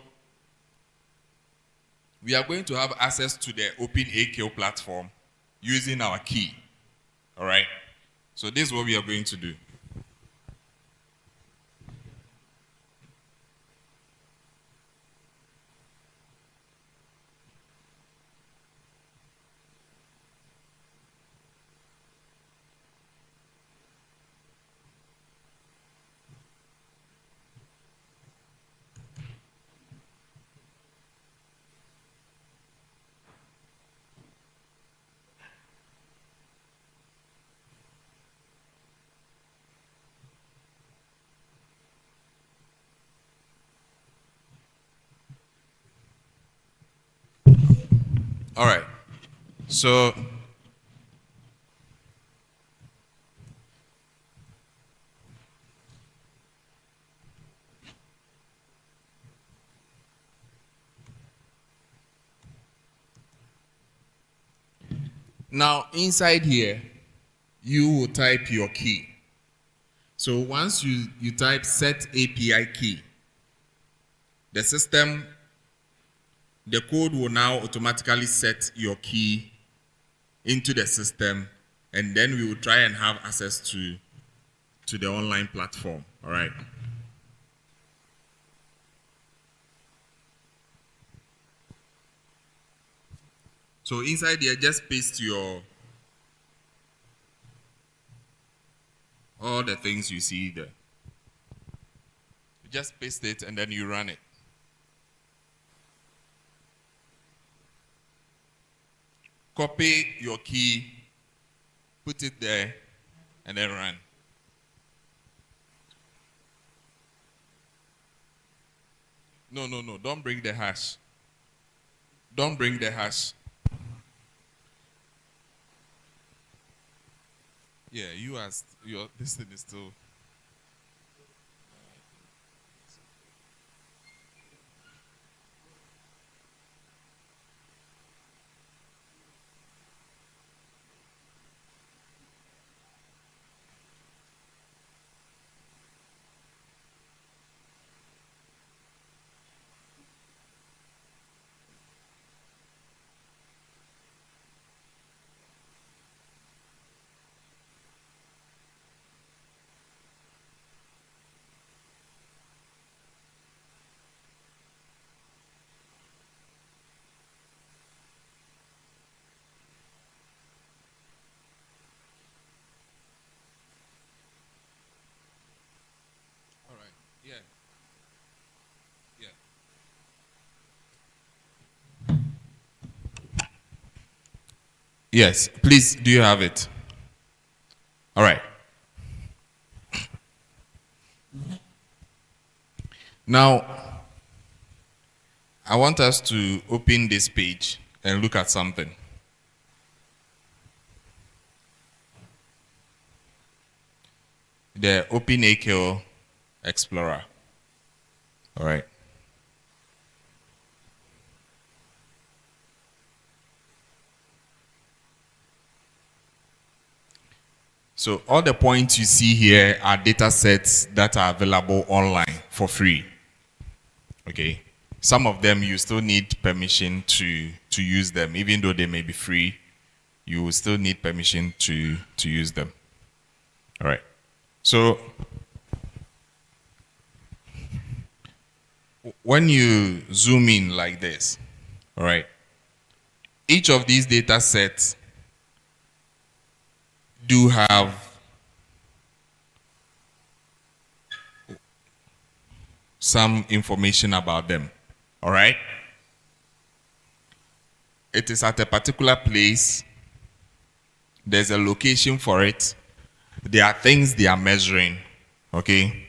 S4: we are going to have access to the OpenAQ platform using our key. All right. So this is what we are going to do. All right. So now inside here, you will type your key. So once you type set API key, the system, the code will now automatically set your key into the system, and then we will try and have access to the online platform. All right. So inside here, just paste all the things you see there. You just paste it and then you run it. Copy your key, put it there, and then run. No, don't bring the hash. Don't bring the hash. Yeah, you asked. This thing is still. All right. Yeah. Yes, please, do you have it? All right. Now, I want us to open this page and look at something. the OpenAKL Explorer. All right. So all the points you see here are data sets that are available online for free. Okay. Some of them you still need permission to use them, even though they may be free. You will still need permission to use them. All right. So when you zoom in like this, all right, each of these data sets do have some information about them. All right? It is at a particular place. There's a location for it. There are things they are measuring. Okay?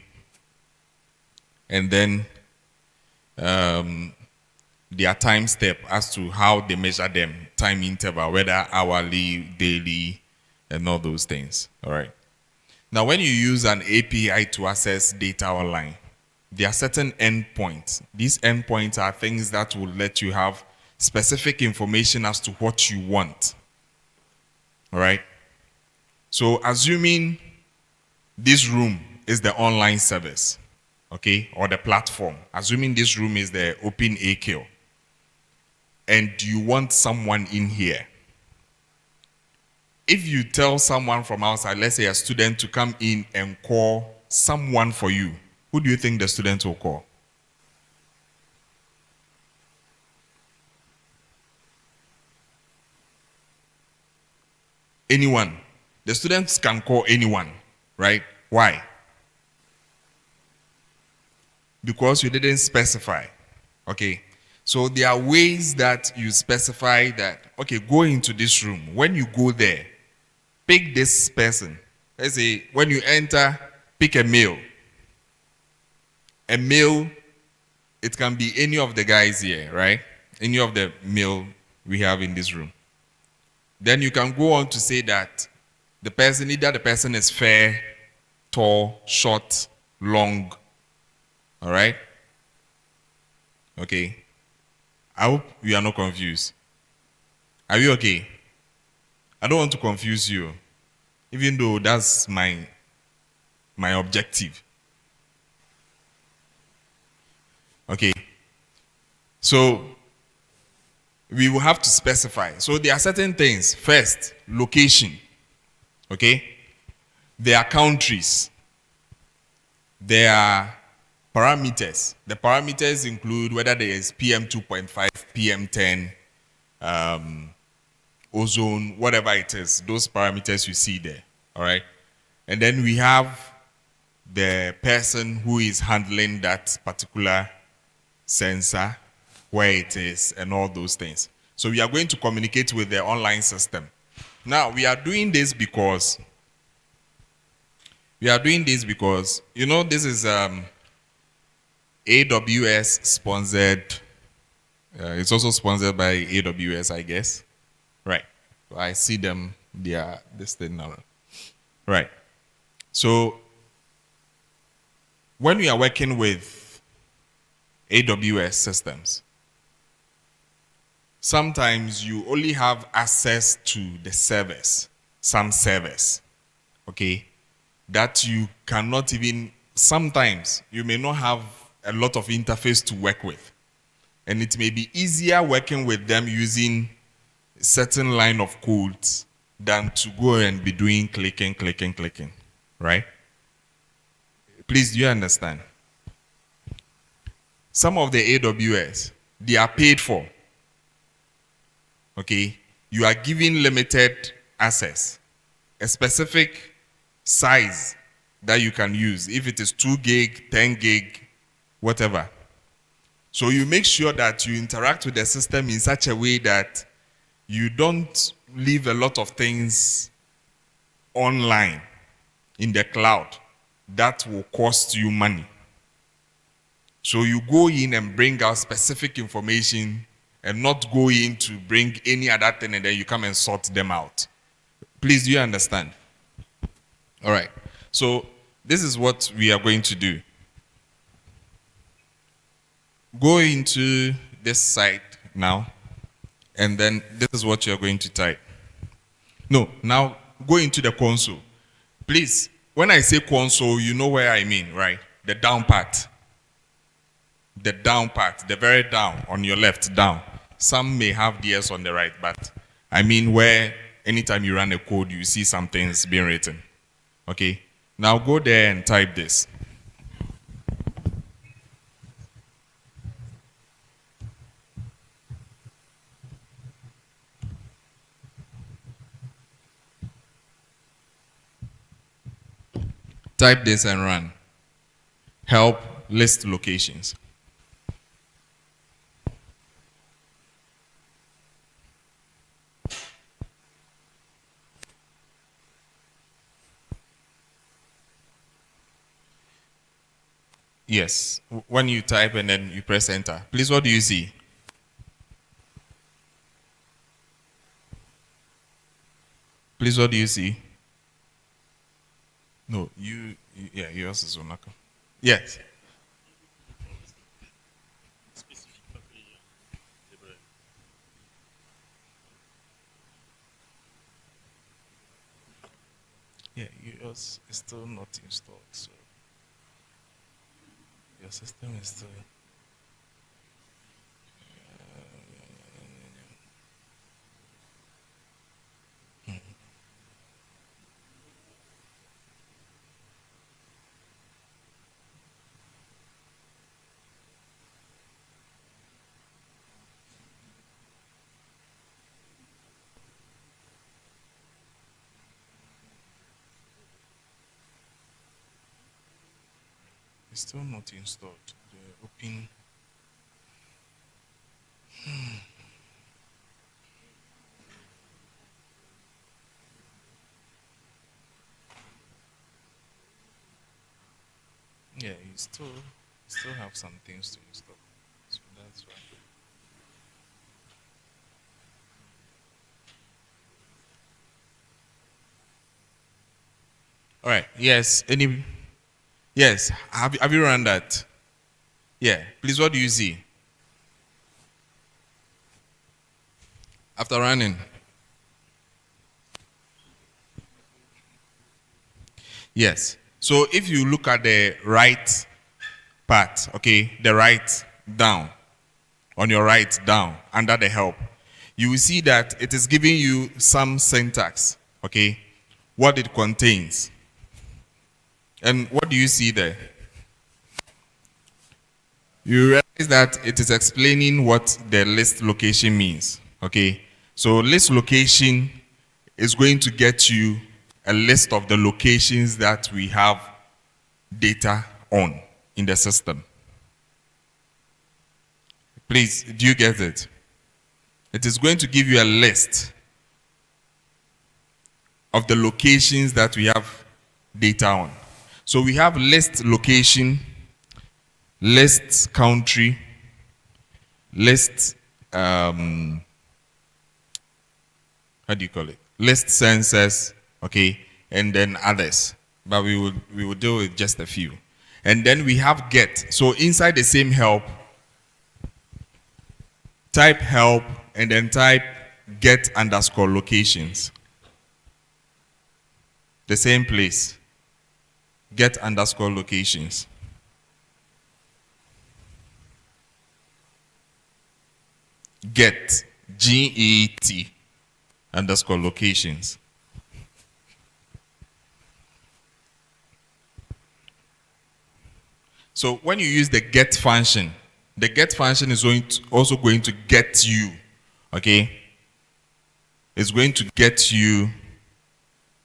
S4: And then their time step as to how they measure them, time interval, whether hourly, daily, and all those things. All right. Now, when you use an API to access data online, there are certain endpoints. These endpoints are things that will let you have specific information as to what you want. All right. So, assuming this room is the online service, okay, or the platform, assuming this room is the OpenAKL, and you want someone in here, if you tell someone from outside, let's say a student, to come in and call someone for you, who do you think the student will call? Anyone. The students can call anyone, right? Why? Because you didn't specify. Okay. So there are ways that you specify that, okay, go into this room. When you go there, pick this person. Let's say when you enter, pick a male. A male, it can be any of the guys here, right? Any of the male we have in this room. Then you can go on to say that the person, either the person is fair, tall, short, long. All right? Okay. I hope you are not confused. Are you okay? I don't want to confuse you, even though that's my objective. Okay. So we will have to specify. So there are certain things. First, location. Okay? There are countries. There are parameters. The parameters include whether there is PM 2.5, PM 10, ozone, whatever it is. Those parameters you see there. All right? And then we have the person who is handling that particular sensor, where it is, and all those things. So we are going to communicate with the online system. Now, we are doing this because you know, this is AWS sponsored. It's also sponsored by AWS, I guess. Right. So I see them. They are this thing now. Right. So when we are working with AWS systems, sometimes you only have access to the servers, some servers, okay, that you cannot even, sometimes you may not have a lot of interface to work with. And it may be easier working with them using certain line of codes than to go and be doing clicking, right? Please, do you understand? Some of the AWS, they are paid for. Okay? You are given limited access, a specific size that you can use. If it is 2 gig, 10 gig, whatever. So you make sure that you interact with the system in such a way that you don't leave a lot of things online in the cloud that will cost you money. So you go in and bring out specific information and not go in to bring any other thing and then you come and sort them out. Please, do you understand? All right. So this is what we are going to do. Go into this site now, and then this is what you're going to type. No, now go into the console. Please, when I say console, you know where I mean, right? The down part. The down part, the very down on your left, down. Some may have DS on the right, but I mean where anytime you run a code, you see some things being written. Okay? Now go there and type this. Type this and run. Help list locations. Yes, when you type and then you press enter. Please, what do you see? Please, what do you see? No, yeah, yours is Onaka. Yes. Yeah, yours is still not installed, so your system is still. It's still not installed. The open. Yeah, you still have some things to install. So that's right. All right. Yes. Yes. Have you run that? Yeah. Please, what do you see? After running. Yes. So if you look at the right part, okay, the right down, on your right down, under the help, you will see that it is giving you some syntax, okay, what it contains. And what do you see there? You realize that it is explaining what the list location means, okay? So list location is going to get you a list of the locations that we have data on in the system. Please, do you get it? It is going to give you a list of the locations that we have data on. So we have list location, list country, list, how do you call it? List census, okay, and then others. But we will deal with just a few. And then we have get. So inside the same help, type help and then type get underscore locations. The same place. Get underscore locations. Get, G-E-T, underscore locations. So when you use the get function is also going to get you, okay? It's going to get you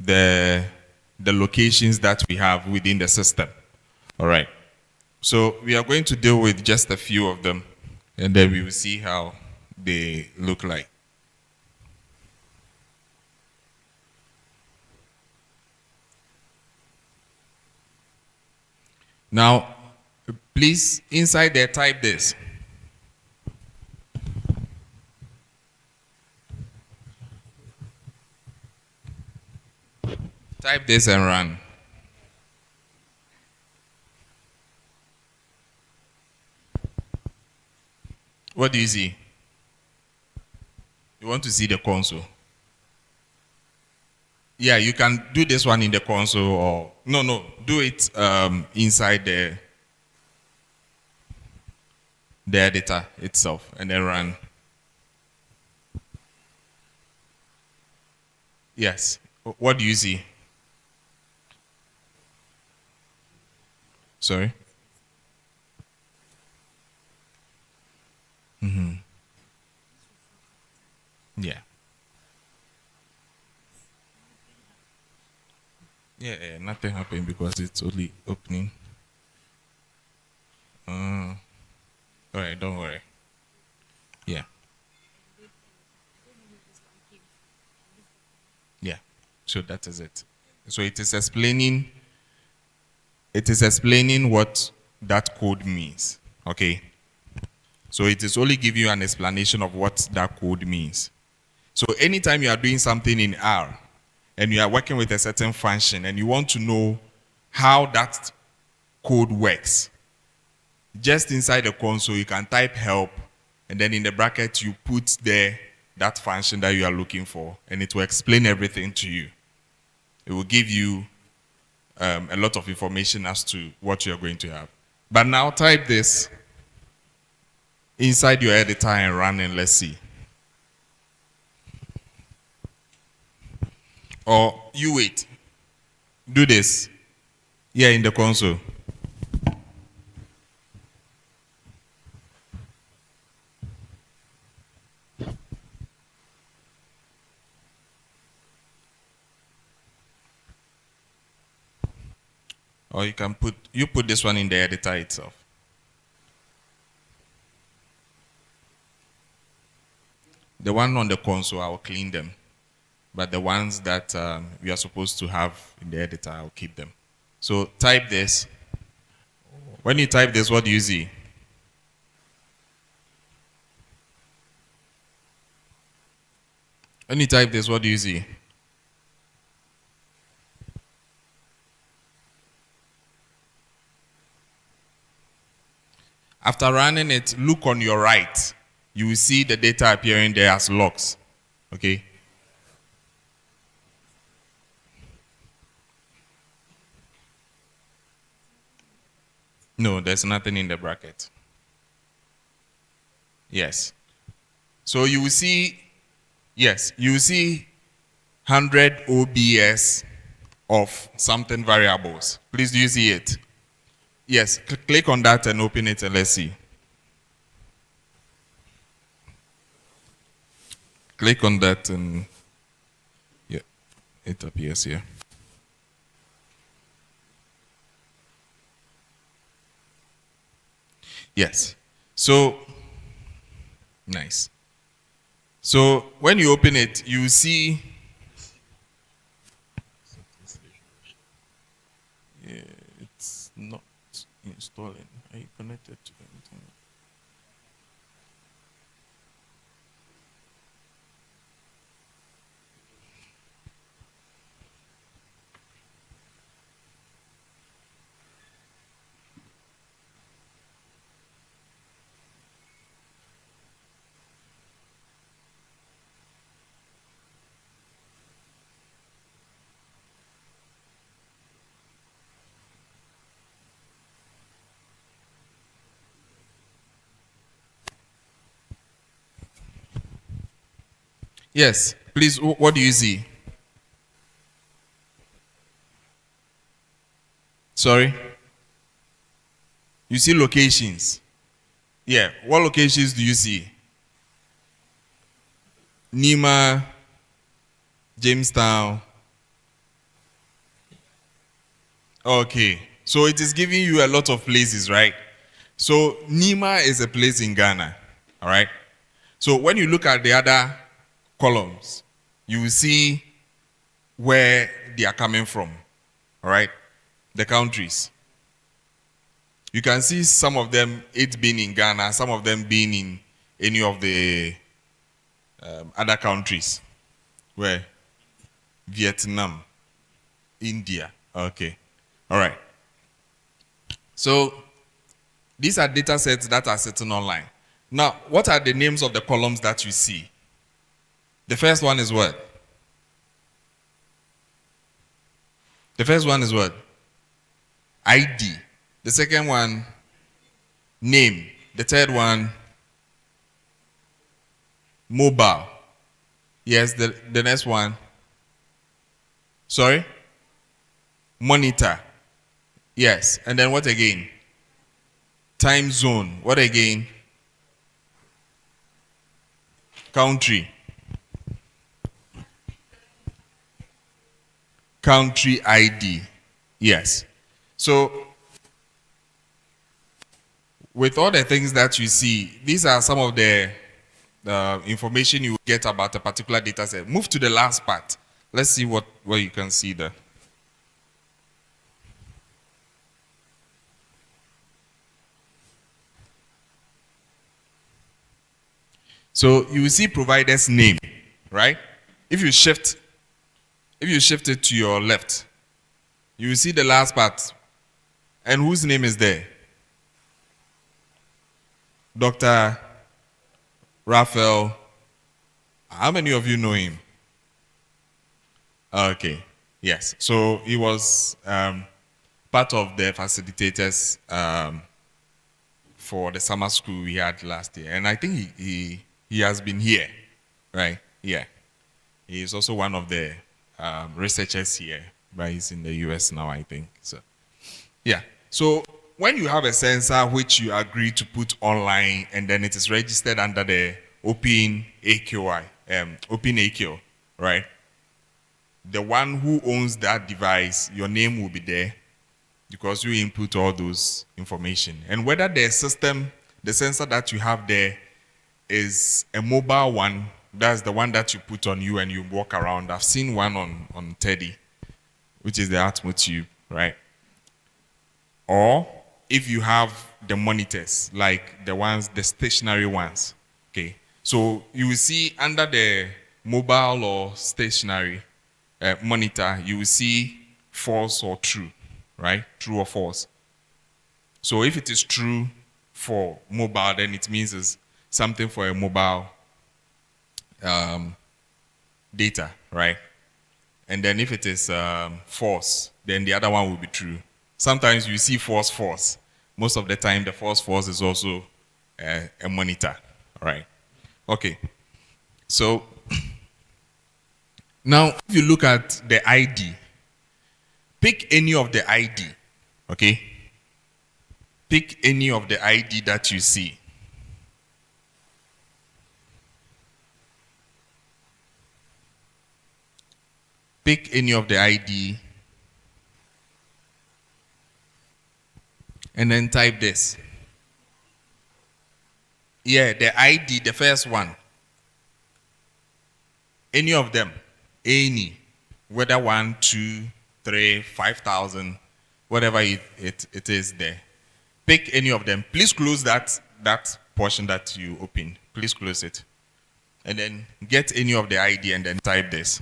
S4: the locations that we have within the system. All right. So we are going to deal with just a few of them, and then we will see how they look like. Now, please, inside there, type this. Type this and run. What do you see? You want to see the console? Yeah, you can do this one in the console or no, do it inside the editor itself and then run. Yes. What do you see? Sorry? Mm-hmm. Yeah. Yeah, nothing happened because it's only opening. All right, don't worry. Yeah. Yeah. So that is it. So it is explaining what that code means. Okay. So it is only giving you an explanation of what that code means. So anytime you are doing something in R and you are working with a certain function and you want to know how that code works, just inside the console you can type help and then in the bracket you put there that function that you are looking for and it will explain everything to you. It will give you a lot of information as to what you're going to have. But now type this inside your editor and run and let's see. Or you wait. Do this. Yeah, in the console. Or you can put this one in the editor itself. The one on the console, I'll clean them. But the ones that we are supposed to have in the editor, I'll keep them. So type this. When you type this, what do you see? When you type this, what do you see? After running it, look on your right. You will see the data appearing there as logs. Okay? No, there's nothing in the bracket. Yes. So you will see, yes, you will see 100 OBS of something variables. Please, do you see it? Yes, click on that and open it and let's see. Click on that and yeah, it appears here. Yes. So, nice. So, when you open it, you see yeah, it's not installing. Are you connected to the internet? Yes, please, what do you see? Sorry? You see locations. Yeah, what locations do you see? Nima, Jamestown. Okay, so it is giving you a lot of places, right? So Nima is a place in Ghana, all right? So when you look at the other columns, you will see where they are coming from, all right? The countries. You can see some of them, it being in Ghana, some of them being in any of the other countries. Where? Vietnam, India. Okay. All right. So these are data sets that are sitting online. Now, what are the names of the columns that you see? The first one is what? The first one is what? ID. The second one, name. The third one, mobile. Yes, the next one. Sorry? Monitor. Yes. And then what again? Time zone. What again? Country. Country ID. Yes. So, with all the things that you see, these are some of the information you get about a particular data set. Move to the last part. Let's see what you can see there. So you will see provider's name, right? If you shift it to your left, you will see the last part. And whose name is there? Dr. Raphael. How many of you know him? Okay. Yes. So he was part of the facilitators for the summer school we had last year. And I think he has been here, right? Yeah. He is also one of the researchers here, but he's in the US now, I think. So, yeah. So when you have a sensor which you agree to put online and then it is registered under the Open AQI, right? The one who owns that device, your name will be there because you input all those information. And whether the system, the sensor that you have there is a mobile one, that's the one that you put on you and you walk around. I've seen one on Teddy, which is the Atmo tube, right? Or if you have the monitors, like the stationary ones, okay? So you will see under the mobile or stationary monitor, you will see false or true, right? True or false. So if it is true for mobile, then it means it's something for a mobile data, right? And then if it is false, then the other one will be true. Sometimes you see false. Most of the time, the false is also a monitor, right? Okay. So now, if you look at the ID, pick any of the ID, okay? Pick any of the ID that you see. Pick any of the ID and then type this. Yeah, the ID, the first one. Any of them. Any. Whether 1, 2, 3, 5,000, whatever it is there. Pick any of them. Please close that portion that you opened. Please close it. And then get any of the ID and then type this.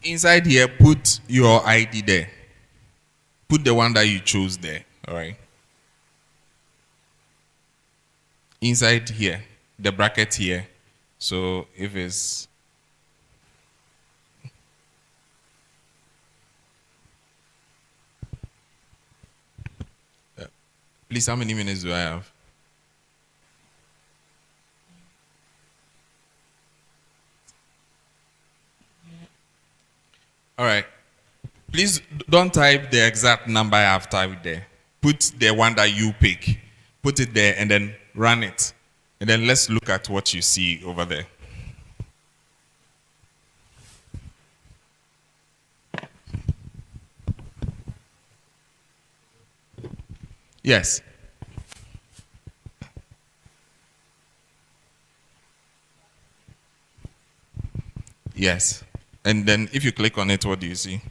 S4: Inside here, put your ID there. Put the one that you chose there, all right? Inside here, the bracket here. So if it's please, how many minutes do I have? All right. Please don't type the exact number I have typed there. Put the one that you pick. Put it there and then run it. And then let's look at what you see over there. Yes. Yes. And then if you click on it, what do you see?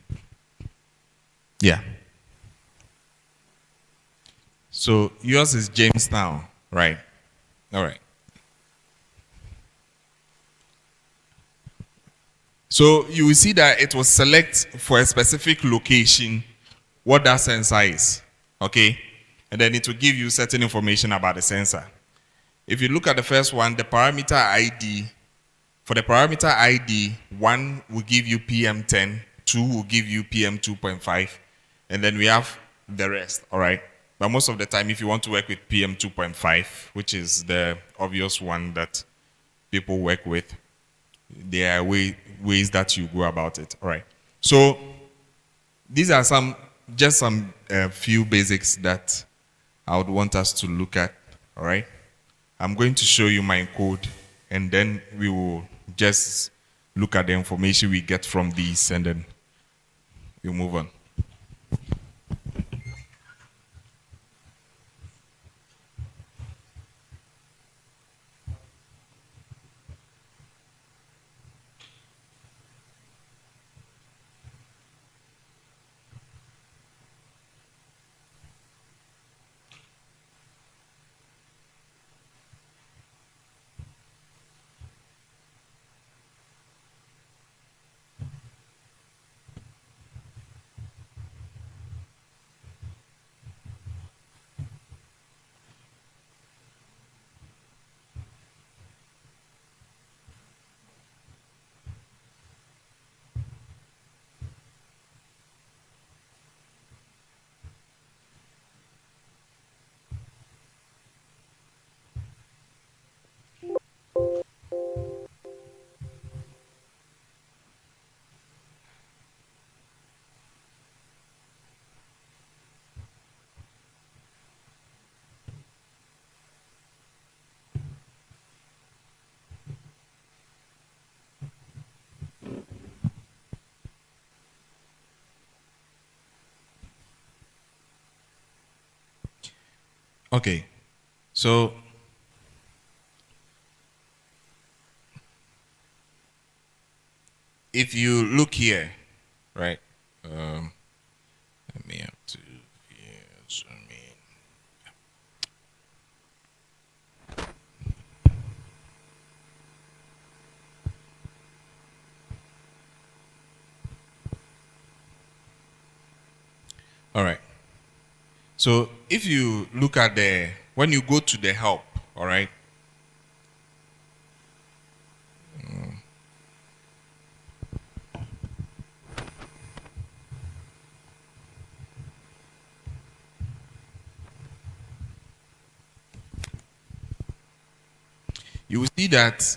S4: Yeah. So yours is Jamestown, right? All right. So you will see that it will select for a specific location what that sensor is, okay? And then it will give you certain information about the sensor. If you look at the first one, the parameter ID, for the parameter ID, 1 will give you PM10, 2 will give you PM2.5, and then we have the rest, all right? But most of the time, if you want to work with PM2.5, which is the obvious one that people work with, there are ways that you go about it, all right? So these are some few basics that I would want us to look at, all right? I'm going to show you my code, and then we will just look at the information we get from these, and then we'll move on. Okay, so if you look here, right? Let me have to zoom in. All right. So if you look at when you go to the help, all right? You will see that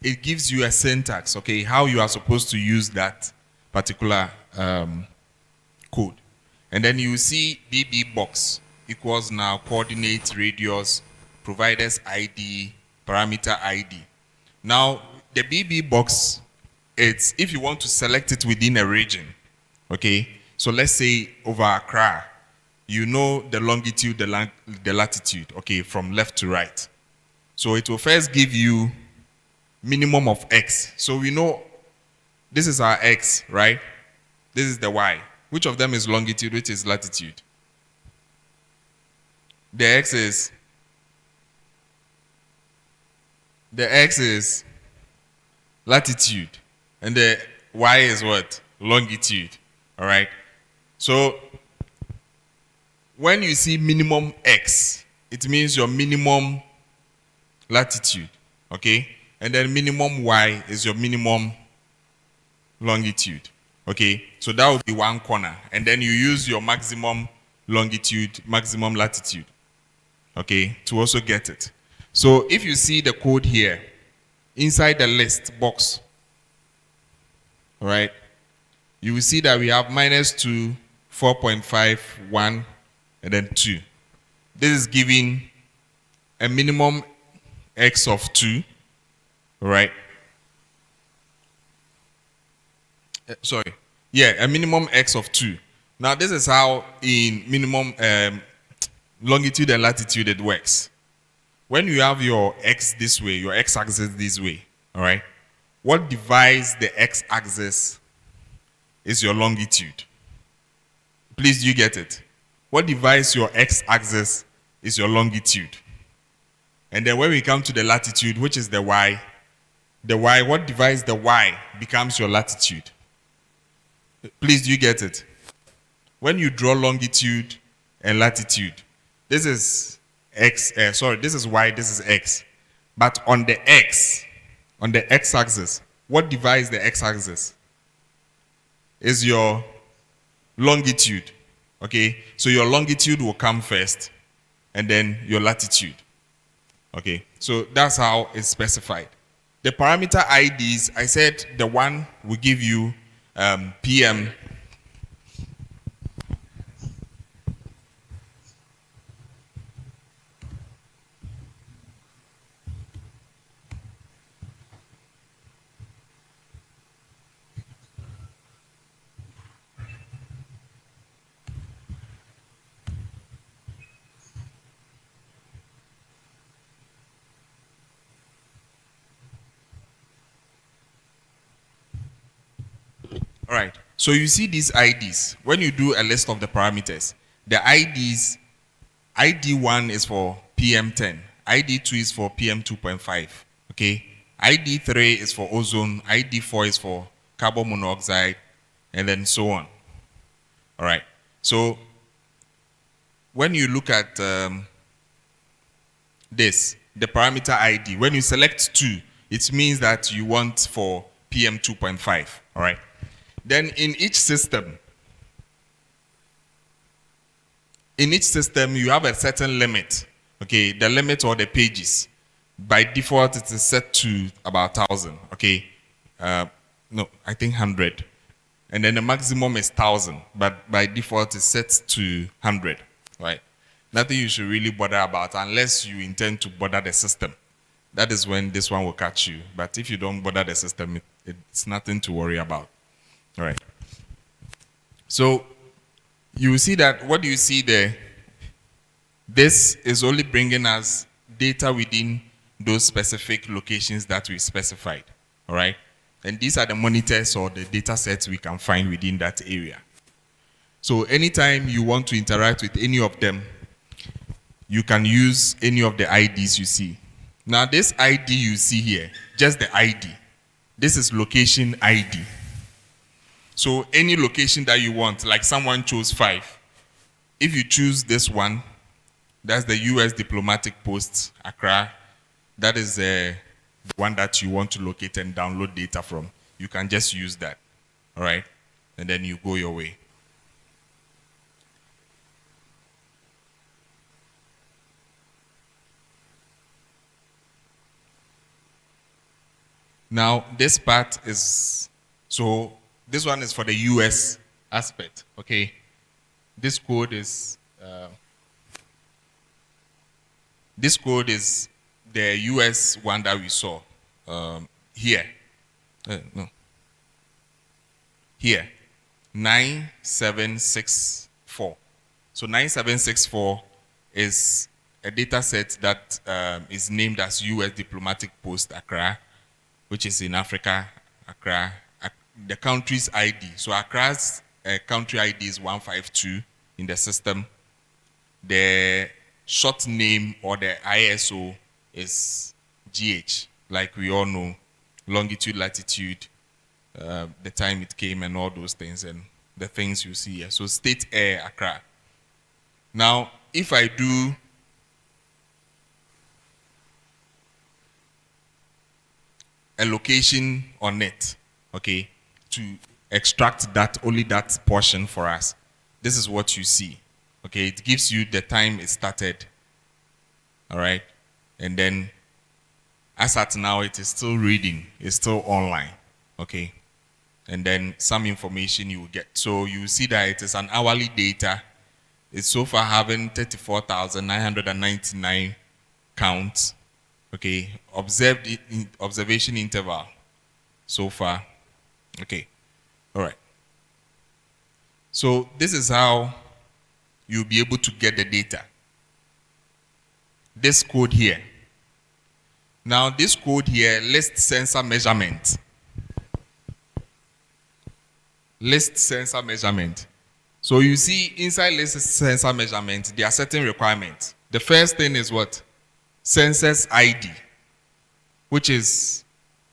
S4: it gives you a syntax, okay, how you are supposed to use that particular code. And then you see BB box equals now coordinate radius, provider's ID, parameter ID. Now, the BB box, it's if you want to select it within a region, okay? So let's say over Accra, you know the longitude, the latitude, okay, from left to right. So it will first give you minimum of X. So we know this is our X, right? This is the Y. Which of them is longitude, which is latitude? The X is latitude. And the Y is what? Longitude. All right? So when you see minimum X, it means your minimum latitude, okay? And then minimum Y is your minimum longitude, okay? So that would be one corner. And then you use your maximum longitude, maximum latitude, okay, to also get it. So if you see the code here, inside the list box, all right, you will see that we have -2, 4.5, 1, and then 2. This is giving a minimum X of 2, right? Sorry. Yeah, a minimum X of 2. Now, this is how in minimum longitude and latitude, it works. When you have your x this way, your x-axis this way, all right, what divides the x-axis is your longitude. Please, do you get it? What divides your x-axis is your longitude. And then when we come to the latitude, which is the y, what divides the y becomes your latitude. Please, do you get it? When you draw longitude and latitude, this is x, this is y, this is x. But on the x-axis, what divides the x-axis is your longitude. Okay, so your longitude will come first, and then your latitude. Okay, so that's how it's specified. The parameter IDs, I said the one will give you PM. All right. So you see these IDs. When you do a list of the parameters, the IDs, ID1 is for PM10, ID2 is for PM2.5, okay? ID3 is for ozone, ID4 is for carbon monoxide, and then so on. All right. So when you look at this, the parameter ID, when you select 2, it means that you want for PM2.5, all right? Then in each system, you have a certain limit, okay? The limit or the pages. By default, it is set to about 1,000, okay? No, I think 100. And then the maximum is 1,000, but by default, it's set to 100, right? Nothing you should really bother about unless you intend to bother the system. That is when this one will catch you. But if you don't bother the system, it's nothing to worry about. All right. So you see that, what do you see there? This is only bringing us data within those specific locations that we specified. All right. And these are the monitors or the data sets we can find within that area. So anytime you want to interact with any of them, you can use any of the IDs you see. Now this ID you see here, just the ID. This is location ID. So any location that you want, like someone chose 5. If you choose this one, that's the US Diplomatic Post, Accra. That is the one that you want to locate and download data from. You can just use that, all right? And then you go your way. Now, this part is, so this one is for the US aspect, okay? This code is the US one that we saw here. No. Here, 9764. So 9764 is a data set that is named as US Diplomatic Post Accra, which is in Africa, Accra. The country's ID. So Accra's country ID is 152 in the system. The short name or the ISO is GH, like we all know, longitude, latitude, the time it came and all those things and the things you see here. So State Air Accra. Now, if I do a location on it, okay, to extract that, only that portion for us, this is what you see. Okay, it gives you the time it started. All right, and then as at now, it is still reading, it's still online. Okay, and then some information you will get. So you see that it is an hourly data. It's so far having 34,999 counts. Okay, observation interval so far. Okay, all right. So this is how you'll be able to get the data. this code here. Now this code here lists sensor measurement. List sensor measurement. So you see inside list sensor measurement, there are certain requirements. The first thing is what? Sensors ID, which is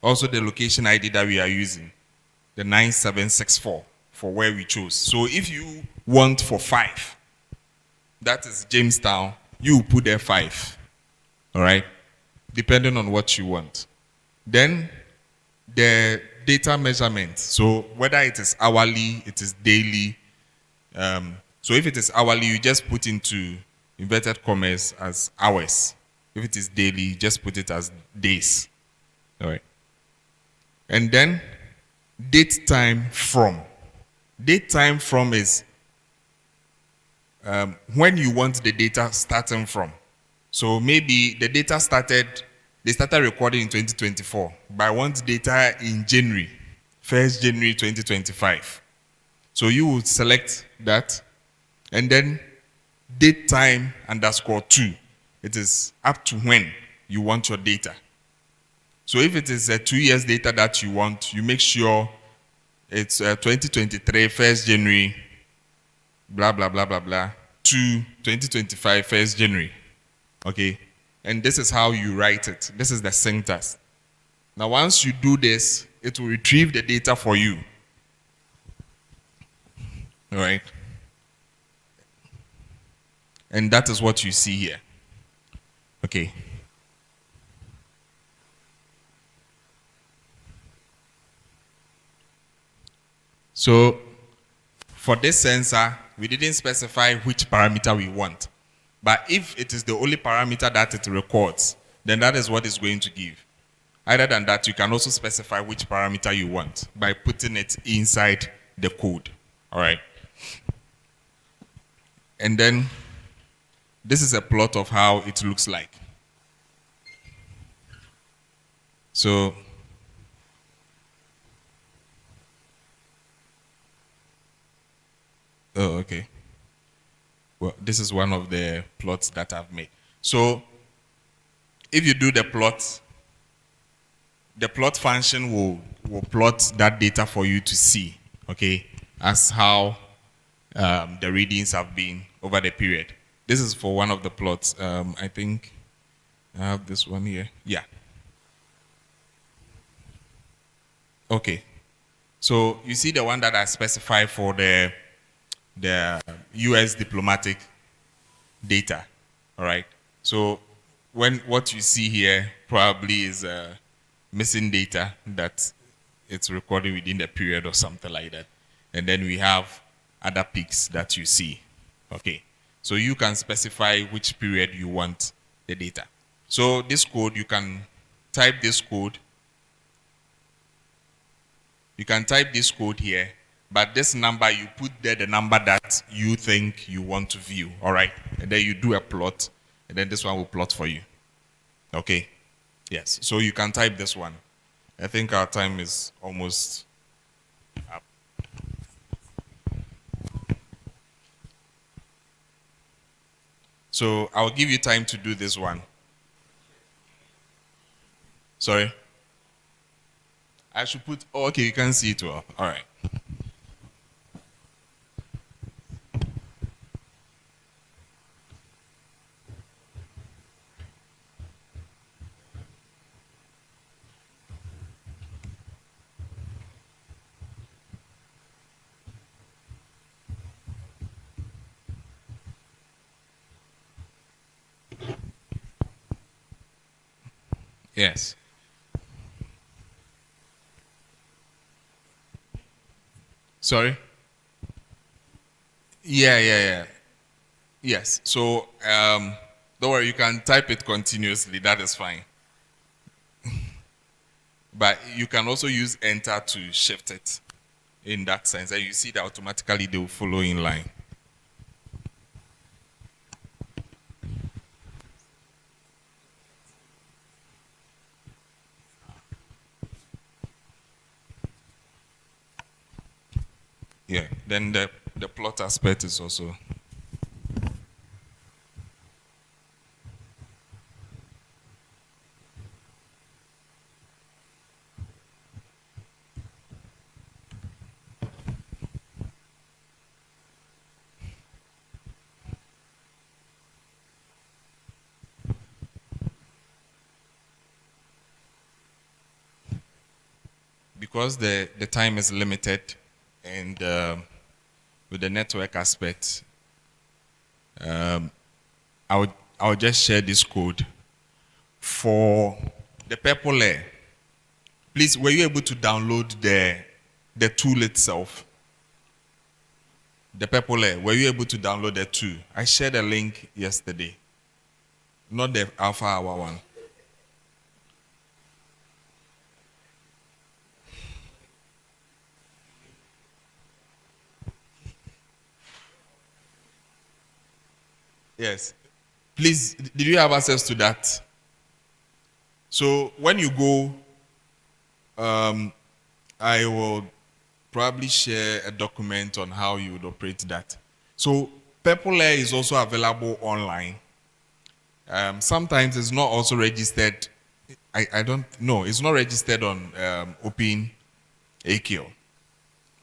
S4: also the location ID that we are using, the 9764 for where we chose. So if you want for 5, that is Jamestown, you put there 5, all right, depending on what you want. Then the data measurement, so whether it is hourly, it is daily. So if it is hourly, you just put into inverted commas as hours. If it is daily, you just put it as days. All right. And then date time from. Date time from is when you want the data starting from. So maybe the data they started recording in 2024, but I want data in January, 1st January 2025. So you would select that, and then date time _2. It is up to when you want your data. So if it is a 2 years data that you want, you make sure it's 2023, 1st January, blah, blah, blah, blah, blah, to 2025, 1st January. Okay? And this is how you write it. This is the syntax. Now, once you do this, it will retrieve the data for you. All right? And that is what you see here. Okay. So, for this sensor, we didn't specify which parameter we want. But if it is the only parameter that it records, then that is what it's going to give. Other than that, you can also specify which parameter you want by putting it inside the code. All right. And then this is a plot of how it looks like. So oh, okay. Well, this is one of the plots that I've made. So if you do the plot function will plot that data for you to see, okay, as how the readings have been over the period. This is for one of the plots. I think I have this one here. Yeah. Okay. So you see the one that I specified for the US diplomatic data, all right? So what you see here probably is missing data that it's recorded within the period or something like that. And then we have other peaks that you see, okay? So you can specify which period you want the data. So this code, you can type this code. You can type this code here, but this number, you put there the number that you think you want to view, all right? And then you do a plot, and then this one will plot for you, okay? Yes, so you can type this one. I think our time is almost up. So I'll give you time to do this one. Sorry? I should put, oh, okay, you can see it well. All right. Yes. Sorry? Yeah. Yes. So, don't worry, you can type it continuously. That is fine. But you can also use enter to shift it in that sense. And you see that automatically they will follow in line. Yeah, then the plot aspect is also. because the time is limited, and with the network aspect, I'll just share this code for the purple layer. Please, were you able to download the tool itself? The purple layer, were you able to download the tool? I shared a link yesterday, not the alpha hour one. Yes. Please, did you have access to that? So when you go, I will probably share a document on how you would operate that. So Purple Air is also available online. Sometimes it's not also registered. I don't know. It's not registered on Open AKO.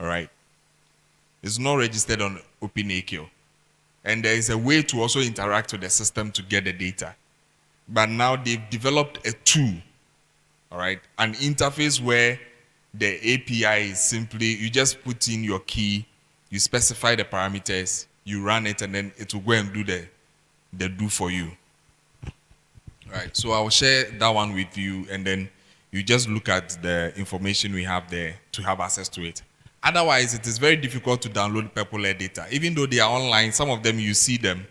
S4: All right. It's not registered on Open AKO. And there is a way to also interact with the system to get the data. But now they've developed a tool, all right, an interface where the API is simply, you just put in your key, you specify the parameters, you run it, and then it will go and do the do for you. All right, so I'll share that one with you, and then you just look at the information we have there to have access to it. Otherwise, it is very difficult to download Purple Air data. Even though they are online, some of them you see them,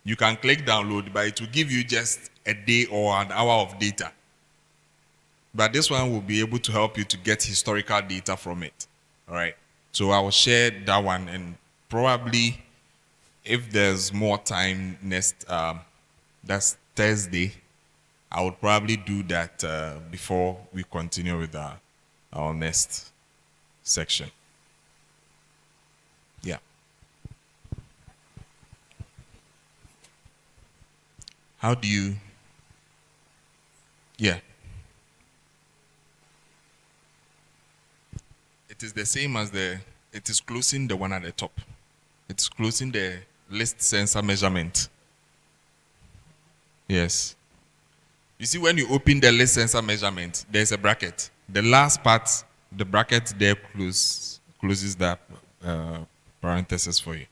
S4: you can click download, but it will give you just a day or an hour of data. But this one will be able to help you to get historical data from it. All right. So I will share that one, and probably if there's more time next, that's Thursday, I would probably do that before we continue with our next section. Yeah. How do you? Yeah. It is the same as it is closing the one at the top. It's closing the list sensor measurement. Yes. You see, when you open the list sensor measurement, there's a bracket. The last part, the bracket there closes that parenthesis for you.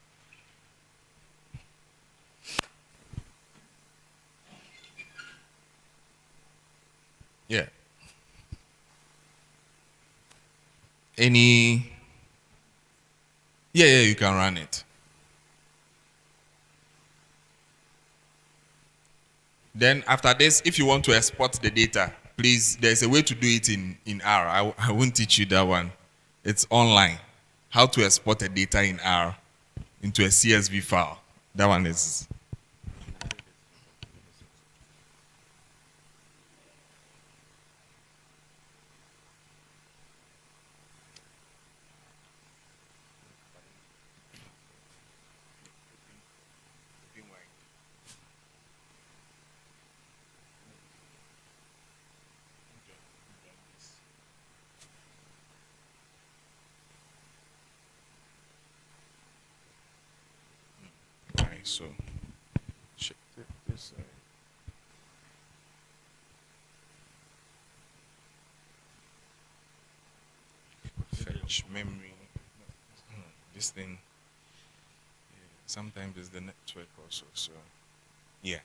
S4: Yeah. Yeah, you can run it. Then after this, if you want to export the data, please, there's a way to do it in R. I won't teach you that one. It's online. How to export a data in R into a CSV file. That one is. So, check this out. Fetch memory. This thing, sometimes it's the network also. So, yeah,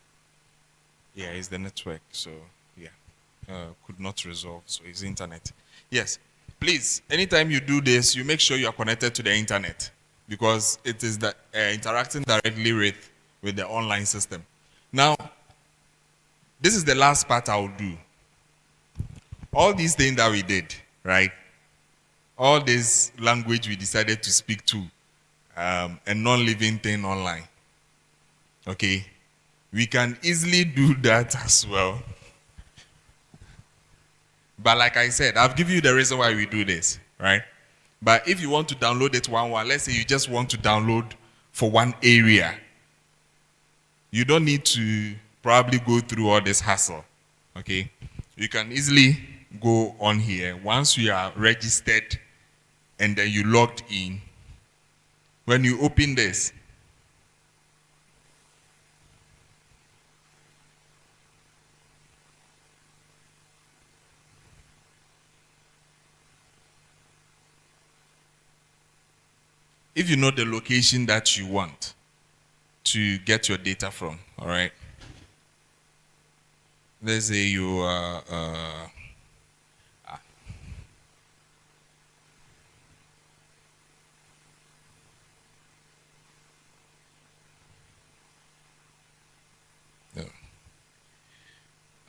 S4: it's the network. So, yeah, could not resolve. So, it's internet. Yes, please. Anytime you do this, you make sure you are connected to the internet, because it is the interacting directly with the online system. Now, this is the last part I will do. All these things that we did, right? All this language we decided to speak to, a non-living thing online. Okay? We can easily do that as well. But like I said, I've given you the reason why we do this, right? But if you want to download it one, let's say you just want to download for one area, you don't need to probably go through all this hassle, okay? You can easily go on here. Once you are registered and then you logged in, when you open this, if you know the location that you want to get your data from, all right? Let's say you are,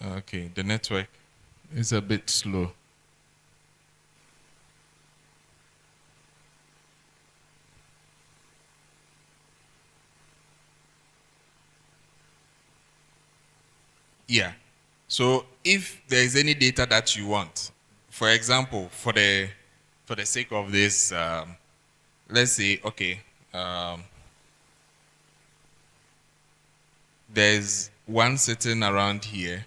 S4: okay, the network is a bit slow. Yeah. So if there is any data that you want, for example, for the sake of this, let's say, okay, there's one sitting around here.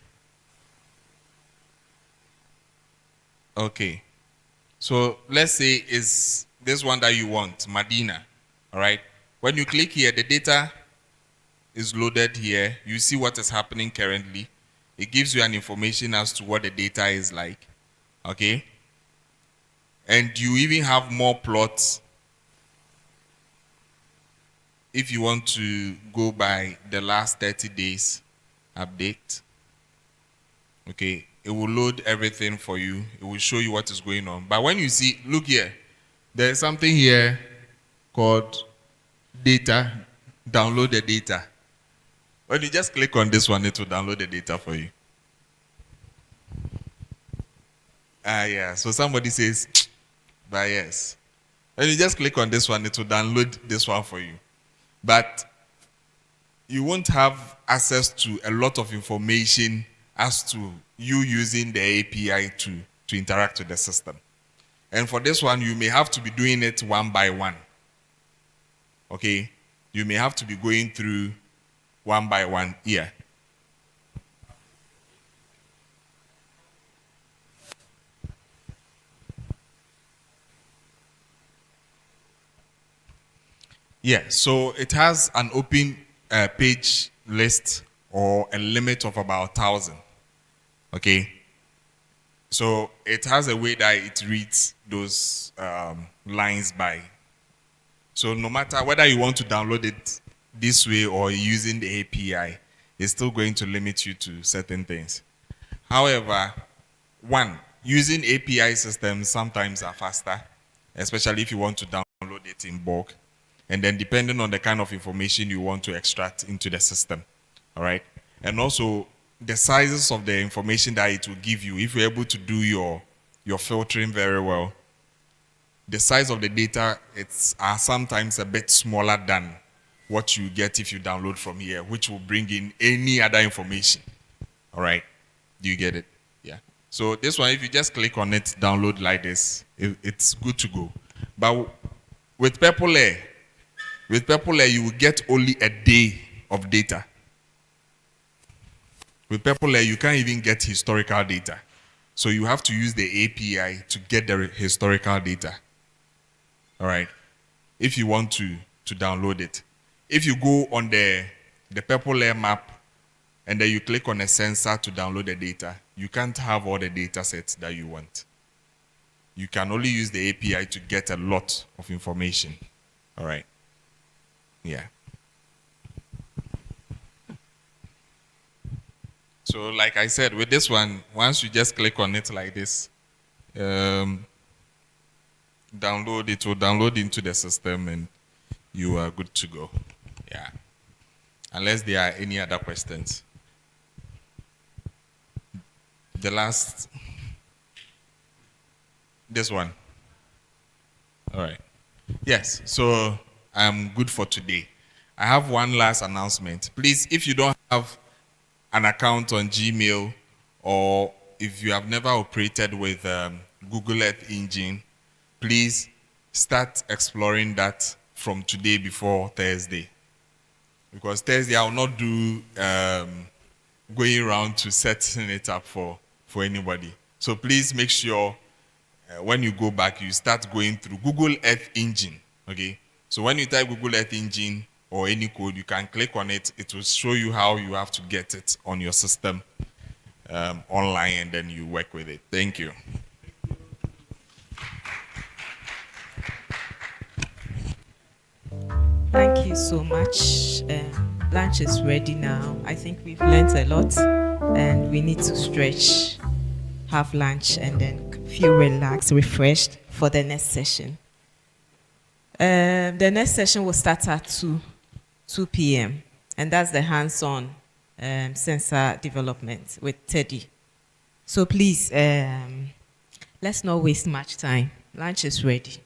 S4: Okay. So let's say it's this one that you want, Medina. All right. When you click here, the data is loaded here. You see what is happening currently. It gives you an information as to what the data is like. Okay. And you even have more plots if you want to go by the last 30 days update. Okay, it will load everything for you. It will show you what is going on. But when you see, look here, there's something here called data, download the data. When you just click on this one, it will download the data for you. Yeah, so somebody says, but yes. When you just click on this one, it will download this one for you. But you won't have access to a lot of information as to you using the API to interact with the system. And for this one, you may have to be doing it one by one. Okay? You may have to be going through one by one here. Yeah, so it has an open page list or a limit of about 1,000. Okay? So it has a way that it reads those lines by. So no matter whether you want to download it this way or using the API, it's still going to limit you to certain things. However, one, using API systems sometimes are faster, especially if you want to download it in bulk. And then depending on the kind of information you want to extract into the system, all right? And also the sizes of the information that it will give you, if you're able to do your filtering very well, the size of the data are sometimes a bit smaller than what you get if you download from here, which will bring in any other information, all right? Do you get it? Yeah. So this one, if you just click on it, download like this, it's good to go. But with Purple Air, you will get only a day of data. With Purple Air, you can't even get historical data. So you have to use the API to get the historical data. All right? If you want to download it. If you go on the Purple Air map and then you click on a sensor to download the data, you can't have all the data sets that you want. You can only use the API to get a lot of information. All right? Yeah. So like I said, with this one, once you just click on it like this, download, it will download into the system and you are good to go. Yeah. Unless there are any other questions. The last, this one. All right. Yes, so I'm good for today. I have one last announcement. Please, if you don't have an account on Gmail or if you have never operated with Google Earth Engine, please start exploring that from today before Thursday. Because Thursday I will not do going around to setting it up for anybody. So please make sure when you go back, you start going through Google Earth Engine. Okay? So when you type Google Earth Engine or any code, you can click on it. It will show you how you have to get it on your system online, and then you work with it. Thank you.
S1: Thank you so much. Lunch is ready now. I think we've learned a lot and we need to stretch, have lunch, and then feel relaxed, refreshed for the next session. The next session will start at 2 p.m. and that's the hands-on sensor development with Teddy. So please, let's not waste much time. Lunch is ready.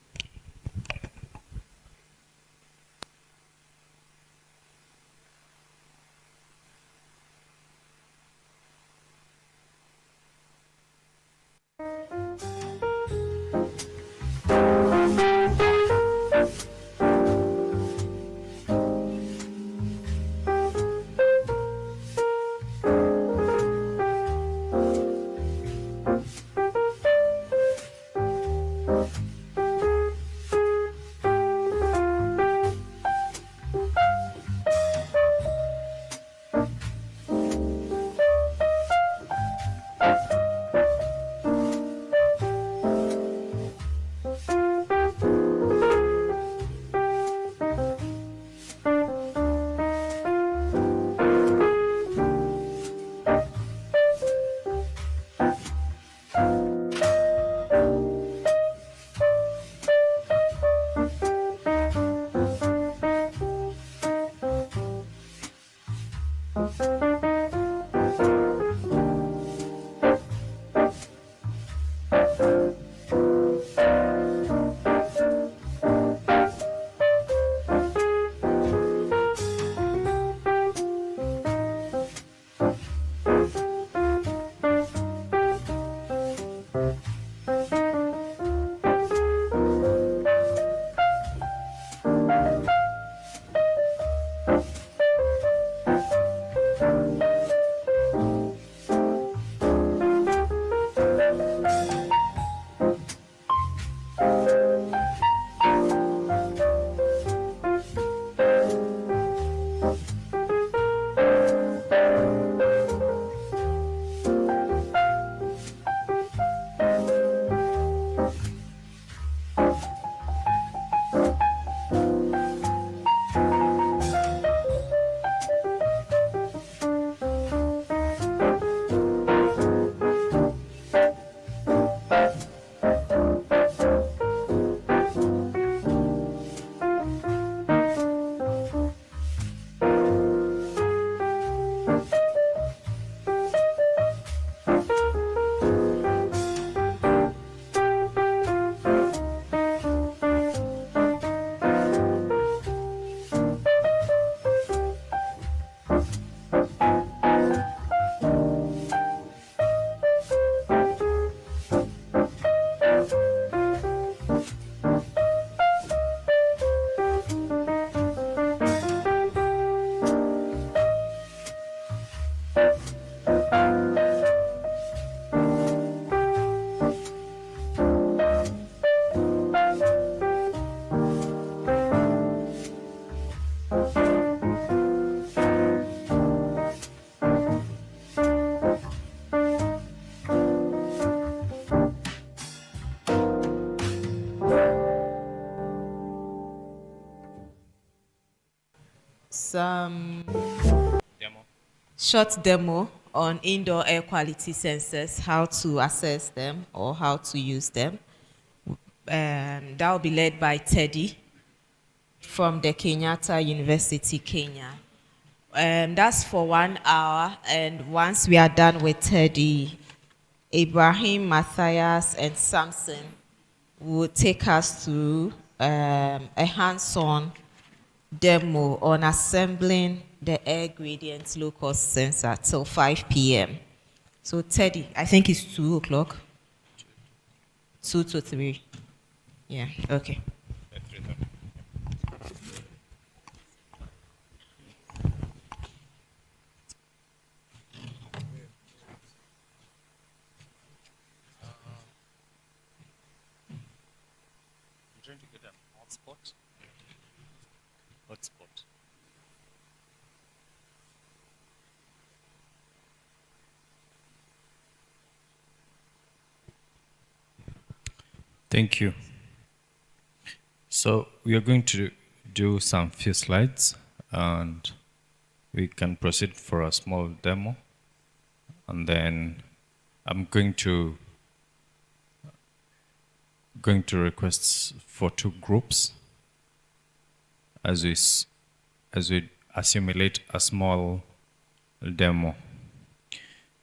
S1: Some short demo on indoor air quality sensors, how to assess them or how to use them. That will be led by Teddy from the Kenyatta University, Kenya. That's for 1 hour, and once we are done with Teddy, Ibrahim, Mathias, and Samson will take us through a hands-on demo on assembling the air gradient low-cost sensor till 5 p.m. So Teddy, I think it's 2 o'clock. 2 to 3. Yeah, okay.
S10: I'm trying to get an hotspot. Hotspot. Thank you. So we are going to do some few slides and we can proceed for a small demo. And then I'm going to request for 2 groups as we assimilate a small demo.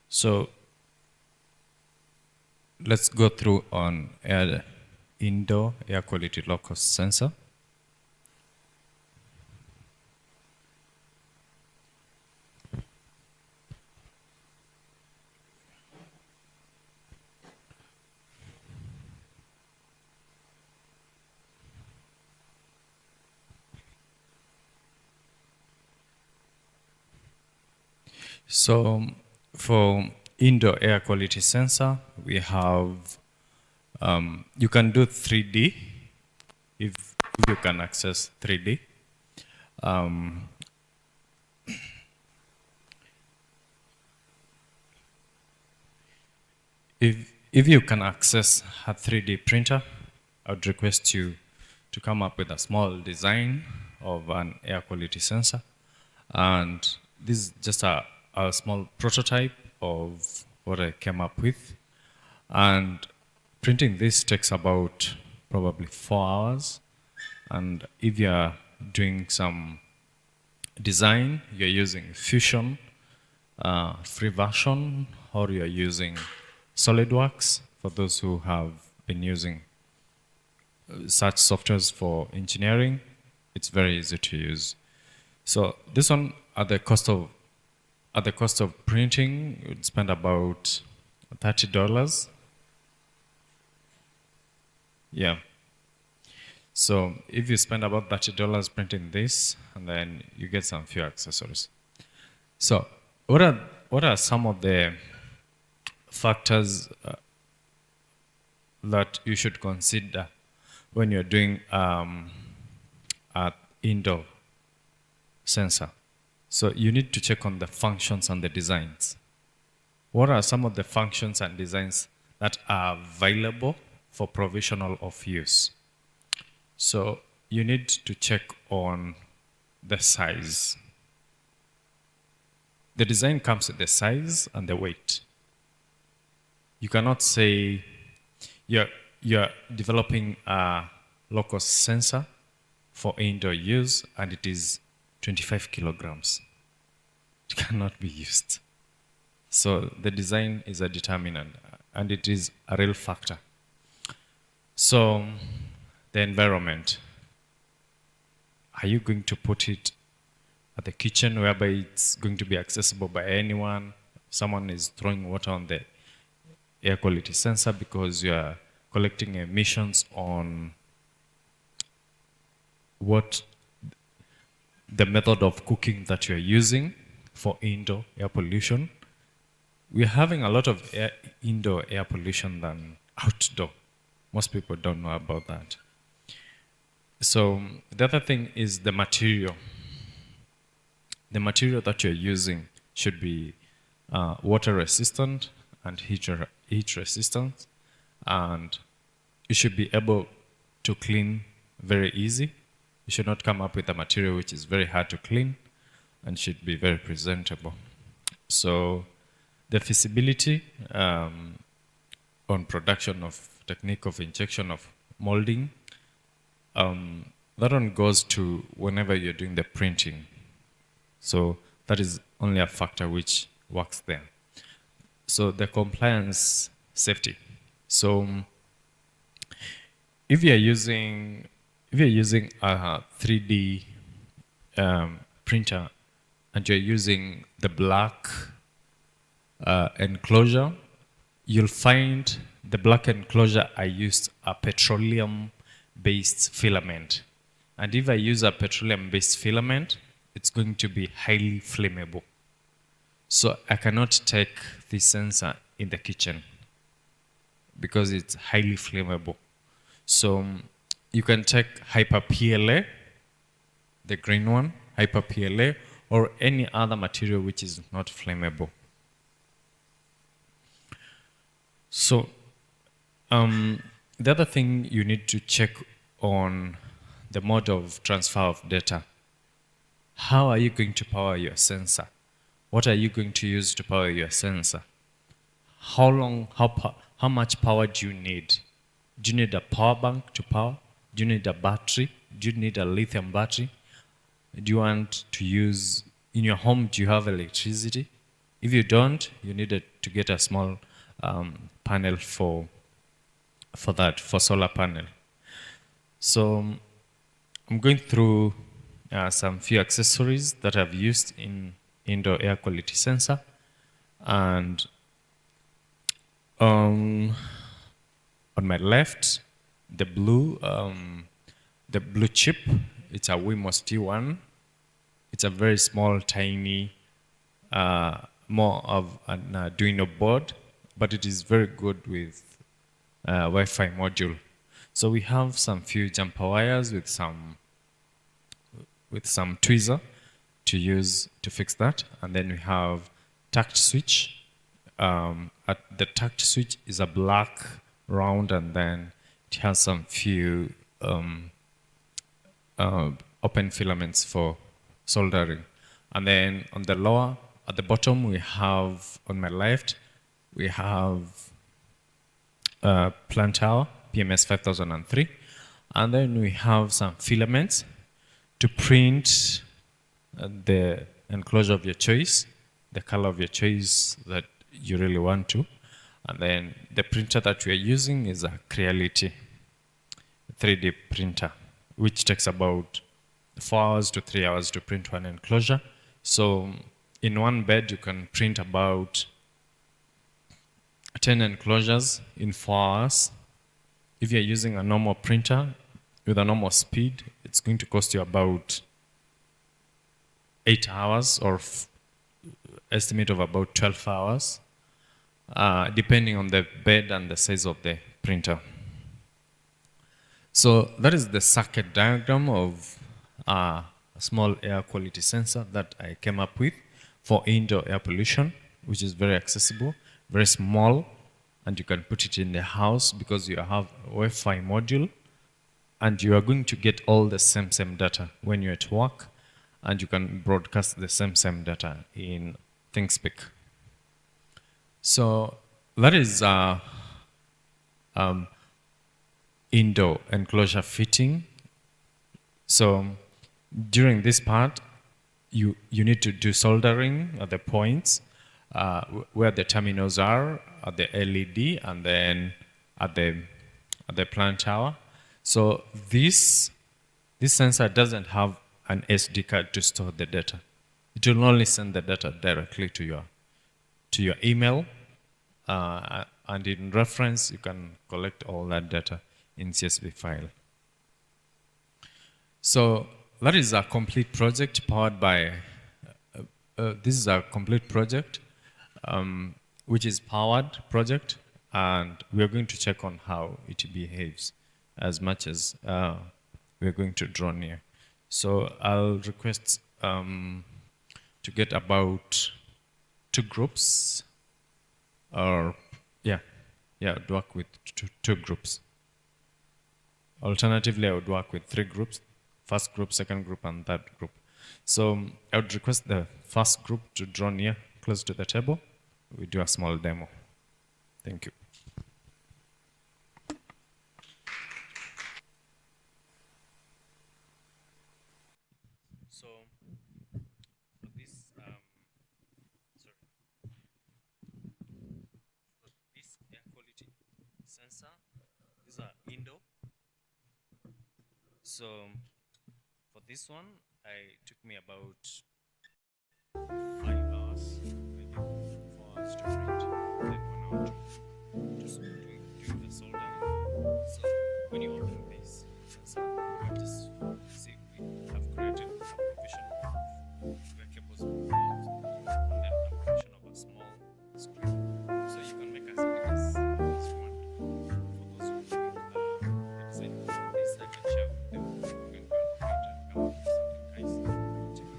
S10: So let's go through on indoor air quality locus sensor. So for indoor air quality sensor, we have, you can do 3D if you can access 3D. If you can access a 3D printer, I would request you to come up with a small design of an air quality sensor. And this is just a small prototype of what I came up with. And printing this takes about probably 4 hours. And if you're doing some design, you're using Fusion, free version, or you're using SolidWorks, for those who have been using such softwares for engineering, it's very easy to use. So this one, at the cost of printing, you would spend about $30. Yeah. So if you spend about $30 printing this, and then you get some few accessories. So what are some of the factors that you should consider when you're doing an indoor sensor? So you need to check on the functions and the designs. What are some of the functions and designs that are available for provisional of use? So you need to check on the size. The design comes with the size and the weight. You cannot say you're developing a locus sensor for indoor use and it is 25 kilograms. It cannot be used. So the design is a determinant and it is a real factor. So the environment. Are you going to put it at the kitchen whereby it's going to be accessible by anyone? Someone is throwing water on the air quality sensor because you are collecting emissions on what the method of cooking that you're using for indoor air pollution. We're having a lot of indoor air pollution than outdoor. Most people don't know about that. So the other thing is the material. The material that you're using should be water resistant and heat resistant, and you should be able to clean very easy. You should not come up with a material which is very hard to clean and should be very presentable. So the feasibility on production of technique of injection of molding, that one goes to whenever you're doing the printing. So that is only a factor which works there. So the compliance safety. So if you're using a 3D printer and you're using the black enclosure, you'll find the black enclosure I used a petroleum-based filament. And if I use a petroleum-based filament, it's going to be highly flammable. So I cannot take this sensor in the kitchen because it's highly flammable. So you can take Hyper PLA, the green one, Hyper PLA, or any other material which is not flammable. So the other thing you need to check on the mode of transfer of data. How are you going to power your sensor? What are you going to use to power your sensor? How much power do you need? Do you need a power bank to power? Do you need a battery? Do you need a lithium battery? Do you want to use, in your home, do you have electricity? If you don't, you need to get a small panel for that, for solar panel. So I'm going through some few accessories that I've used in indoor air quality sensor. And on my left, the blue chip, it's a Wemos T1. It's a very small, tiny, more of an Arduino board, but it is very good with Wi-Fi module. So we have some few jumper wires with some tweezer to use to fix that, and then we have tact switch. The tact switch is a black round, and then it has some few open filaments for soldering. And then on the lower, at the bottom, we have, on my left, we have plant tower, PMS 5003. And then we have some filaments to print the enclosure of your choice, the color of your choice that you really want to. And then the printer that we are using is a Creality 3D printer, which takes about 4 hours to 3 hours to print one enclosure. So in one bed, you can print about 10 enclosures in 4 hours. If you're using a normal printer with a normal speed, it's going to cost you about 8 hours, or estimate of about 12 hours, depending on the bed and the size of the printer. So that is the circuit diagram of a small air quality sensor that I came up with for indoor air pollution, which is very accessible, very small, and you can put it in the house because you have a Wi-Fi module, and you are going to get all the same data when you're at work, and you can broadcast the same data in ThinkSpeak. So that is indoor enclosure fitting. So during this part, you need to do soldering at the points where the terminals are, at the LED, and then at the plant tower. So this sensor doesn't have an SD card to store the data. It will only send the data directly to your email, and in reference, you can collect all that data in CSV file. So that is a complete project powered by, this is a complete project, which is powered project, and we are going to check on how it behaves as much as we are going to draw near. So I'll request to get about 2 groups, or I'd work with two groups. Alternatively, I would work with 3 groups: first group, second group, and third group. So I would request the first group to draw near, close to the table. We do a small demo. Thank you. So for this, this air quality sensor, these are indoor. So for this one, it took me about 5 hours, maybe 4 hours to print, then 1 hour to do the soldering. So when you open this sensor, you can just see we have created a provision of where cables will be used, and then a provision of a small screen. So you can make as big as you want. For those who decide this, I can share with them. You can go and print and come up with something nice. Check it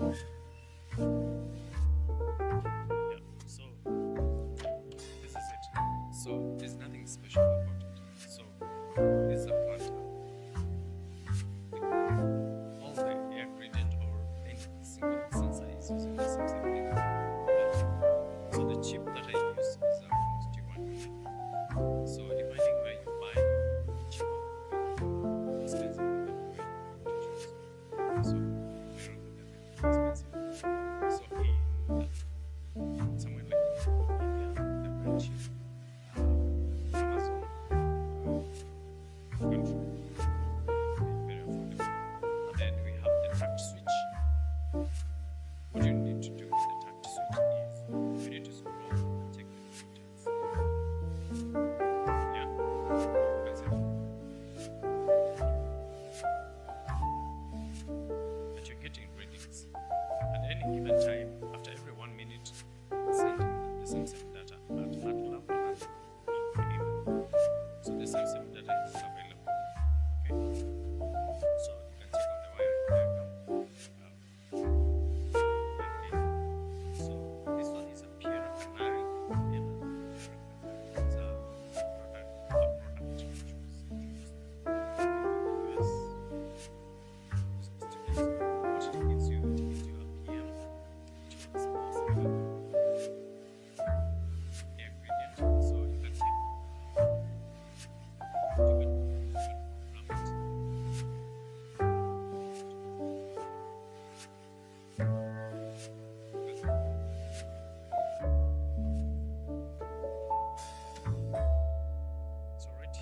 S10: out.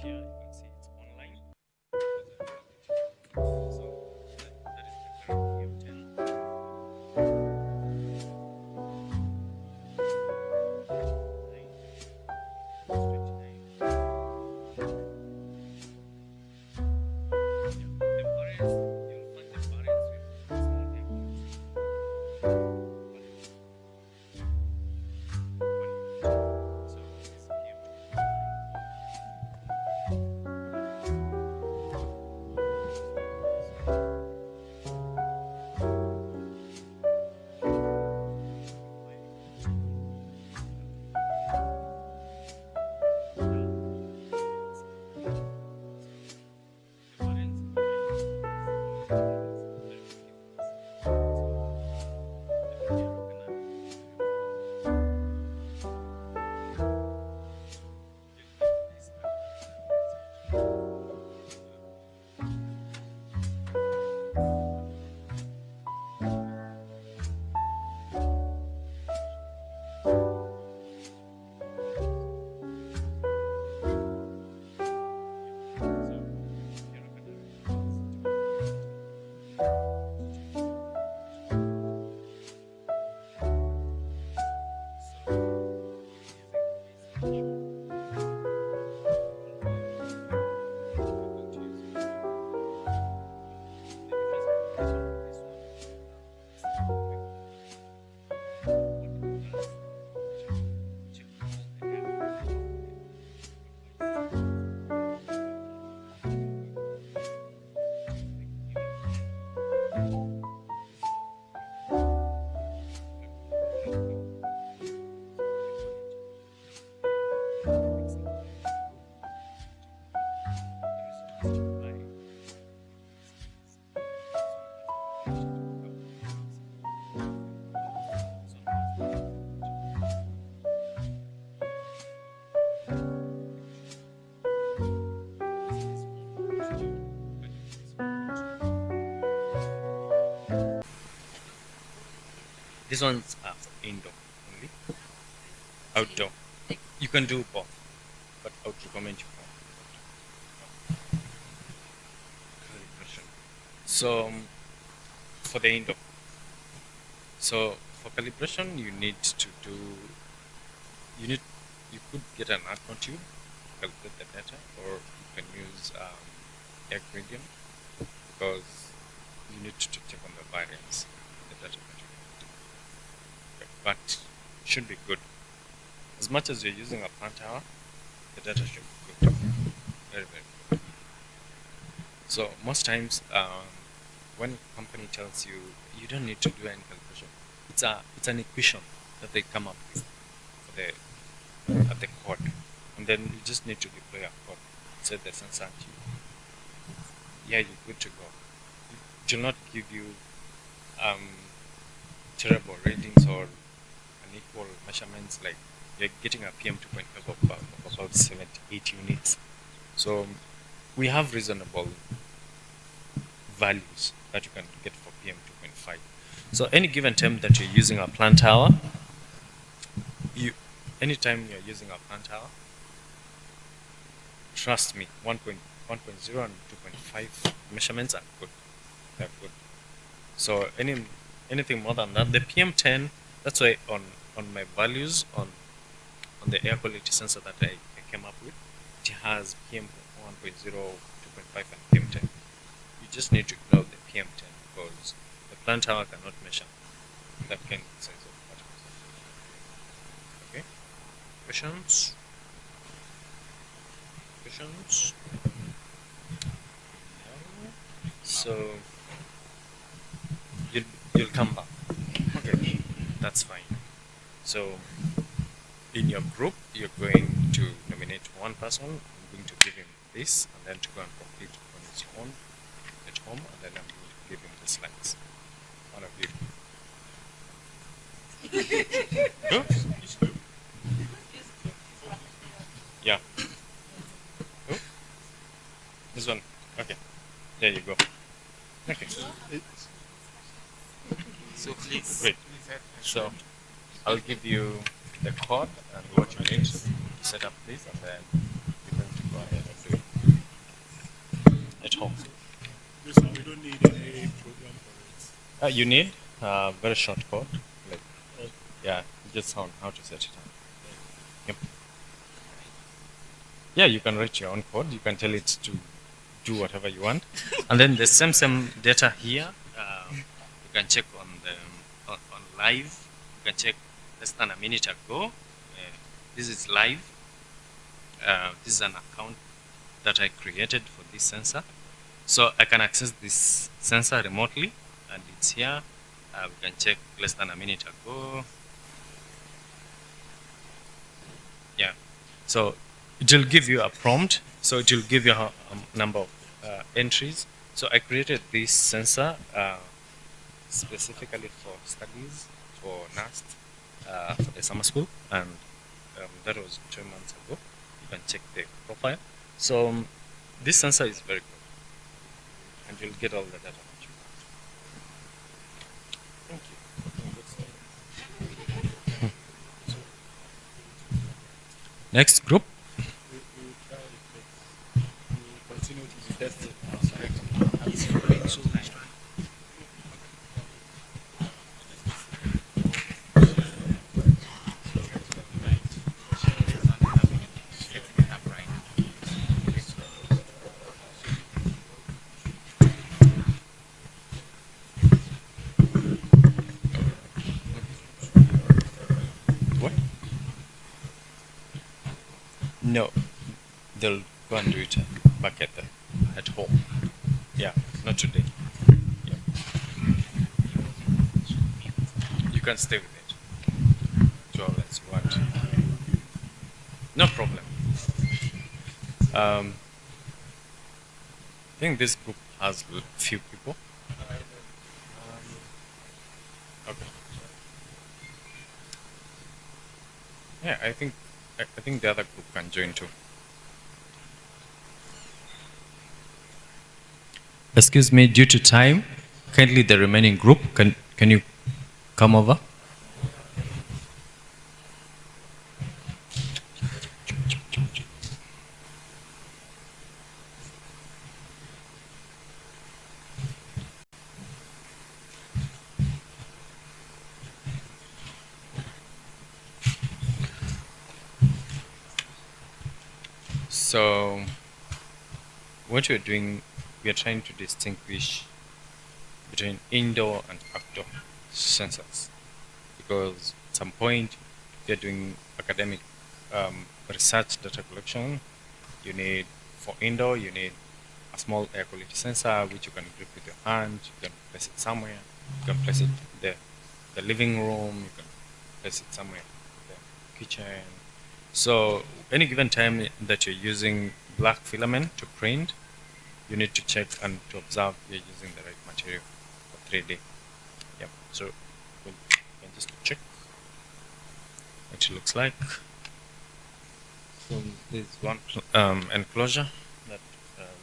S10: here, you can see it's online. So that is the current PM10. These ones are for indoor only. Outdoor, you can do both, but I would recommend you both. Calibration. So for the indoor, so for calibration, you need to do. You could get an argon tube to calculate the data, or you can use air gradient because you need to check on the variance in the data that you get. Okay, but should be good. As much as you're using a plant hour, the data should be good. Very, very good. So most times, when a company tells you you don't need to do any calculation, it's an equation that they come up with for at the code, and then you just need to deploy a code. Set the sensor to you. Yeah, you're good to go. It will not give you terrible readings or unequal measurements. Like you're getting a PM 2.5 of about 78 units. So we have reasonable values that you can get for PM 2.5. So any given time that you're using a plant hour, anytime you're using a plant hour, trust me, 1.0 and 2.5 measurements are good. They're good. So anything more than that, the PM10, that's why on my values on the air quality sensor that I came up with, it has PM 1.0, 2.5 and PM10. You just need to ignore the PM10 because the plant hour cannot measure that kind of size of particles. Okay? Questions? No. So you'll come back. Okay, that's fine. So in your group, you're going to nominate one person. I'm going to give him this, and then to go and complete on his own at home, and then I'm going to give him the slides. One of you. Go. Yeah. Who? This one. Okay. There you go. Okay.
S8: So please.
S10: Great. So I'll give you the code and what you need to set up this, and then you're going to go ahead and do it. at home.
S9: This one, we don't need any program for it.
S10: You need a very short code. Like,
S9: Okay.
S10: yeah, just on how to set it up. Yep. Yeah, you can write your own code. You can tell it to do whatever you want, and then the same data here. You can check on the on live. You can check less than a minute ago. This is live. This is an account that I created for this sensor, so I can access this sensor remotely, and it's here. We can check less than a minute ago. Yeah, so it will give you a prompt. So it will give you a number of entries. So I created this sensor specifically for studies for NAST for the summer school, and that was 2 months ago. You can check the profile. So this sensor is very good, and you'll get all the data that you want. Thank you. Next group.
S9: Continue to be tested.
S10: What? No, they'll go and do it back at home. Yeah, not today. Yeah. You can stay with it. So that's what. No problem. I think this group has few people. Okay. Yeah, I think the other group can join too. Excuse me, due to time, kindly the remaining group can you come over? So, what we're doing, we are trying to distinguish between indoor and outdoor sensors, because at some point you're doing academic research data collection. You need, for indoor, you need a small air quality sensor which you can grip with your hand. You can place it somewhere. You can place it in the living room. You can place it somewhere in the kitchen. So any given time that you're using black filament to print, you need to check and to observe you're using the right material for 3D. Yep. So we can just check what it looks like. So there's one enclosure that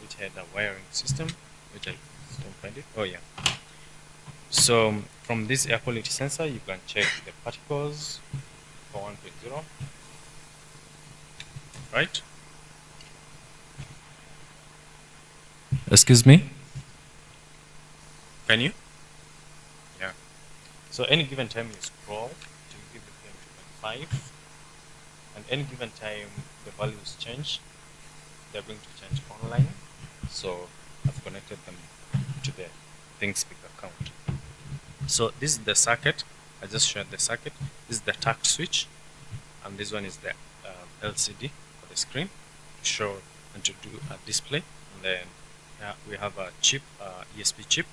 S10: which had a wiring system, which I don't find it. Oh yeah. So from this air quality sensor, you can check the particles for 1.0. Right? Excuse me? Can you? Yeah. So any given time you scroll to give it 5, and any given time the values change, they're going to change online. So I've connected them to the ThinkSpeak account. So this is the circuit. I just showed the circuit. This is the tact switch, and this one is the LCD for the screen to show and to do a display. And then we have a chip, ESP chip.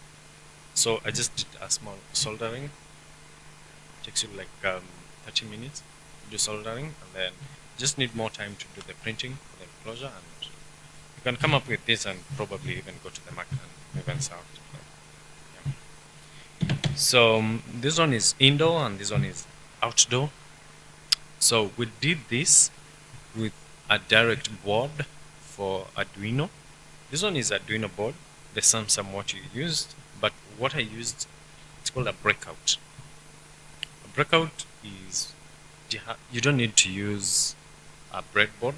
S10: So I just did a small soldering. It takes you like 30 minutes to do soldering, and then just need more time to do the printing for the enclosure, and you can come up with this and probably even go to the market and even sell it. Yeah. So this one is indoor and this one is outdoor. So we did this with a direct board for Arduino. This one is Arduino board, the Samsung what you used, but what I used, it's called a breakout. A breakout is, you don't need to use a breadboard.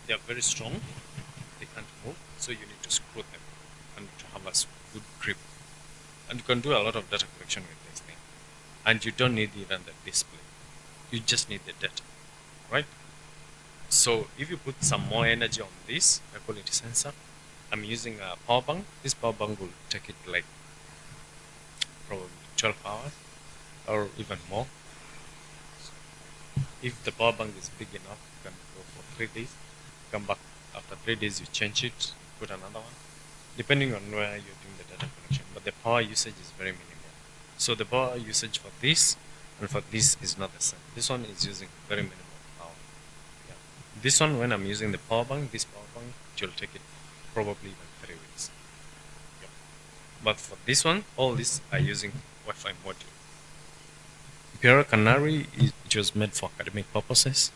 S10: They are very strong. They can't move, so you need to screw them. plus good grip. And you can do a lot of data collection with this thing. And you don't need even the display. You just need the data, right? So if you put some more energy on this air quality sensor, I'm using a power bank. This power bank will take it like probably 12 hours or even more. If the power bank is big enough, you can go for 3 days. Come back after 3 days, you change it, put another one, depending on where you're doing the data collection. But the power usage is very minimal. So the power usage for this and for this is not the same. This one is using very minimal power. Yeah. This one, when I'm using the power bank, this power bank, it will take it probably even 3 weeks. Yep. But for this one, all these are using Wi-Fi module. Imperial Canary, it was made for academic purposes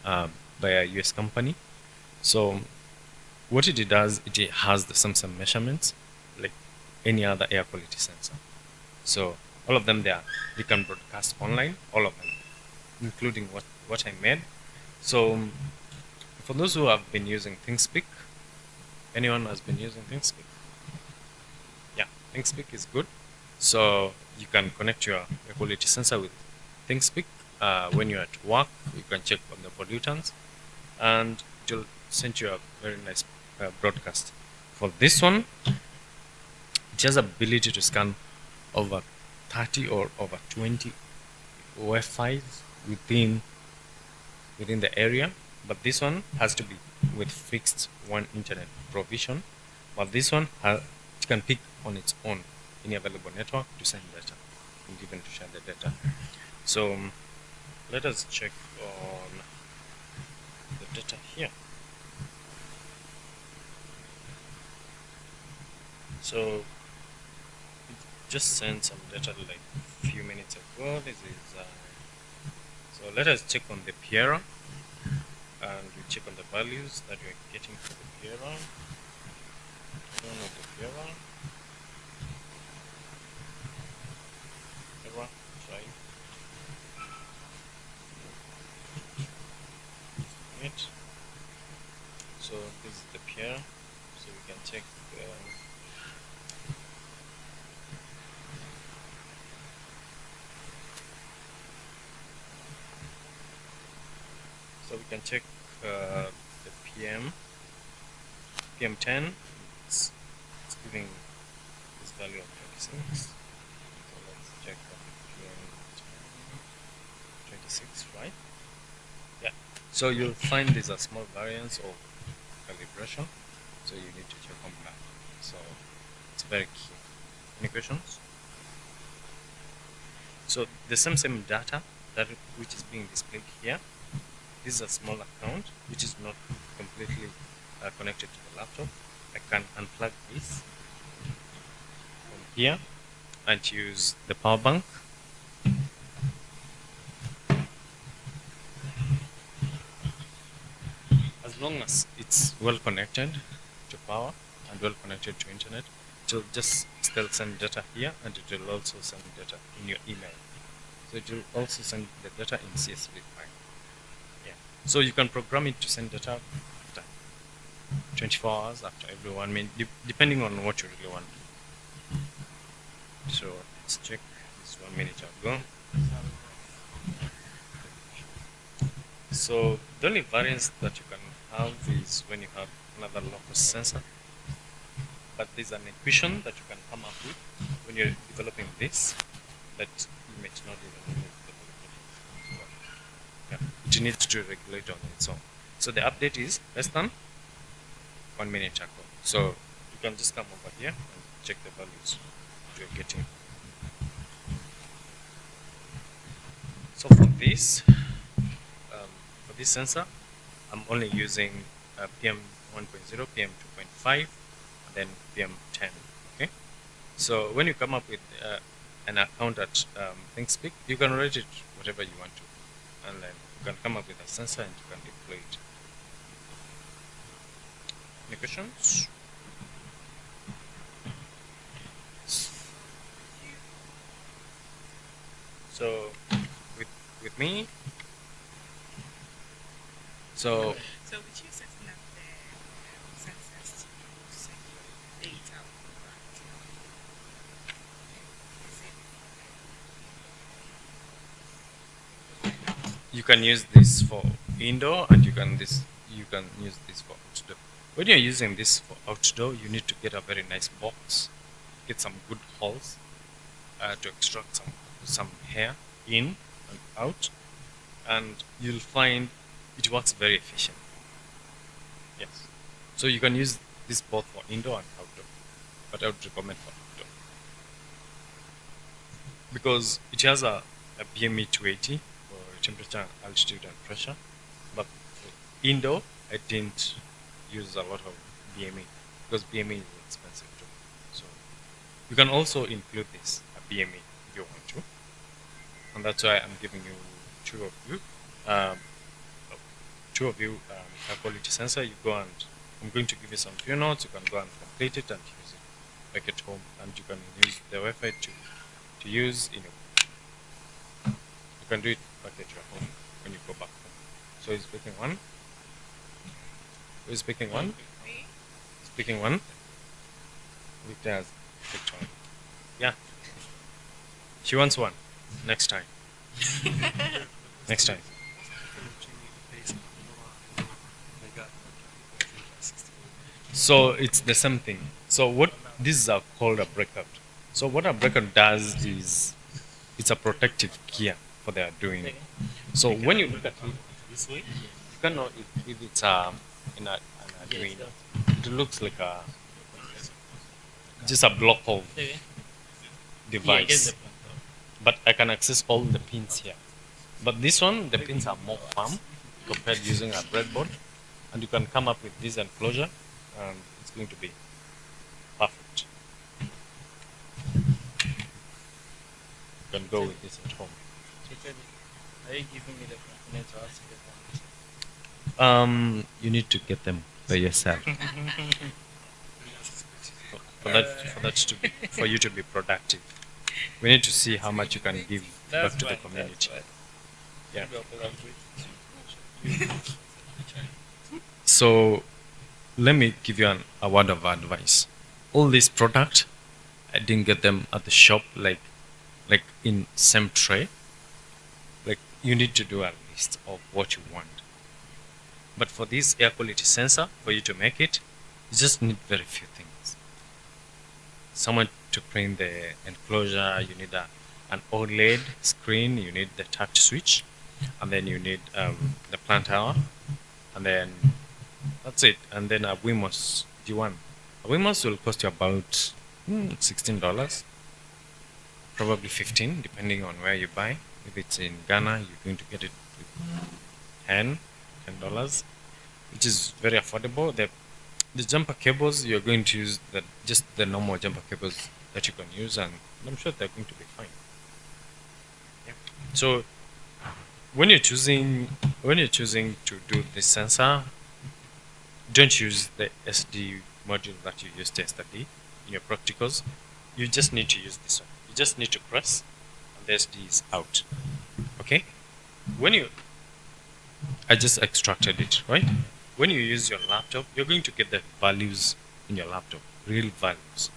S10: by a US company. So what it does, it has the same measurements like any other air quality sensor. So all of them there, you can broadcast online, all of them, including what I made. So for those who have been using ThinkSpeak, anyone has been using ThinkSpeak? Yeah, ThinkSpeak is good. So you can connect your air quality sensor with ThinkSpeak. When you're at work, you can check on the pollutants, and it will send you a very nice broadcast. For this one, it has ability to scan over 30 or over 20 Wi-Fi's within the area, but this one has to be with fixed one internet provision. But this one it can pick on its own any available network to send data and even to share the data. So let us check on the data here. So it just sent some data like a few minutes ago. This is so let us check on the Piera, and we check on the values that we're getting for the Piera. Turn on the Piera. Try it. So this is the Piera. So we can check. So we can check the PM10. It's giving this value of 26. So let's check on the PM10, 26, right? Yeah. So you'll find these are small variance of calibration. So you need to check on that. So it's very key. Any questions? So the same data which is being displayed here. This is a small account which is not completely connected to the laptop. I can unplug this from here and use the power bank. As long as it's well connected to power and well connected to internet, it will just still send data here, and it will also send data in your email. So it will also send the data in CSV file. So you can program it to send data after 24 hours, after every 1 minute, depending on what you really want. So let's check this 1 minute ago. So the only variance that you can have is when you have another local sensor. But there's an equation that you can come up with when you're developing this that you may not even need. It needs to regulate on its own. So the update is less than 1 minute ago. So you can just come over here and check the values you're getting. So for this sensor, I'm only using PM 1.0, PM 2.5, and then PM 10. Okay. So when you come up with an account at ThinkSpeak, you can rate it whatever you want to, and then you can come up with a sensor and you can deploy it. Any questions? So with me, so
S1: with you setting up the sensors to send your data
S10: you can use this for indoor, and you can use this for outdoor. When you're using this for outdoor, you need to get a very nice box, get some good holes to extract some hair in and out, and you'll find it works very efficient. Yes. So you can use this both for indoor and outdoor, but I would recommend for outdoor because it has a BME 280 for temperature, altitude, and pressure. But for indoor, I didn't use a lot of BME because BME is expensive too. So you can also include this a BME if you want to, and that's why I'm giving you two of you air quality sensor. You go and I'm going to give you some few notes. You can go and complete it and use it back at home, and you can use the Wi-Fi to use in your. You can do it back at your home when you go back home. So he's picking one. Who's picking one? He's picking one. Victor has picked one. Yeah. She wants one. Next time. Next time. So it's the same thing. So what this is called a breakout. So what a breakout does is it's a protective gear for their doing. So when you look at it this way, you can know if it's in a doing. It looks like just a block of device. But I can access all the pins here. But this one, the pins are more firm compared to using a breadboard, and you can come up with this enclosure, and it's going to be perfect. You can go with this at home.
S8: Are you giving me the components or else to get them?
S10: You need to get them by yourself. For you to be productive. We need to see how much you can give back to the community. Yeah. So let me give you a word of advice. All these products, I didn't get them at the shop like in same tray. Like you need to do a list of what you want. But for this air quality sensor, for you to make it, you just need very few things. Someone to print the enclosure, you need an OLED screen, you need the touch switch, and then you need the plant hour, and then that's it. And then a Wemos G1. A Wemos will cost you about $16, probably 15, depending on where you buy. If it's in Ghana, you're going to get it with $10, which is very affordable. The jumper cables, you're going to use just the normal jumper cables that you can use, and I'm sure they're going to be fine. Yeah. So when you're choosing to do this sensor, don't use the SD module that you used yesterday in your practicals. You just need to use this one. You just need to press, and the SD is out. Okay? I just extracted it, right? When you use your laptop, you're going to get the values in your laptop, real values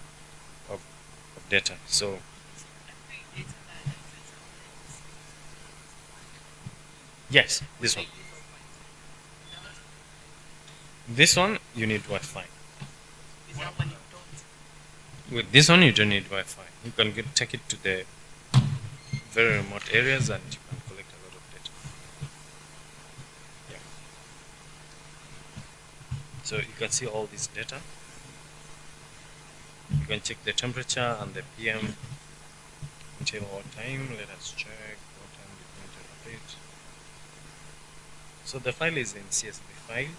S10: of data. So yes, this one. This one you need Wi-Fi. With this one you don't need Wi-Fi. You can take it to the very remote areas and you can collect a lot of data. Yeah. So you can see all this data. You can check the temperature and the PM until what time. Let us check what time we're going to update. So the file is in CSV file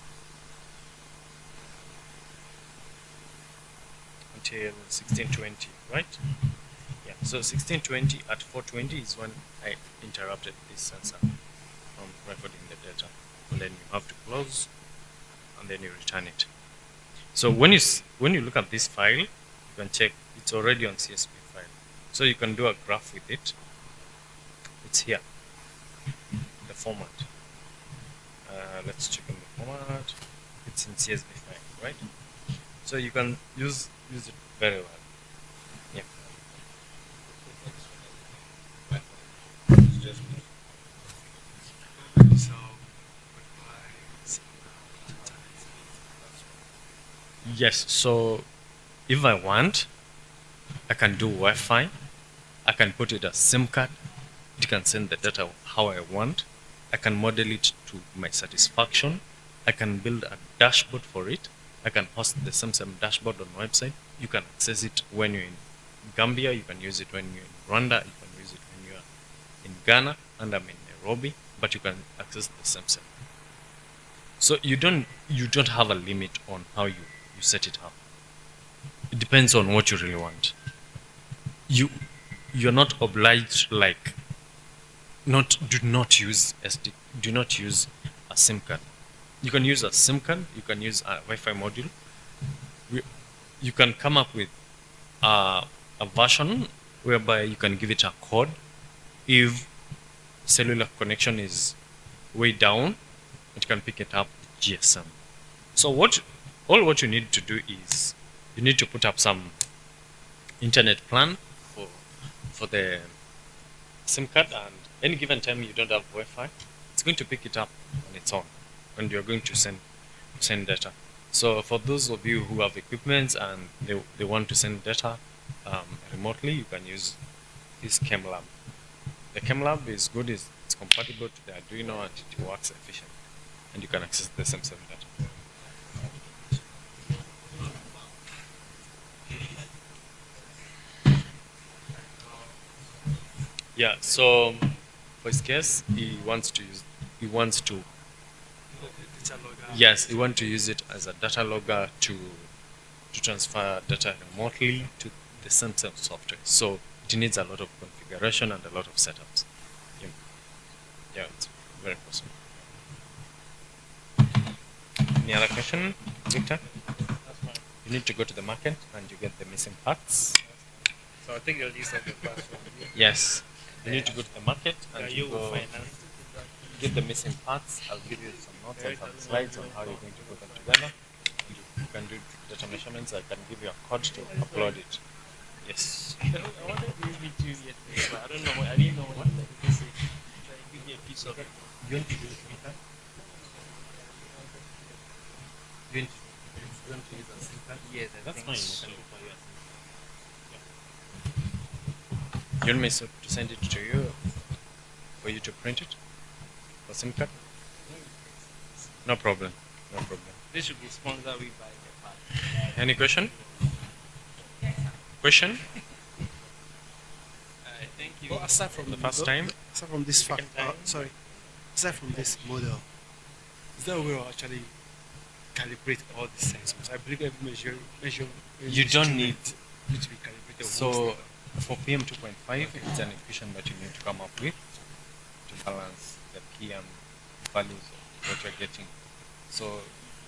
S10: until 1620, right? Yeah. So 1620 at 420 is when I interrupted this sensor from recording the data, and then you have to close, and then you return it. So when you look at this file, you can check it's already on CSV file. So you can do a graph with it. It's here, the format. Let's check on the format. It's in CSV file, right? So you can use it very well. Yeah. Yes. So if I want, I can do Wi-Fi. I can put it as SIM card. It can send the data how I want. I can model it to my satisfaction. I can build a dashboard for it. I can host the same dashboard on website. You can access it when you're in Gambia. You can use it when you're in Rwanda. You can use it when you're in Ghana, and I'm in Nairobi. But you can access the same. So you don't have a limit on how you set it up. It depends on what you really want. You're not obliged, like, do not use a SIM card. You can use a SIM card, you can use a Wi-Fi module. You can come up with a version whereby you can give it a code if cellular connection is way down. It can pick it up GSM. So what you need to do is you need to put up some internet plan for the SIM card, and any given time you don't have Wi-Fi, it's going to pick it up on its own, and you're going to send data. So for those of you who have equipment and they want to send data remotely, you can use this ChemLab. The ChemLab is good. It's compatible to the Arduino, and it works efficiently, and you can access the same data. Yeah, so for his case, he wants to use it as a data logger to transfer data remotely to the same software. So it needs a lot of configuration and a lot of setups. Yeah, it's very possible. Any other question, Victor? You need to go to the market and you get the missing parts.
S11: So I think you'll use the classroom.
S10: Yes. You need to go to the market and
S11: you will
S10: get the missing parts. I'll give you some notes and some slides on how you're going to put them together. You can do data measurements. I can give you a code to upload it. Yes.
S11: I wanted to use V2 yesterday, but I don't know. I didn't know what to say. Give me a piece of it.
S10: You want to use Twitter? You want to use a SIM card?
S11: Yes,
S10: That's
S11: think
S10: fine.
S11: so.
S10: You can do for you. You want me to send it to you for you to print it? For SIM card? No problem. No problem.
S11: This should be sponsored with by the part.
S10: Any question? Question?
S11: Thank you.
S12: Well, aside from
S10: The first time?
S12: aside from this fact,
S11: Second time?
S12: aside from this model, is there a way to actually calibrate all the sensors? I believe every measure
S10: You don't need.
S12: need to be calibrated.
S10: So for PM 2.5, it's an equation that you need to come up with to balance the PM values of what you're getting. So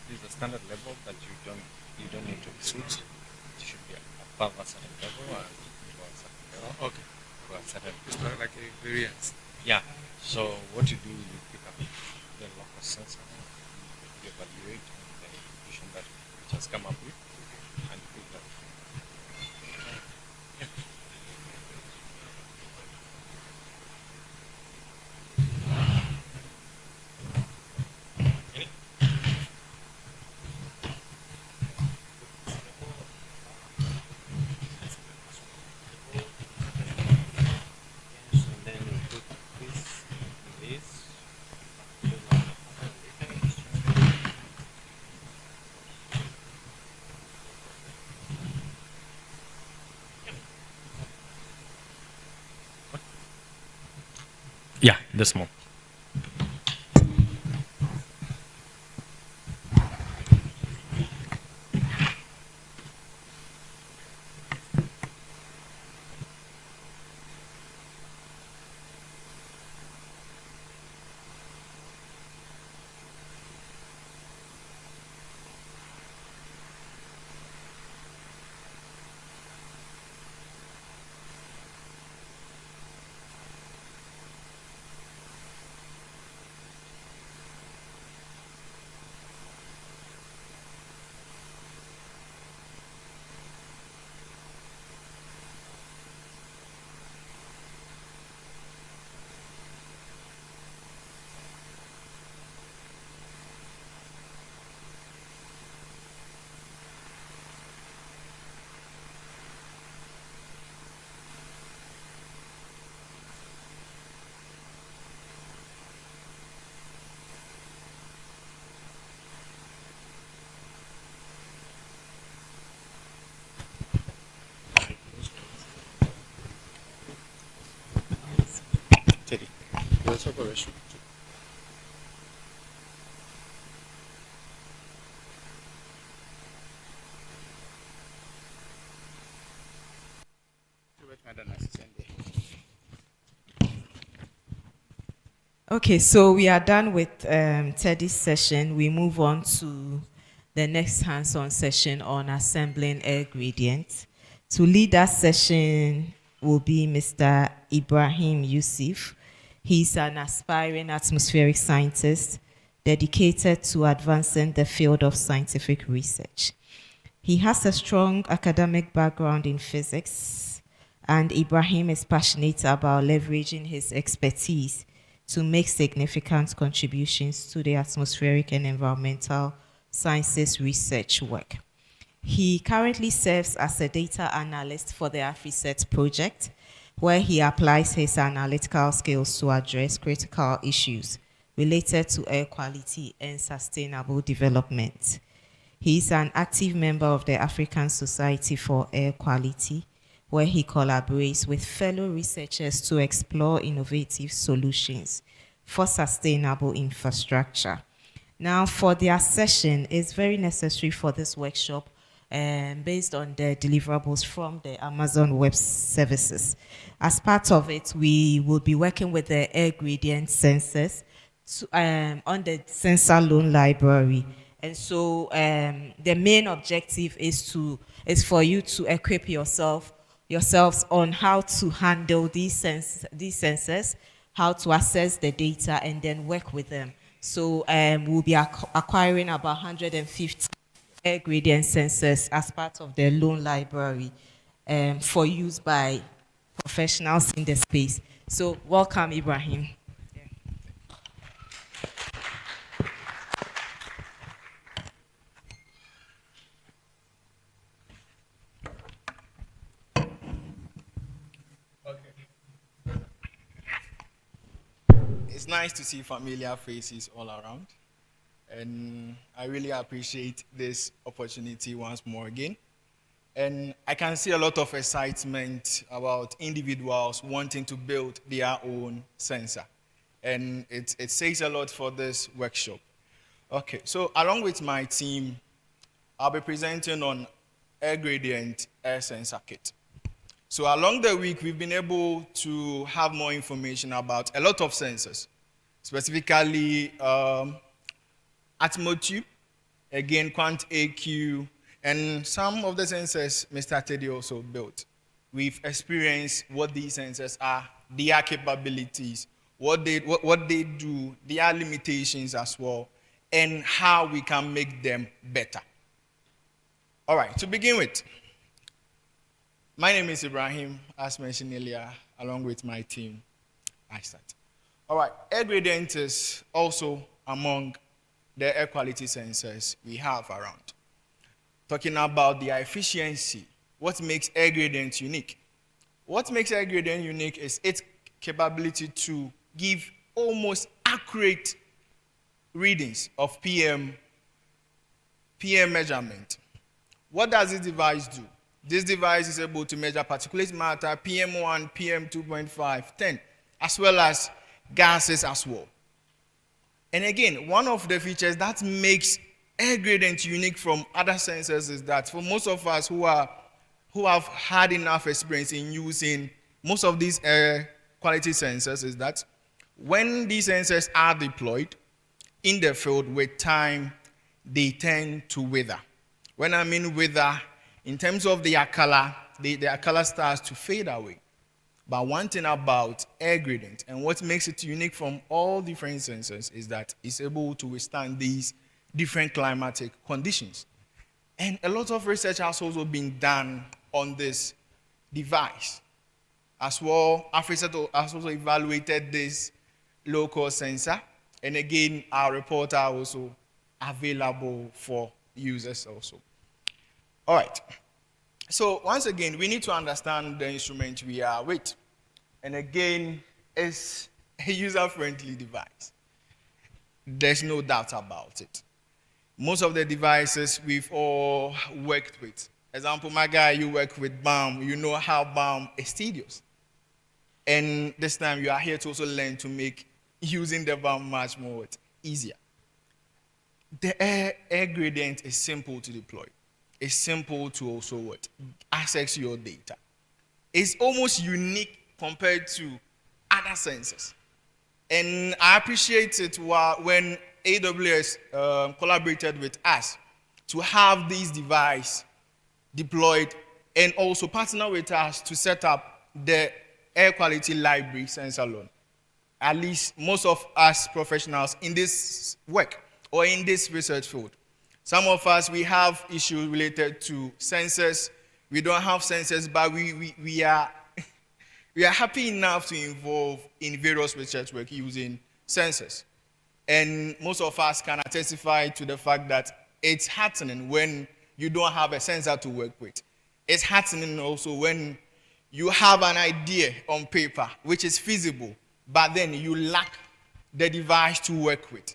S10: this is a standard level that you don't need to switch. It should be above a certain level and below a certain level.
S12: Okay.
S10: To a certain
S12: It's not like a variance.
S10: Yeah. So what you do, you pick up the local sensor, you evaluate on the equation that it has come up with, and you pick that. And then you put this in this. Yeah, this one.
S12: Teddy. Let's talk about restroom.
S1: Okay, so we are done with Teddy's session. We move on to the next hands-on session on assembling air gradient. To lead that session will be Mr. Ibrahim Yusuf. He's an aspiring atmospheric scientist dedicated to advancing the field of scientific research. He has a strong academic background in physics, and Ibrahim is passionate about leveraging his expertise to make significant contributions to the atmospheric and environmental sciences research work. He currently serves as a data analyst for the Afri-SET project, where he applies his analytical skills to address critical issues related to air quality and sustainable development. He is an active member of the African Society for Air Quality, where he collaborates with fellow researchers to explore innovative solutions for sustainable infrastructure. Now, for their session, it's very necessary for this workshop, based on the deliverables from the Amazon Web Services. As part of it, we will be working with the air gradient sensors on the sensor loan library. And so the main objective is for you to equip yourselves on how to handle these sensors, how to access the data, and then work with them. So we'll be acquiring about 150 air gradient sensors as part of the loan library for use by professionals in the space. So welcome, Ibrahim.
S13: It's nice to see familiar faces all around, and I really appreciate this opportunity once more again. And I can see a lot of excitement about individuals wanting to build their own sensor, and it says a lot for this workshop. Okay, so along with my team, I'll be presenting on air gradient air sensor kit. So along the week, we've been able to have more information about a lot of sensors, specifically Atmotube, again, Quant AQ, and some of the sensors Mr. Teddy also built. We've experienced what these sensors are, their capabilities, what they do, their limitations as well, and how we can make them better. All right, to begin with, my name is Ibrahim, as mentioned earlier, along with my team, Afri-SET. All right, air gradient is also among the air quality sensors we have around. Talking about their efficiency, what makes air gradient unique? What makes air gradient unique is its capability to give almost accurate readings of PM measurement. What does this device do? This device is able to measure particulate matter, PM1, PM2.5, 10, as well as gases as well. And again, one of the features that makes air gradient unique from other sensors is that for most of us who have had enough experience in using most of these air quality sensors is that when these sensors are deployed in the field with time, they tend to wither. When I mean wither, in terms of their color, their color starts to fade away. But one thing about air gradient and what makes it unique from all different sensors is that it's able to withstand these different climatic conditions. And a lot of research has also been done on this device. As well, Afri-SET has also evaluated this low-cost sensor. And again, our reports are also available for users also. All right. So once again, we need to understand the instrument we are with. And again, it's a user-friendly device. There's no doubt about it. Most of the devices we've all worked with. Example, my guy, you work with BAM. You know how BAM is tedious. And this time you are here to also learn to make using the bar much more easier. The air gradient is simple to deploy. It's simple to also access your data. It's almost unique compared to other sensors. And I appreciate it when AWS collaborated with us to have this device deployed and also partner with us to set up the air quality library sensor alone. At least most of us professionals in this work or in this research field. Some of us, we have issues related to sensors. We don't have sensors, but we are we are happy enough to involve in various research work using sensors. And most of us can testify to the fact that it's happening when you don't have a sensor to work with. It's happening also when you have an idea on paper, which is feasible, but then you lack the device to work with.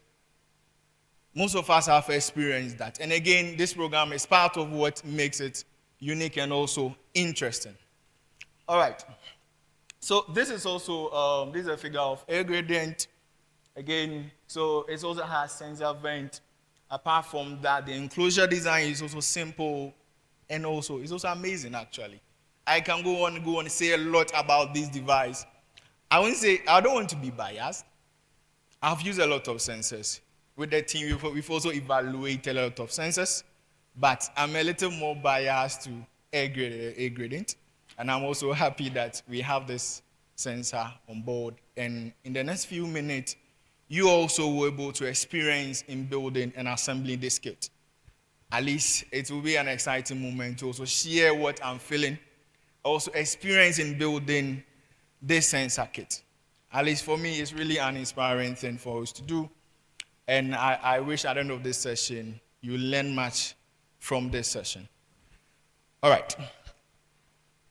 S13: Most of us have experienced that. And again, this program is part of what makes it unique and also interesting. All right. So this is also, this is a figure of air gradient. Again, so it also has sensor vent. Apart from that, the enclosure design is also simple and also it's also amazing actually. I can go on and say a lot about this device. I don't want to be biased. I've used a lot of sensors. With the team, we've also evaluated a lot of sensors, but I'm a little more biased to air gradient, and I'm also happy that we have this sensor on board. And in the next few minutes, you also will be able to experience in building and assembling this kit. At least it will be an exciting moment to also share what I'm feeling, also experience in building this sensor kit. At least for me, it's really an inspiring thing for us to do. And I wish at the end of this session, you learn much from this session. All right.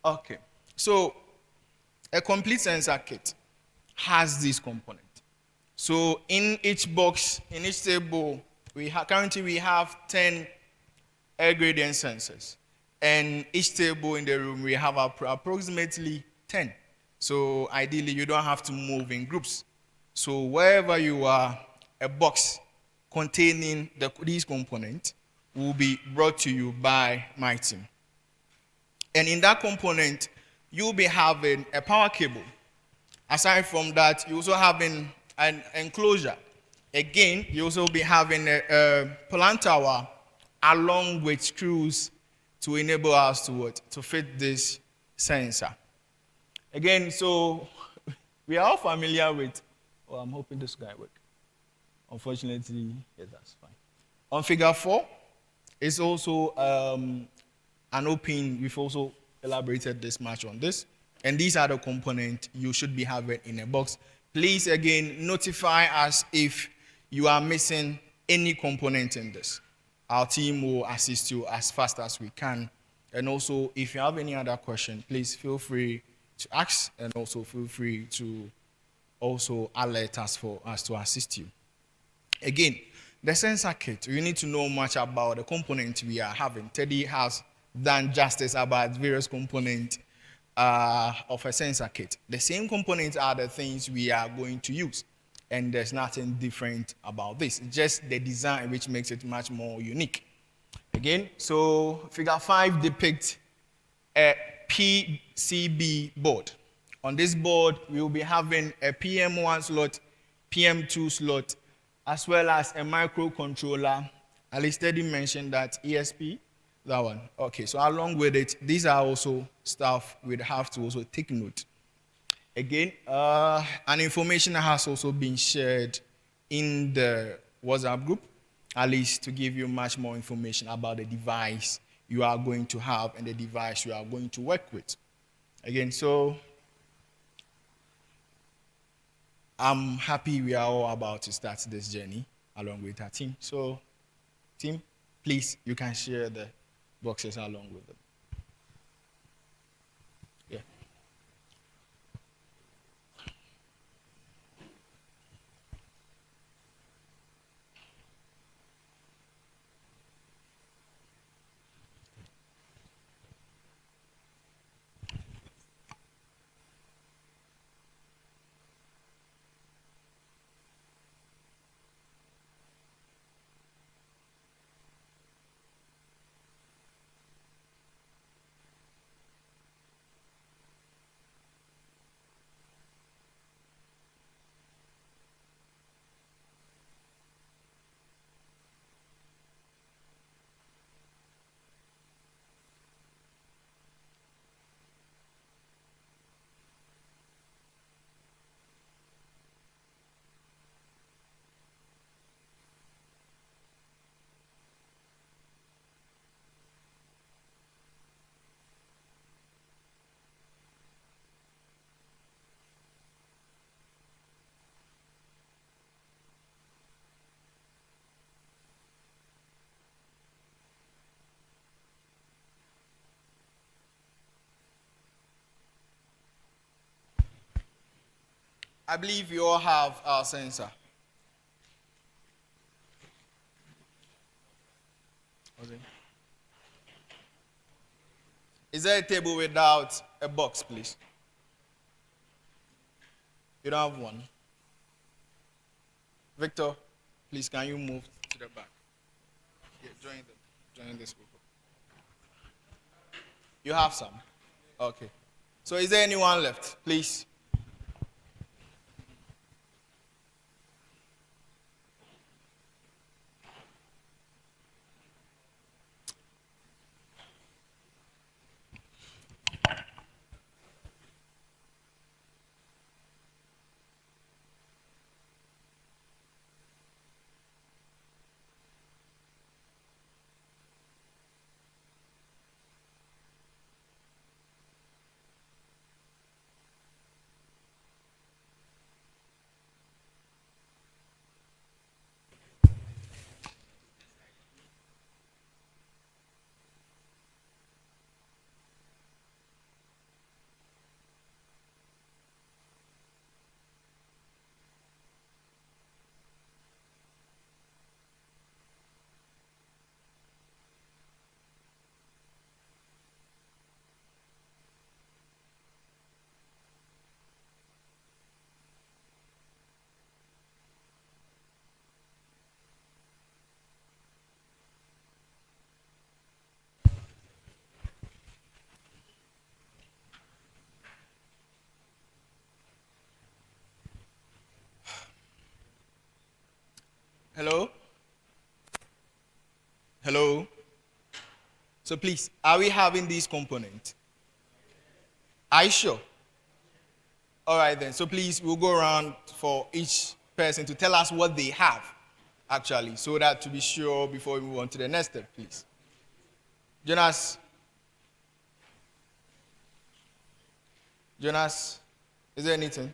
S13: Okay. So a complete sensor kit has this component. So in each box, in each table, currently we have 10 air gradient sensors. And each table in the room, we have approximately 10. So ideally, you don't have to move in groups. So wherever you are, a box containing these components will be brought to you by my team. And in that component, you'll be having a power cable. Aside from that, you also having an enclosure. Again, you also be having a plant tower along with screws to enable us to fit this sensor. Again, so we are all familiar with, I'm hoping this guy works. Unfortunately, yes, that's fine. On figure 4, it's also an open. We've also elaborated this much on this. And these are the components you should be having in a box. Please, again, notify us if you are missing any component in this. Our team will assist you as fast as we can. And also, if you have any other question, please feel free to ask, and also feel free to also alert us for us to assist you. Again, the sensor kit, you need to know much about the components we are having. Teddy has done justice about various components of a sensor kit. The same components are the things we are going to use. And there's nothing different about this. It's just the design which makes it much more unique. Again, so figure 5 depicts a PCB board. On this board, we will be having a PM1 slot, PM2 slot, as well as a microcontroller. At least Teddy mentioned that ESP, that one. Okay, so along with it, these are also stuff we'd have to also take note. Again, an information has also been shared in the WhatsApp group, at least to give you much more information about the device you are going to have and the device you are going to work with. Again, so I'm happy we are all about to start this journey along with our team. So, team, please, you can share the boxes along with them. Yeah. I believe you all have our sensor. Okay. Is there a table without a box, please? You don't have one. Victor, please, can you move to the back? Yeah, join this people. You have some? Okay. So is there anyone left? Please. Hello? Hello? So please, are we having these components? Are you sure? All right then. So please, we'll go around for each person to tell us what they have, actually, so that to be sure before we move on to the next step, please. Jonas? Jonas, is there anything?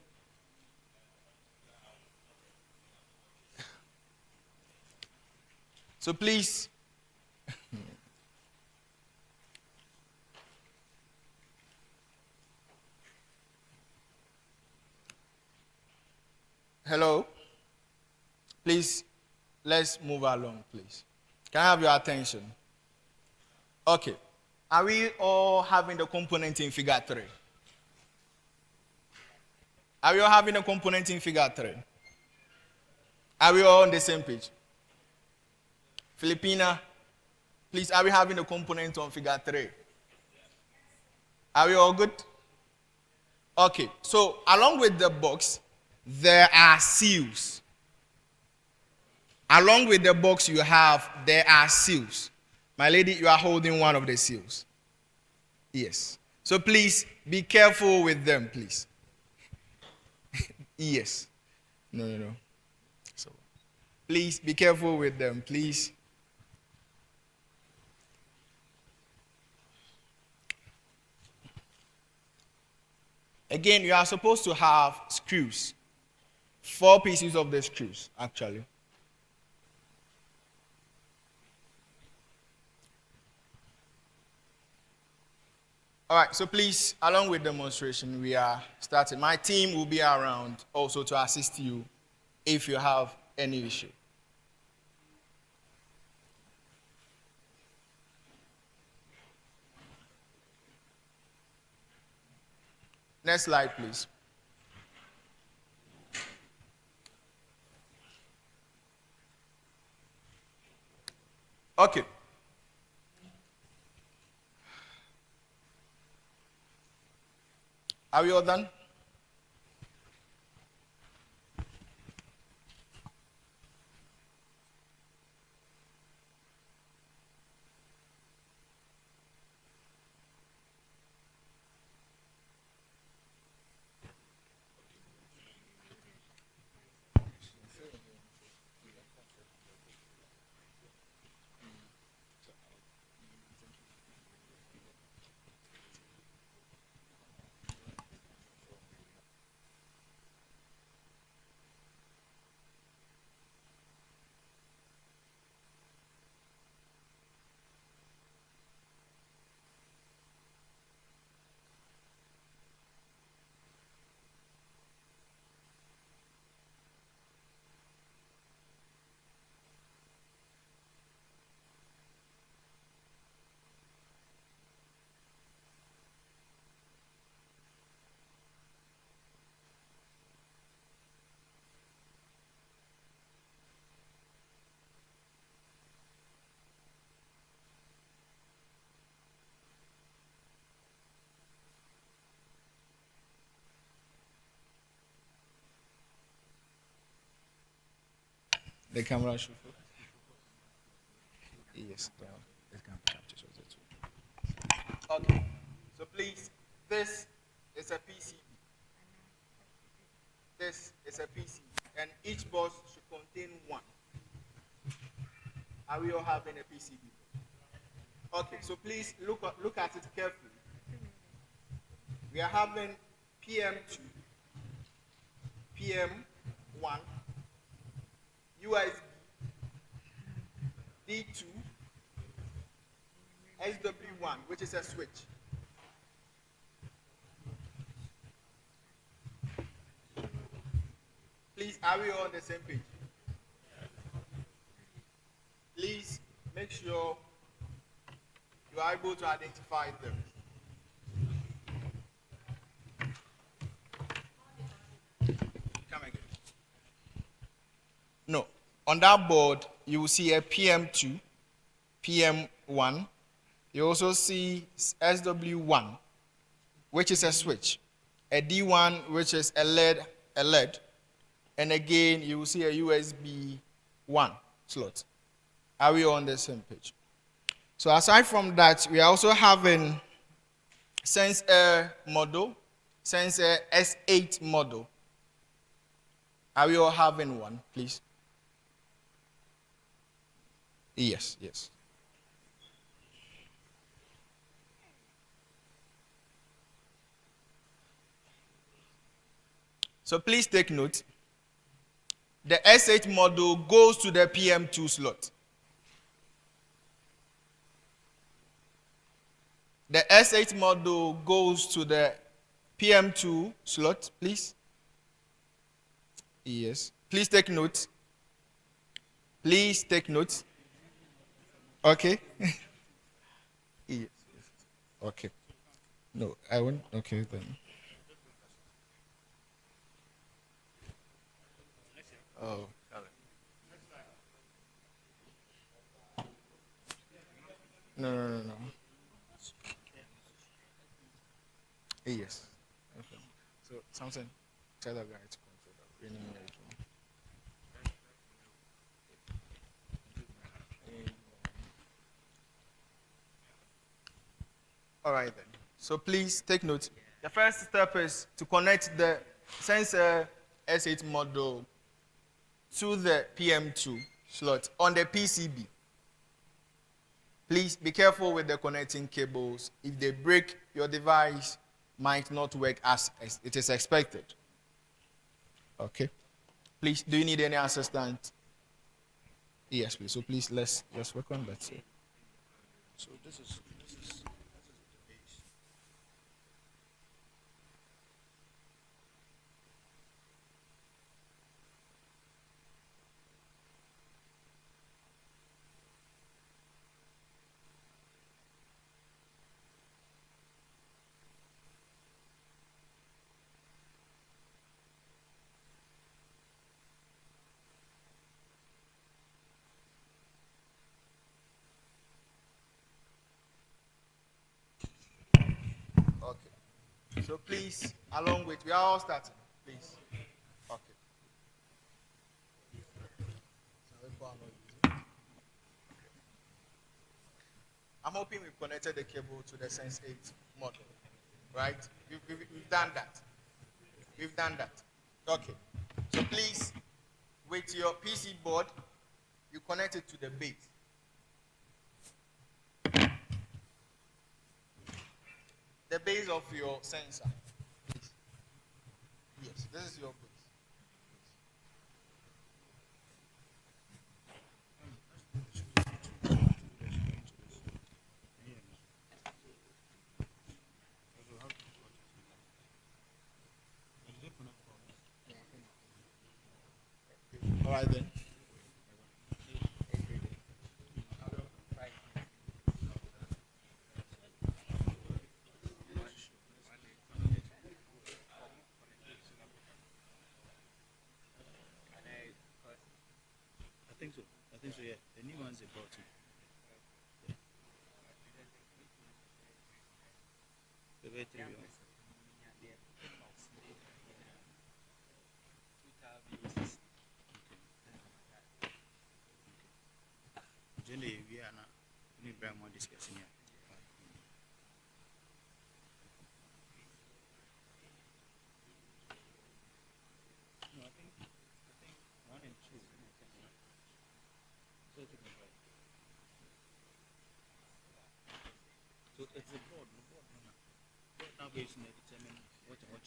S13: So please, hello? Please, let's move along, please. Can I have your attention? Okay. Are we all having the component in figure 3? Are we all having a component in figure 3? Are we all on the same page? Filipina, please, are we having a component on figure 3? Are we all good? Okay, so along with the box, there are seals. Along with the box there are seals. My lady, you are holding one of the seals. Yes. So please, be careful with them, please. Yes. No. So, please, be careful with them, please. Again, you are supposed to have screws. 4 pieces of the screws, actually. All right, so please, along with demonstration, we are starting. My team will be around also to assist you if you have any issue. Next slide, please. Okay. Are we all done? The camera should focus. Yes. Okay. So please, this is a PCB. This is a PCB, and each box should contain one. Are we all having a PCB? Okay. So please look at it carefully. We are having PM2, PM1, USB, D2, SW1, which is a switch. Please, are we all on the same page? Please make sure you are able to identify them. Come again. No. On that board, you will see a PM2, PM1. You also see SW1, which is a switch, a D1, which is a LED, and again, you will see a USB 1 slot. Are we on the same page? So aside from that, we are also having Sense Air model, Sense Air S8 model. Are we all having one, please? Yes, yes. So please take note. The S8 model goes to the PM2 slot. The S8 model goes to the PM2 slot, please. Yes. Please take note. Please take note. Okay. Yes. Okay. No, I won't. Okay, then. Oh. No. Yes. Okay. So something. Tell that guy to control that. We need it. All right then. So please take note. The first step is to connect the sensor S8 module to the PM2 slot on the PCB. Please be careful with the connecting cables. If they break, your device might not work as it is expected. Okay. Please, do you need any assistance? Yes, please. So please, let's work on that. So this is the base. Okay. So please, along with, we are all starting, please. Okay. I'm hoping we've connected the cable to the Sense 8 model, right? We've done that. We've done that. Okay. So please, with your PC board, you connect it to the base. The base of your sensor. Please. Yes, this is your base. All right then.
S14: I think so, yeah. The new one's about to. The battery one. discussing here. No, I think 1 and 2. So it's right. So it's the board. The board now goes to determine what you want.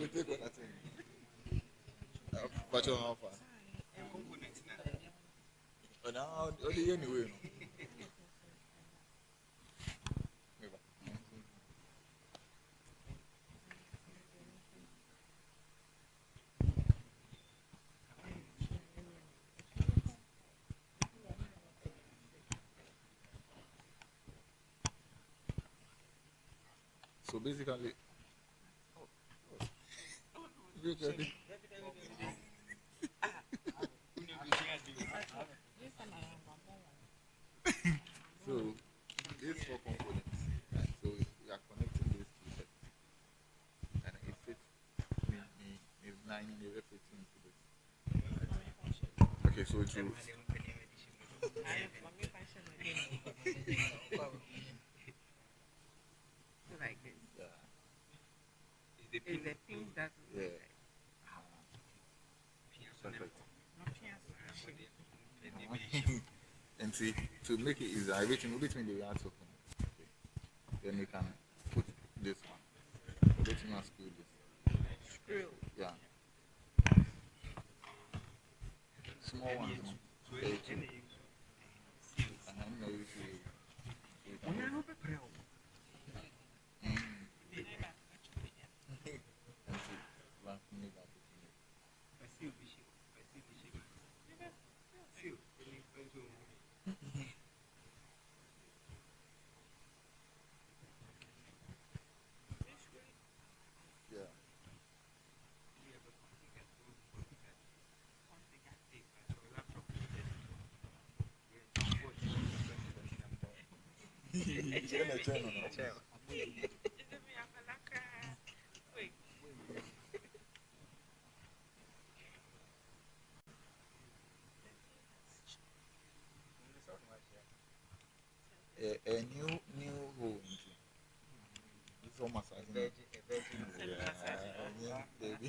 S3: We take what I think. But you how far? Oh, now, only anyway. So basically, so these 4 components, right? So we are connecting these two sets, and it fits is 9 it fits into this. Okay, so it will.
S1: Like this.
S3: Yeah.
S1: Is the thing that
S3: Yeah. Perfect. And see, to make it easier, everything between the yards open. Okay. Then we can put this one. Everything must screw this.
S1: Screw.
S3: Yeah. Small one. Very cheap. And I know you see. Yeah. A new hole. This one massaging. Yeah, baby.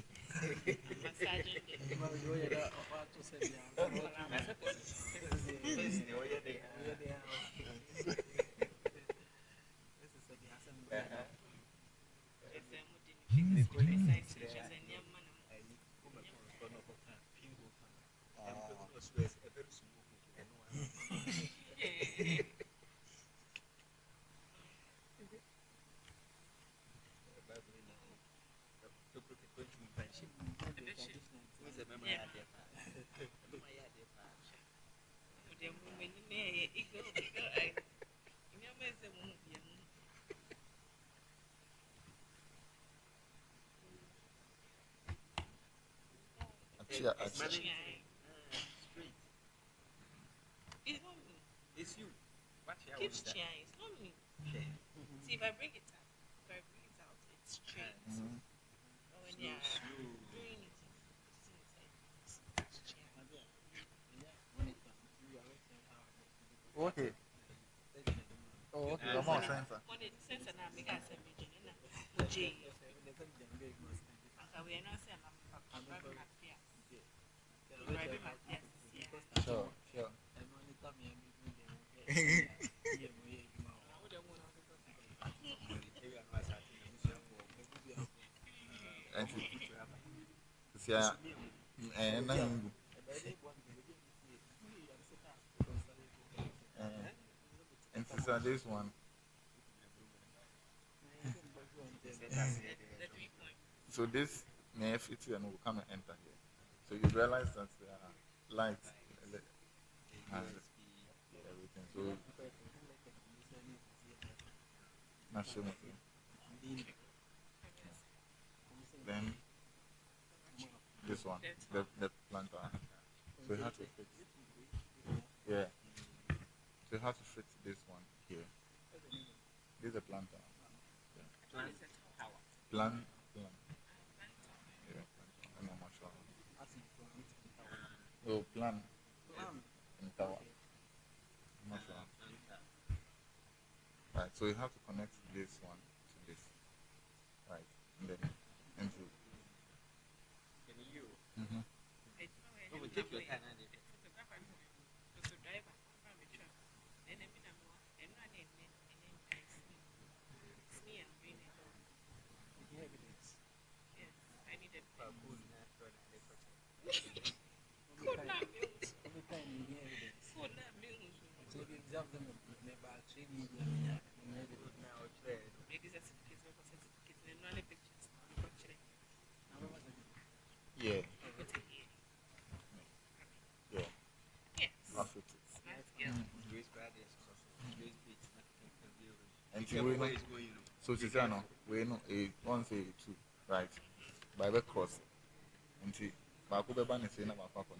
S14: It's you.
S6: Keep trying. It's not me. See, if I bring it out, it's straight. But when you're doing it,
S3: Okay. Oh, okay. I'm on sensor.
S6: When the sensor now, make us a region. J. We are not saying I'm Mathias. Mathias.
S3: Sure, sure. And see, and So this one. So this may fit and will come and enter here. So you realize that there are lights and everything. So not sure. Then this one, the planter. So you have to fix. Yeah. So you have to fix this one here. This is a planter. Yeah. Plant. Yeah. I'm not sure. Oh, plan. In tower. I'm not sure. Right. So you have to connect this one to this. Right. And then into. Mm-hmm.
S5: Take your time.
S3: Yeah. Yeah. Afri-SET. And so she said, no, we know a 1 say 2, right? By the cross. And see, Bakuba Ban is saying about Papa.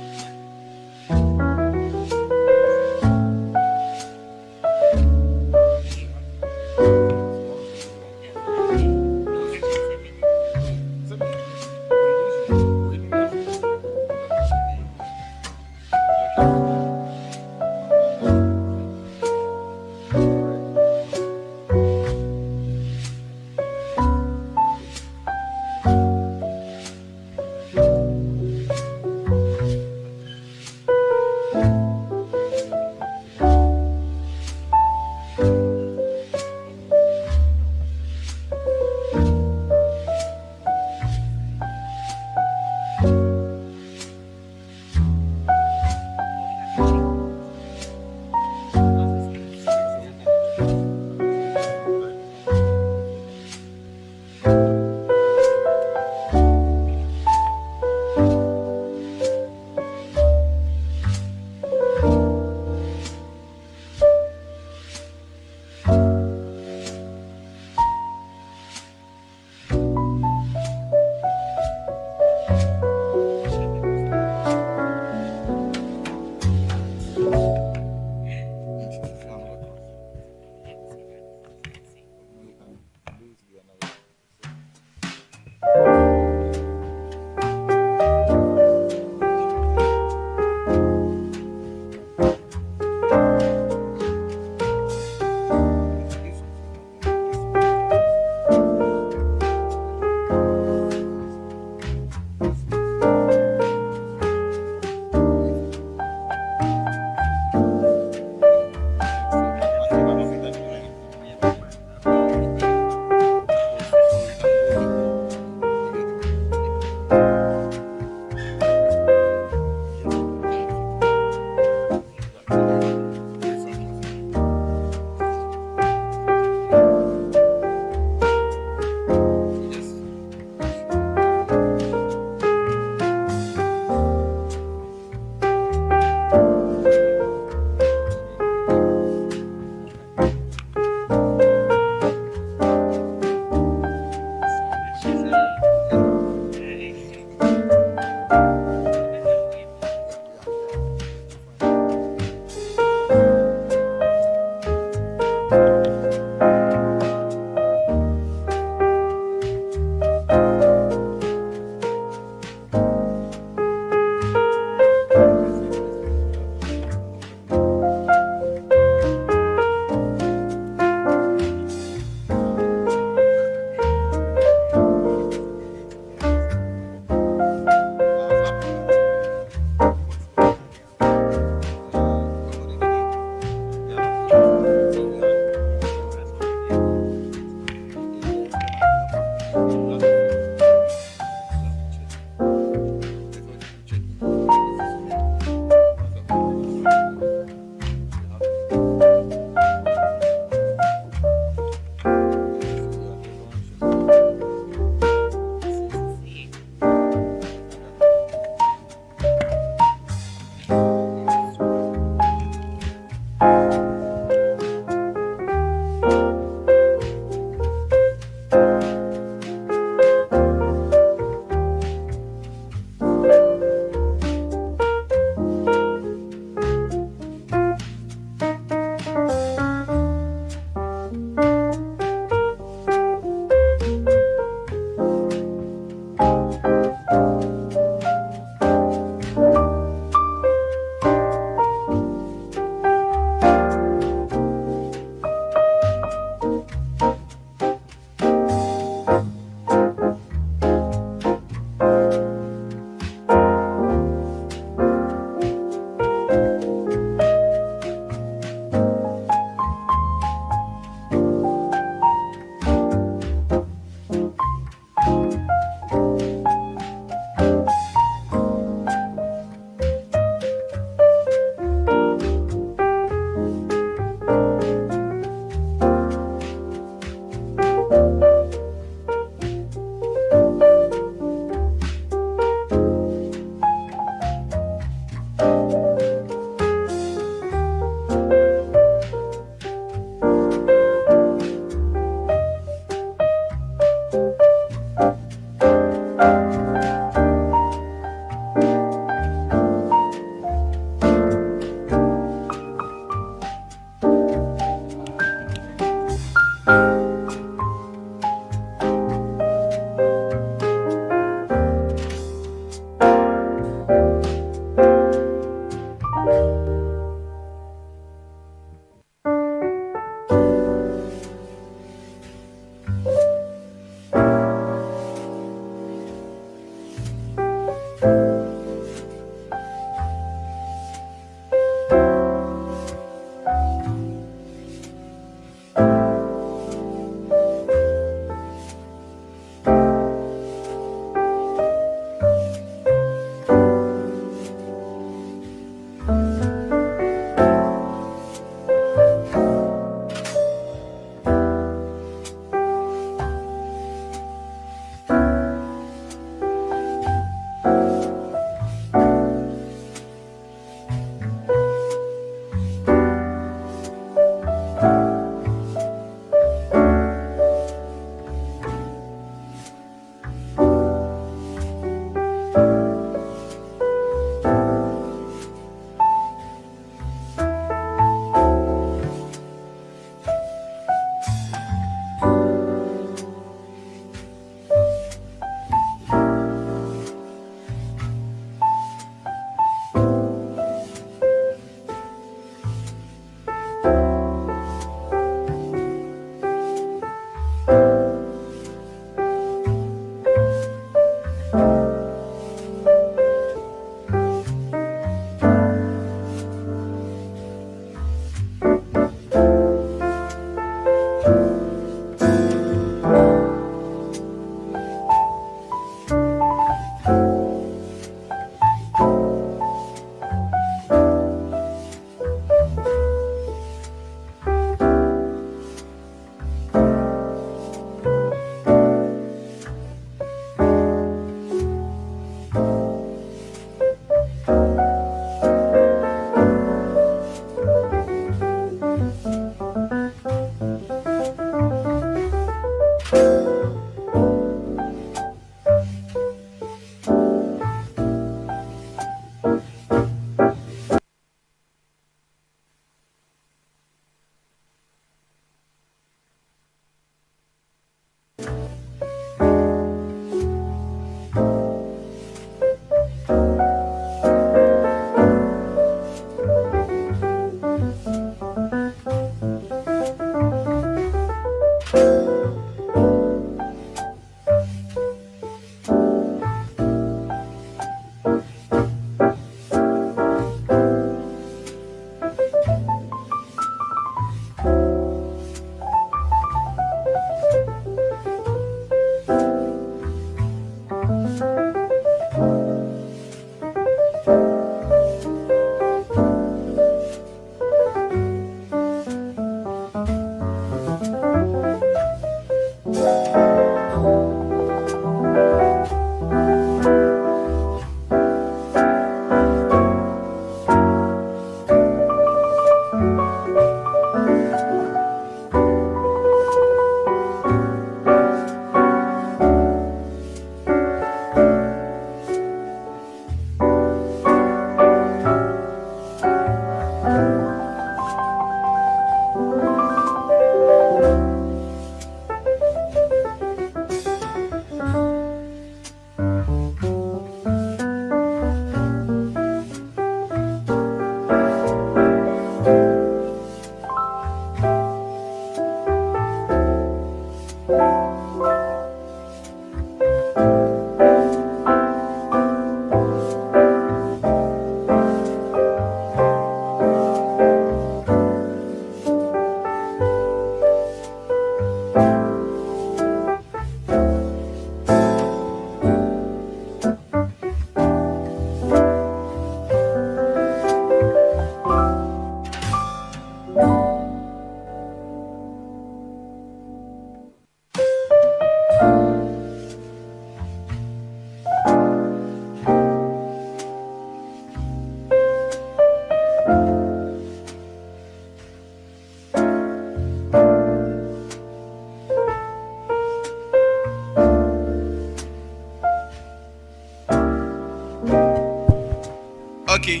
S13: Okay,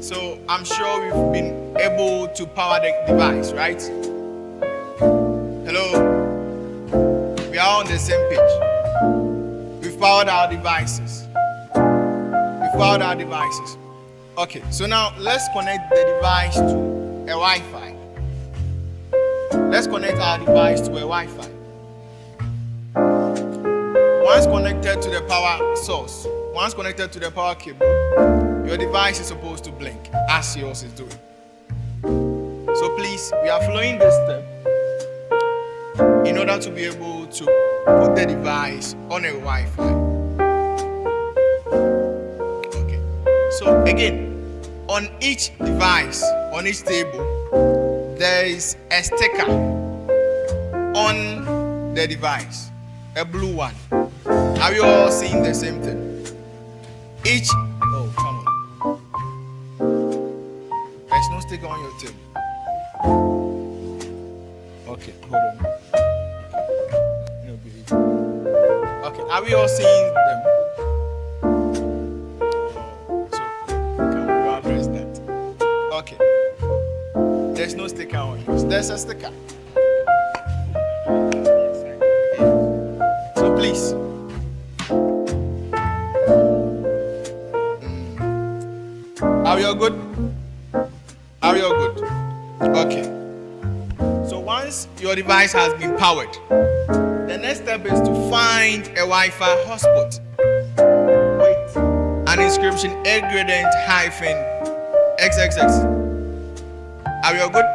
S13: so I'm sure we've been able to power the device, right? Hello? We are on the same page. We've powered our devices. Okay, so now let's connect the device to a Wi-Fi. Let's connect our device to a Wi-Fi. Once connected to the power source, once connected to the power cable, your device is supposed to blink as yours is doing. So please, we are following this step in order to be able to put the device on a Wi-Fi. Okay. So again, on each device, on each table, there is a sticker on the device, a blue one. Are you all seeing the same thing? Oh, come on. There's no sticker on your table. Okay, hold on. Okay, are we all seeing them? So, can we address that? Okay. There's no sticker on yours. There's a sticker. So please. Are we all good? Are we all good? Okay. So once your device has been powered, the next step is to find a Wi-Fi hotspot with an inscription A_XXX. Are we all good?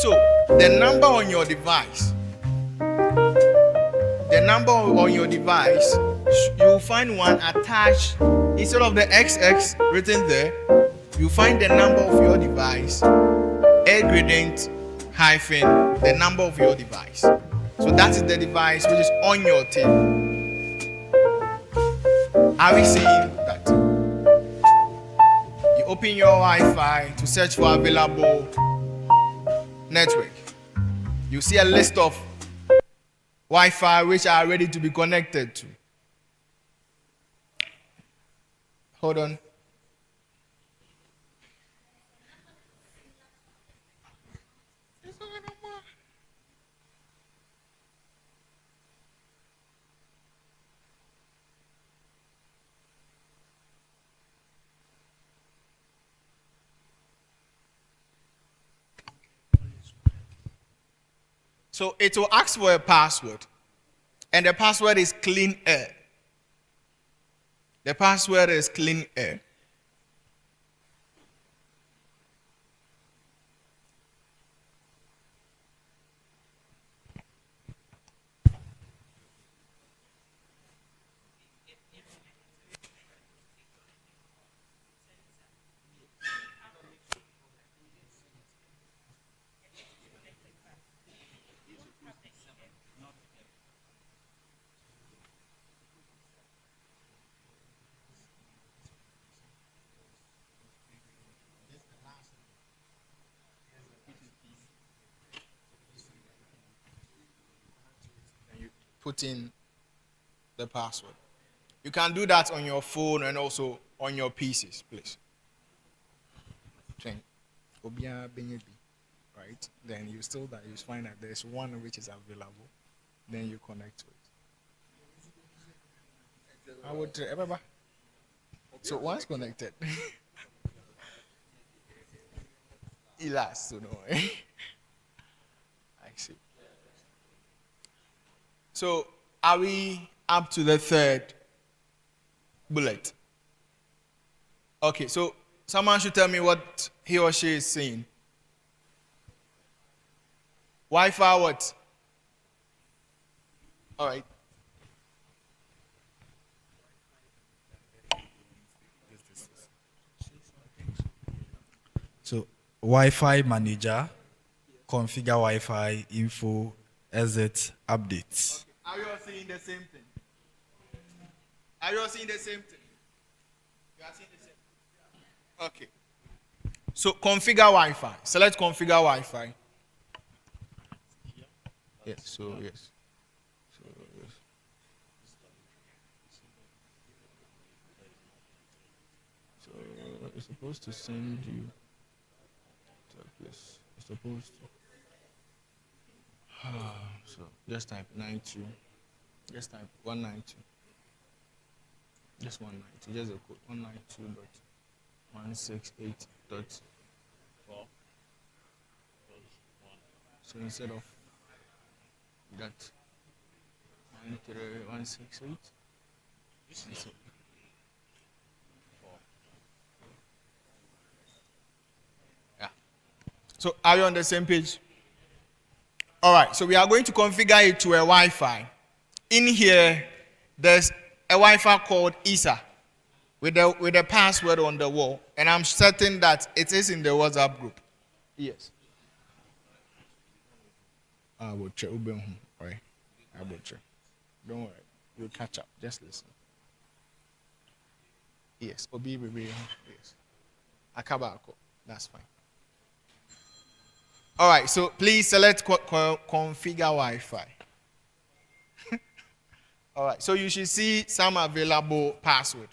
S13: So the number on your device, you'll find one attached. Instead of the XX written there, you find the number of your device, the number of your device. So that is the device which is on your table. Are we seeing that? You open your Wi-Fi to search for available network. You see a list of Wi-Fi which are ready to be connected to. Hold on. So it will ask for a password. And the password is clean air. The password is clean air. Put in the password. You can do that on your phone and also on your PCs, please. Right? Then you find that there's one which is available. Then you connect to it. I would remember. So once connected, it lasts. So no. I see. So are we up to the third bullet? Okay, so someone should tell me what he or she is saying. Wi-Fi what? All right. So
S2: Wi-Fi manager, configure Wi-Fi, info, exit, updates.
S13: Are you all seeing the same thing? Are you all seeing the same thing? You are seeing the same thing? Okay. So configure Wi-Fi. Select configure Wi-Fi. Yes, so yes. So yes. So it's supposed to send you to a place. It's supposed to. So just type 92. Just type 192. Just 192. Just a code 192.168.4. So instead of that 138. Yeah. So are you on the same page? All right. So we are going to configure it to a Wi-Fi. In here, there's a Wi-Fi called ISA with the password on the wall, and I'm certain that it is in the WhatsApp group. Yes. I will check. Right. I will check. Don't worry. You'll catch up. Just listen. Yes. Obi baby. Yes. Akabako. That's fine. All right. So please select configure Wi-Fi. All right. So you should see some available password.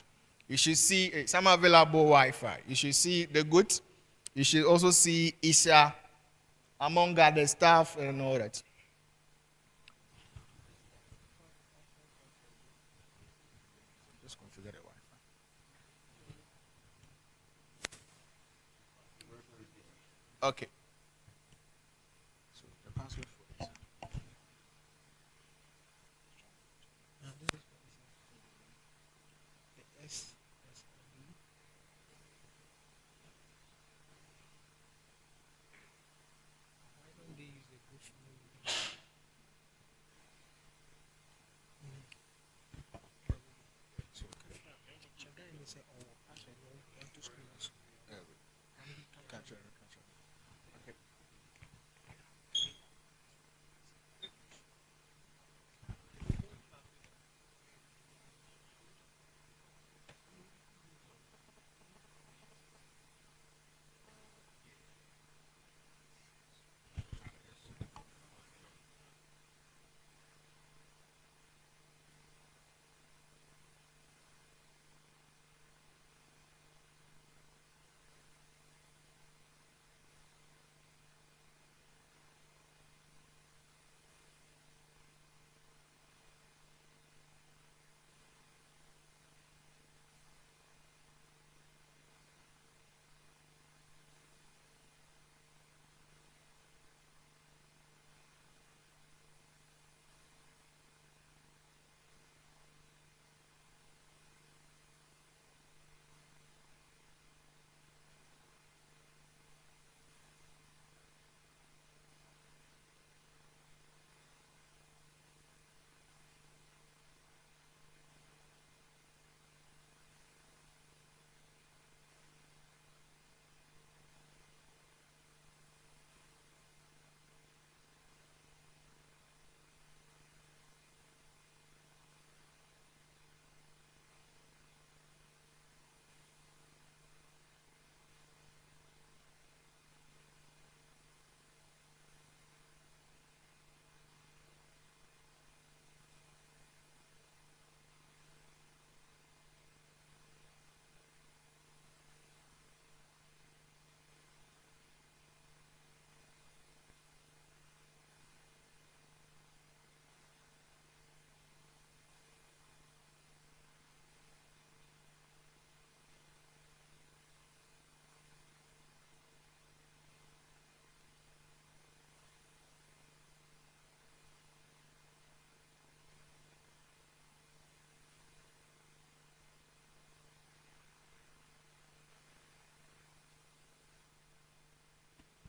S13: You should see some available Wi-Fi. You should see the good. You should also see ISA among other stuff and all that. Just configure the Wi-Fi. Okay. So the password for ISA.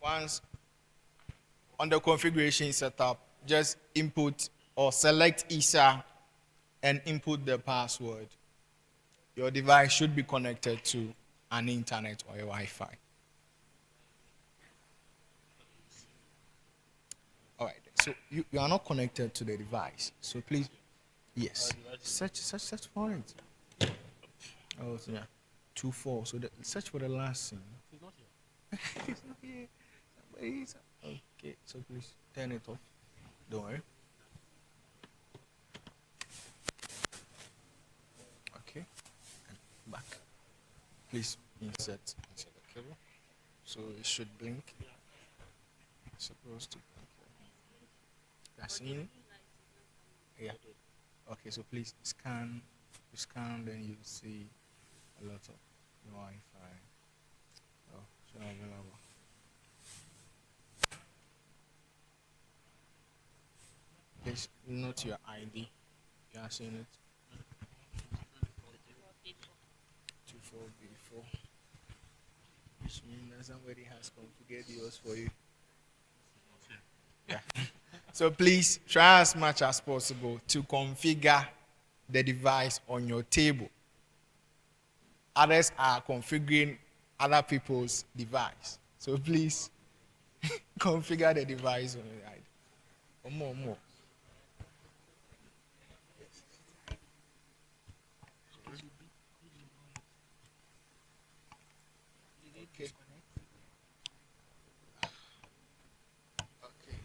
S13: Once on the configuration setup, just input or select ISA and input the password. Your device should be connected to an internet or a Wi-Fi. So you are not connected to the device. So please, yes, search for it. Oh, so yeah, 2-4. So search for the last thing.
S12: It's not here.
S13: It's not here. Somebody's okay. So please turn it off. Don't worry. Okay, and back. Please insert the cable. So it should blink. It's supposed to blink. You are seeing it? Yeah. Okay, so please scan. You scan, then you see a lot of Wi-Fi. Oh, so available. Please note your ID. You are seeing it. 24B4. Which means that somebody has configured yours for you. Yeah. So please try as much as possible to configure the device on your table. Others are configuring other people's device. So please configure the device on your ID. Or more. Okay. Okay.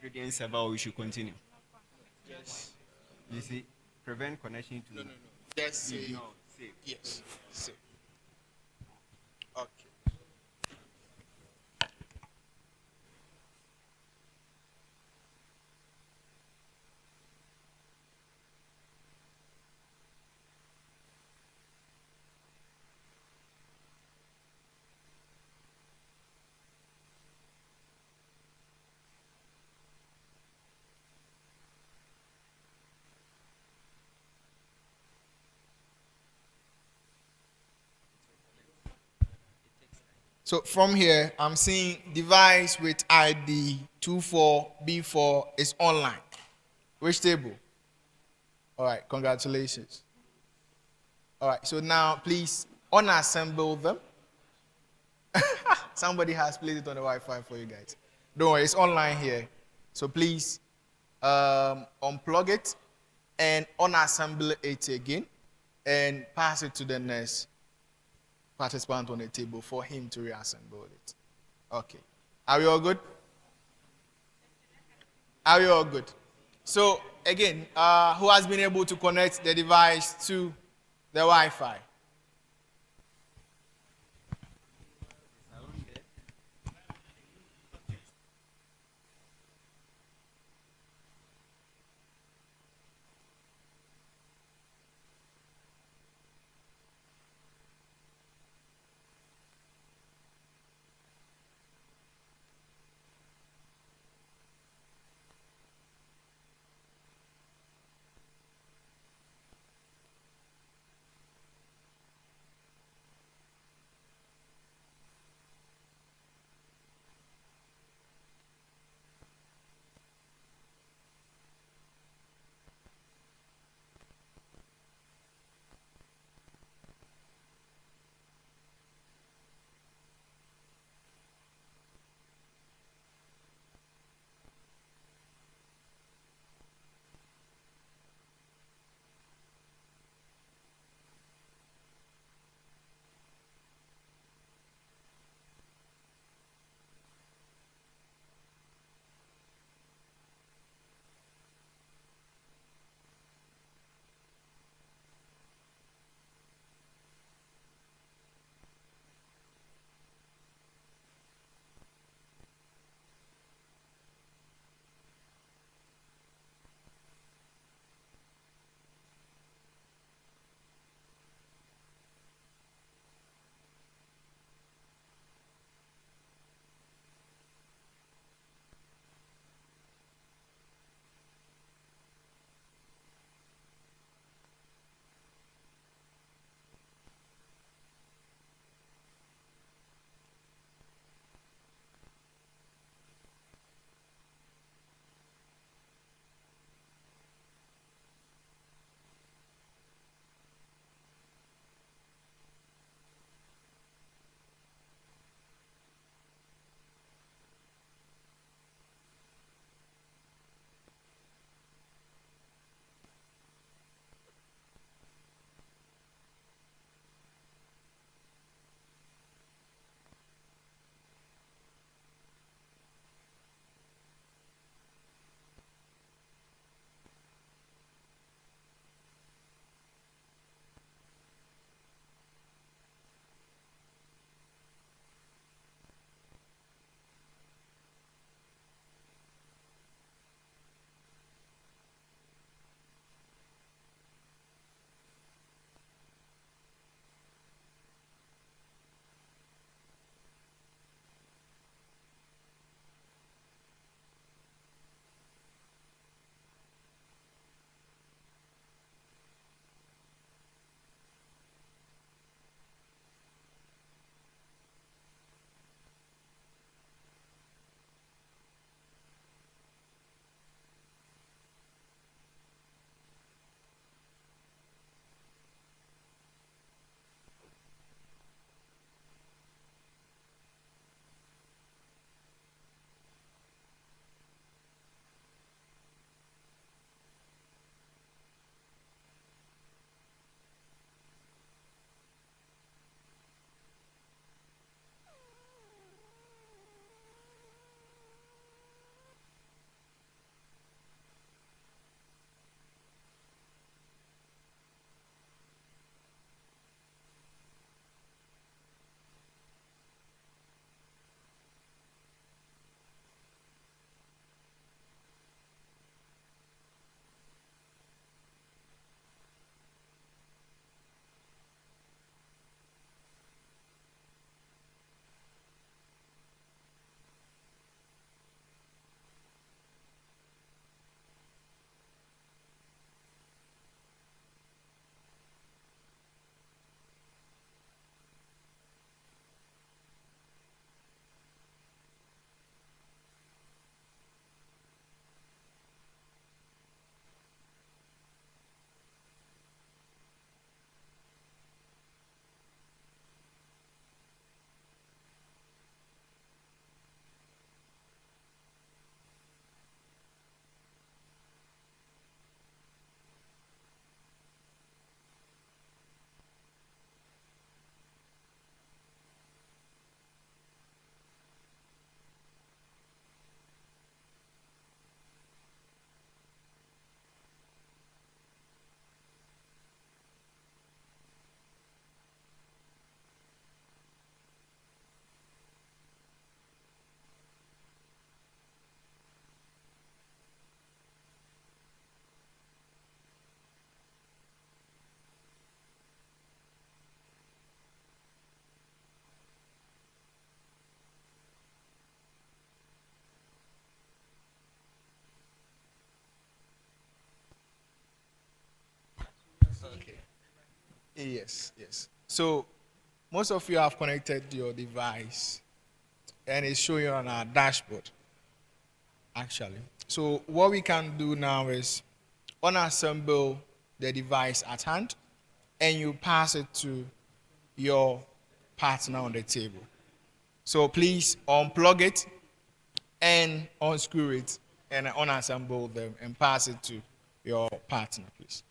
S5: Ingredient server, we should continue.
S13: Yes.
S5: You see, prevent connection to.
S13: No. Just say
S5: no. Save.
S13: Yes. Save. Okay. So from here, I'm seeing device with ID 24B4 is online. Which table? All right, congratulations. All right, so now please unassemble them. Somebody has placed it on the Wi-Fi for you guys. Don't worry, it's online here. So please unplug it and unassemble it again and pass it to the next participant on the table for him to reassemble it. Okay. Are we all good? Are we all good? So again, who has been able to connect the device to the Wi-Fi? Yes, yes. So most of you have connected your device and it's showing on our dashboard actually. So what we can do now is unassemble the device at hand and you pass it to your partner on the table. So please unplug it and unscrew it and unassemble them and pass it to your partner, please.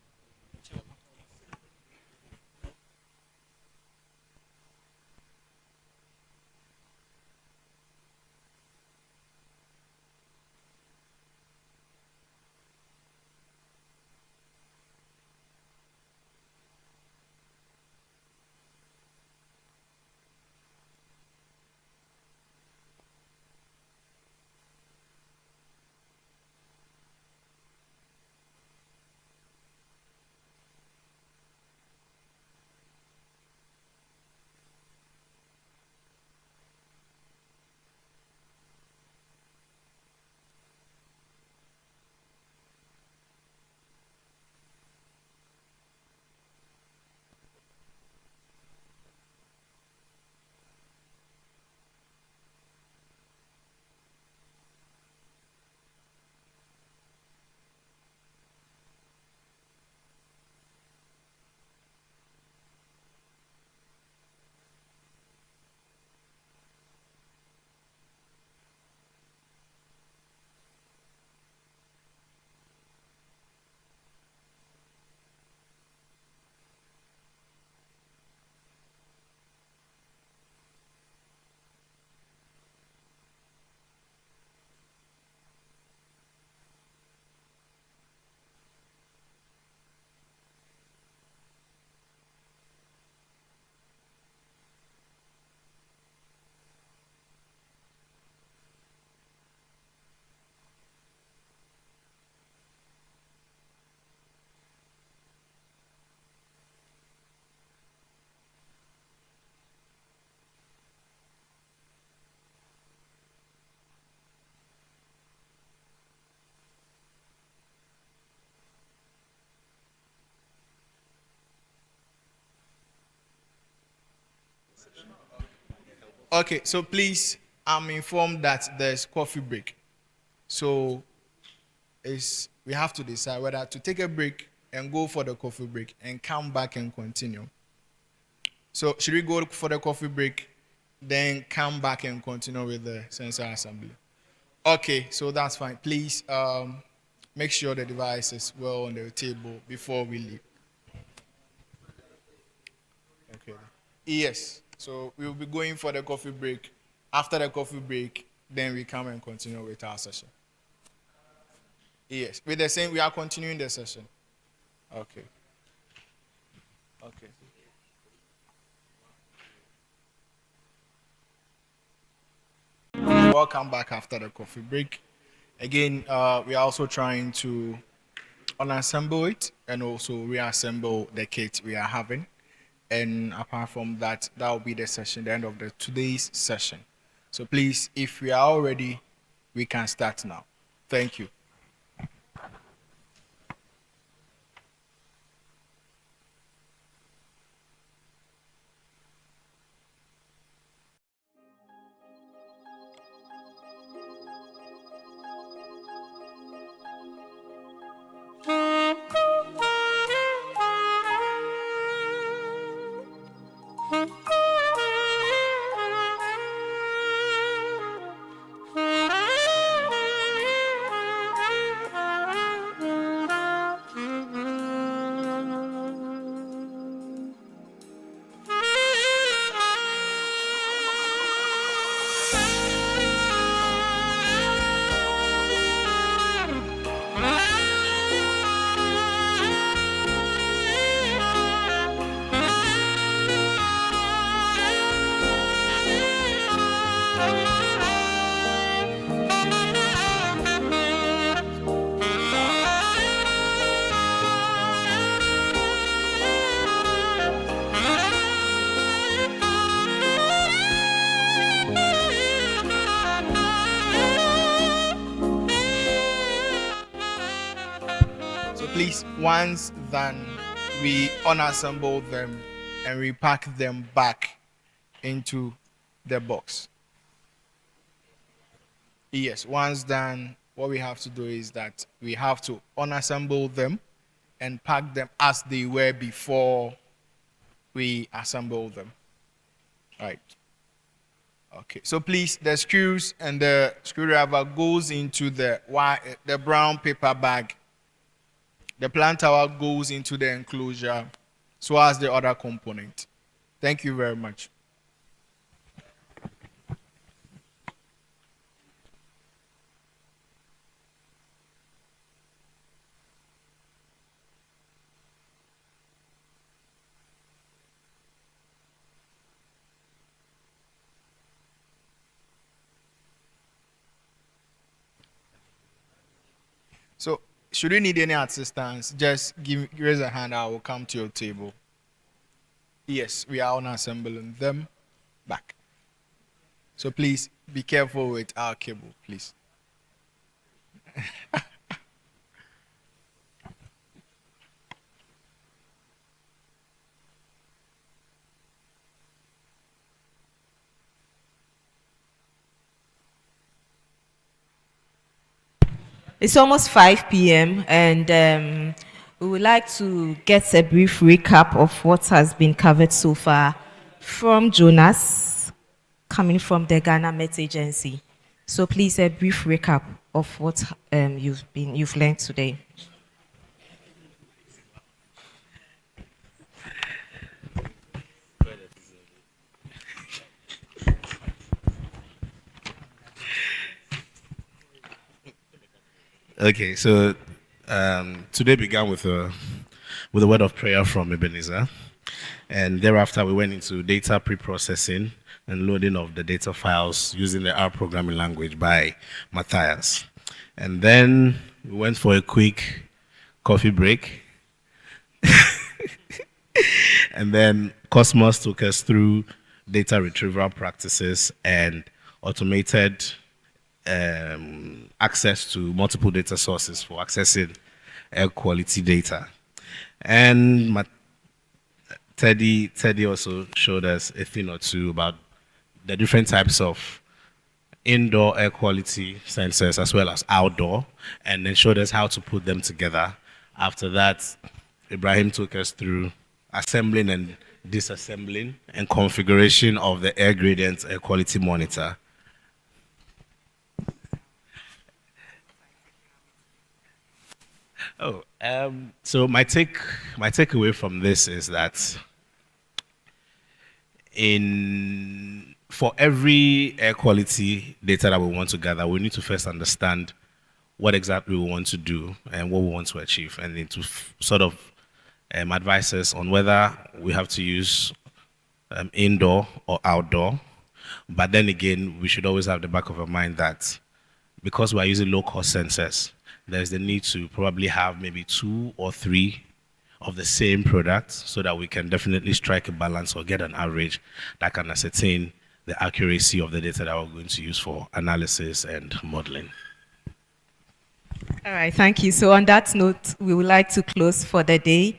S13: Okay, so please, I'm informed that there's coffee break. So we have to decide whether to take a break and go for the coffee break and come back and continue. So should we go for the coffee break, then come back and continue with the sensor assembly? Okay, so that's fine. Please make sure the device is well on the table before we leave. Okay. Yes. So we will be going for the coffee break. After the coffee break, then we come and continue with our session. Yes. With the same, we are continuing the session. Okay. Okay. Welcome back after the coffee break. Again, we are also trying to unassemble it and also reassemble the kit we are having. And apart from that, that will be the session, the end of today's session. So please, if we are all ready, we can start now. Thank you. Please, once done we unassemble them and repack them back into the box. Yes, once done, what we have to do is that we have to unassemble them and pack them as they were before we assemble them. Right. Okay, so please, the screws and the screwdriver goes into the brown paper bag. The plant tower goes into the enclosure, so as the other component. Thank you very much. So, should you need any assistance, just raise a hand. I will come to your table. Yes, we are unassembling them back. So please be careful with our cable, please.
S1: It's almost 5 p.m. and we would like to get a brief recap of what has been covered so far from Jonas, coming from the Ghana Met Agency. So please, a brief recap of what you've learned today.
S15: Okay, so today began with a word of prayer from Ebenezer, and thereafter we went into data pre-processing and loading of the data files using the R programming language by Mathias. And then we went for a quick coffee break. And then Cosmos took us through data retrieval practices and automated access to multiple data sources for accessing air quality data. And Teddy also showed us a thing or two about the different types of indoor air quality sensors as well as outdoor, and then showed us how to put them together. After that, Ibrahim took us through assembling and disassembling and configuration of the air gradient air quality monitor. So my takeaway from this is that for every air quality data that we want to gather, we need to first understand what exactly we want to do and what we want to achieve, and then to sort of advise us on whether we have to use indoor or outdoor. But then again, we should always have the back of our mind that because we are using low-cost sensors, there's the need to probably have maybe 2 or 3 of the same product so that we can definitely strike a balance or get an average that can ascertain the accuracy of the data that we're going to use for analysis and modeling.
S1: All right, thank you. So on that note, we would like to close for the day.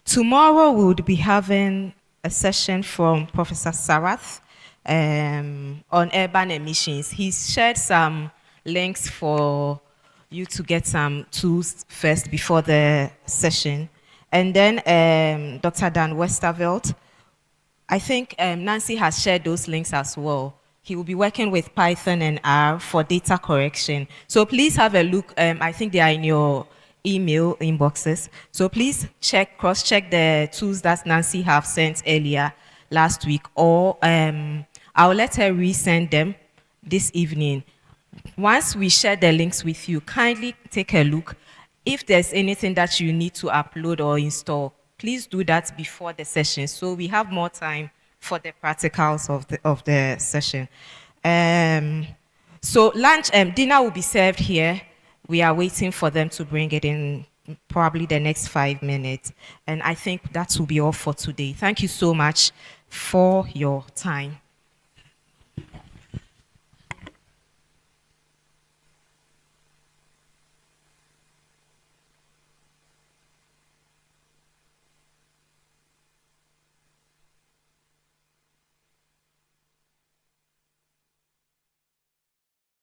S1: Tomorrow we would be having a session from Professor Sarath on urban emissions. He's shared some links for you to get some tools first before the session. And then Dr. Dan Westerveld, I think Nancy has shared those links as well. He will be working with Python and R for data correction. So please have a look. I think they are in your email inboxes. So please cross-check the tools that Nancy have sent earlier last week, or I'll let her resend them this evening. Once we share the links with you, kindly take a look. If there's anything that you need to upload or install, please do that before the session, so we have more time for the practicals of the session. So dinner will be served here. We are waiting for them to bring it in probably the next 5 minutes. And I think that will be all for today. Thank you so much for your time.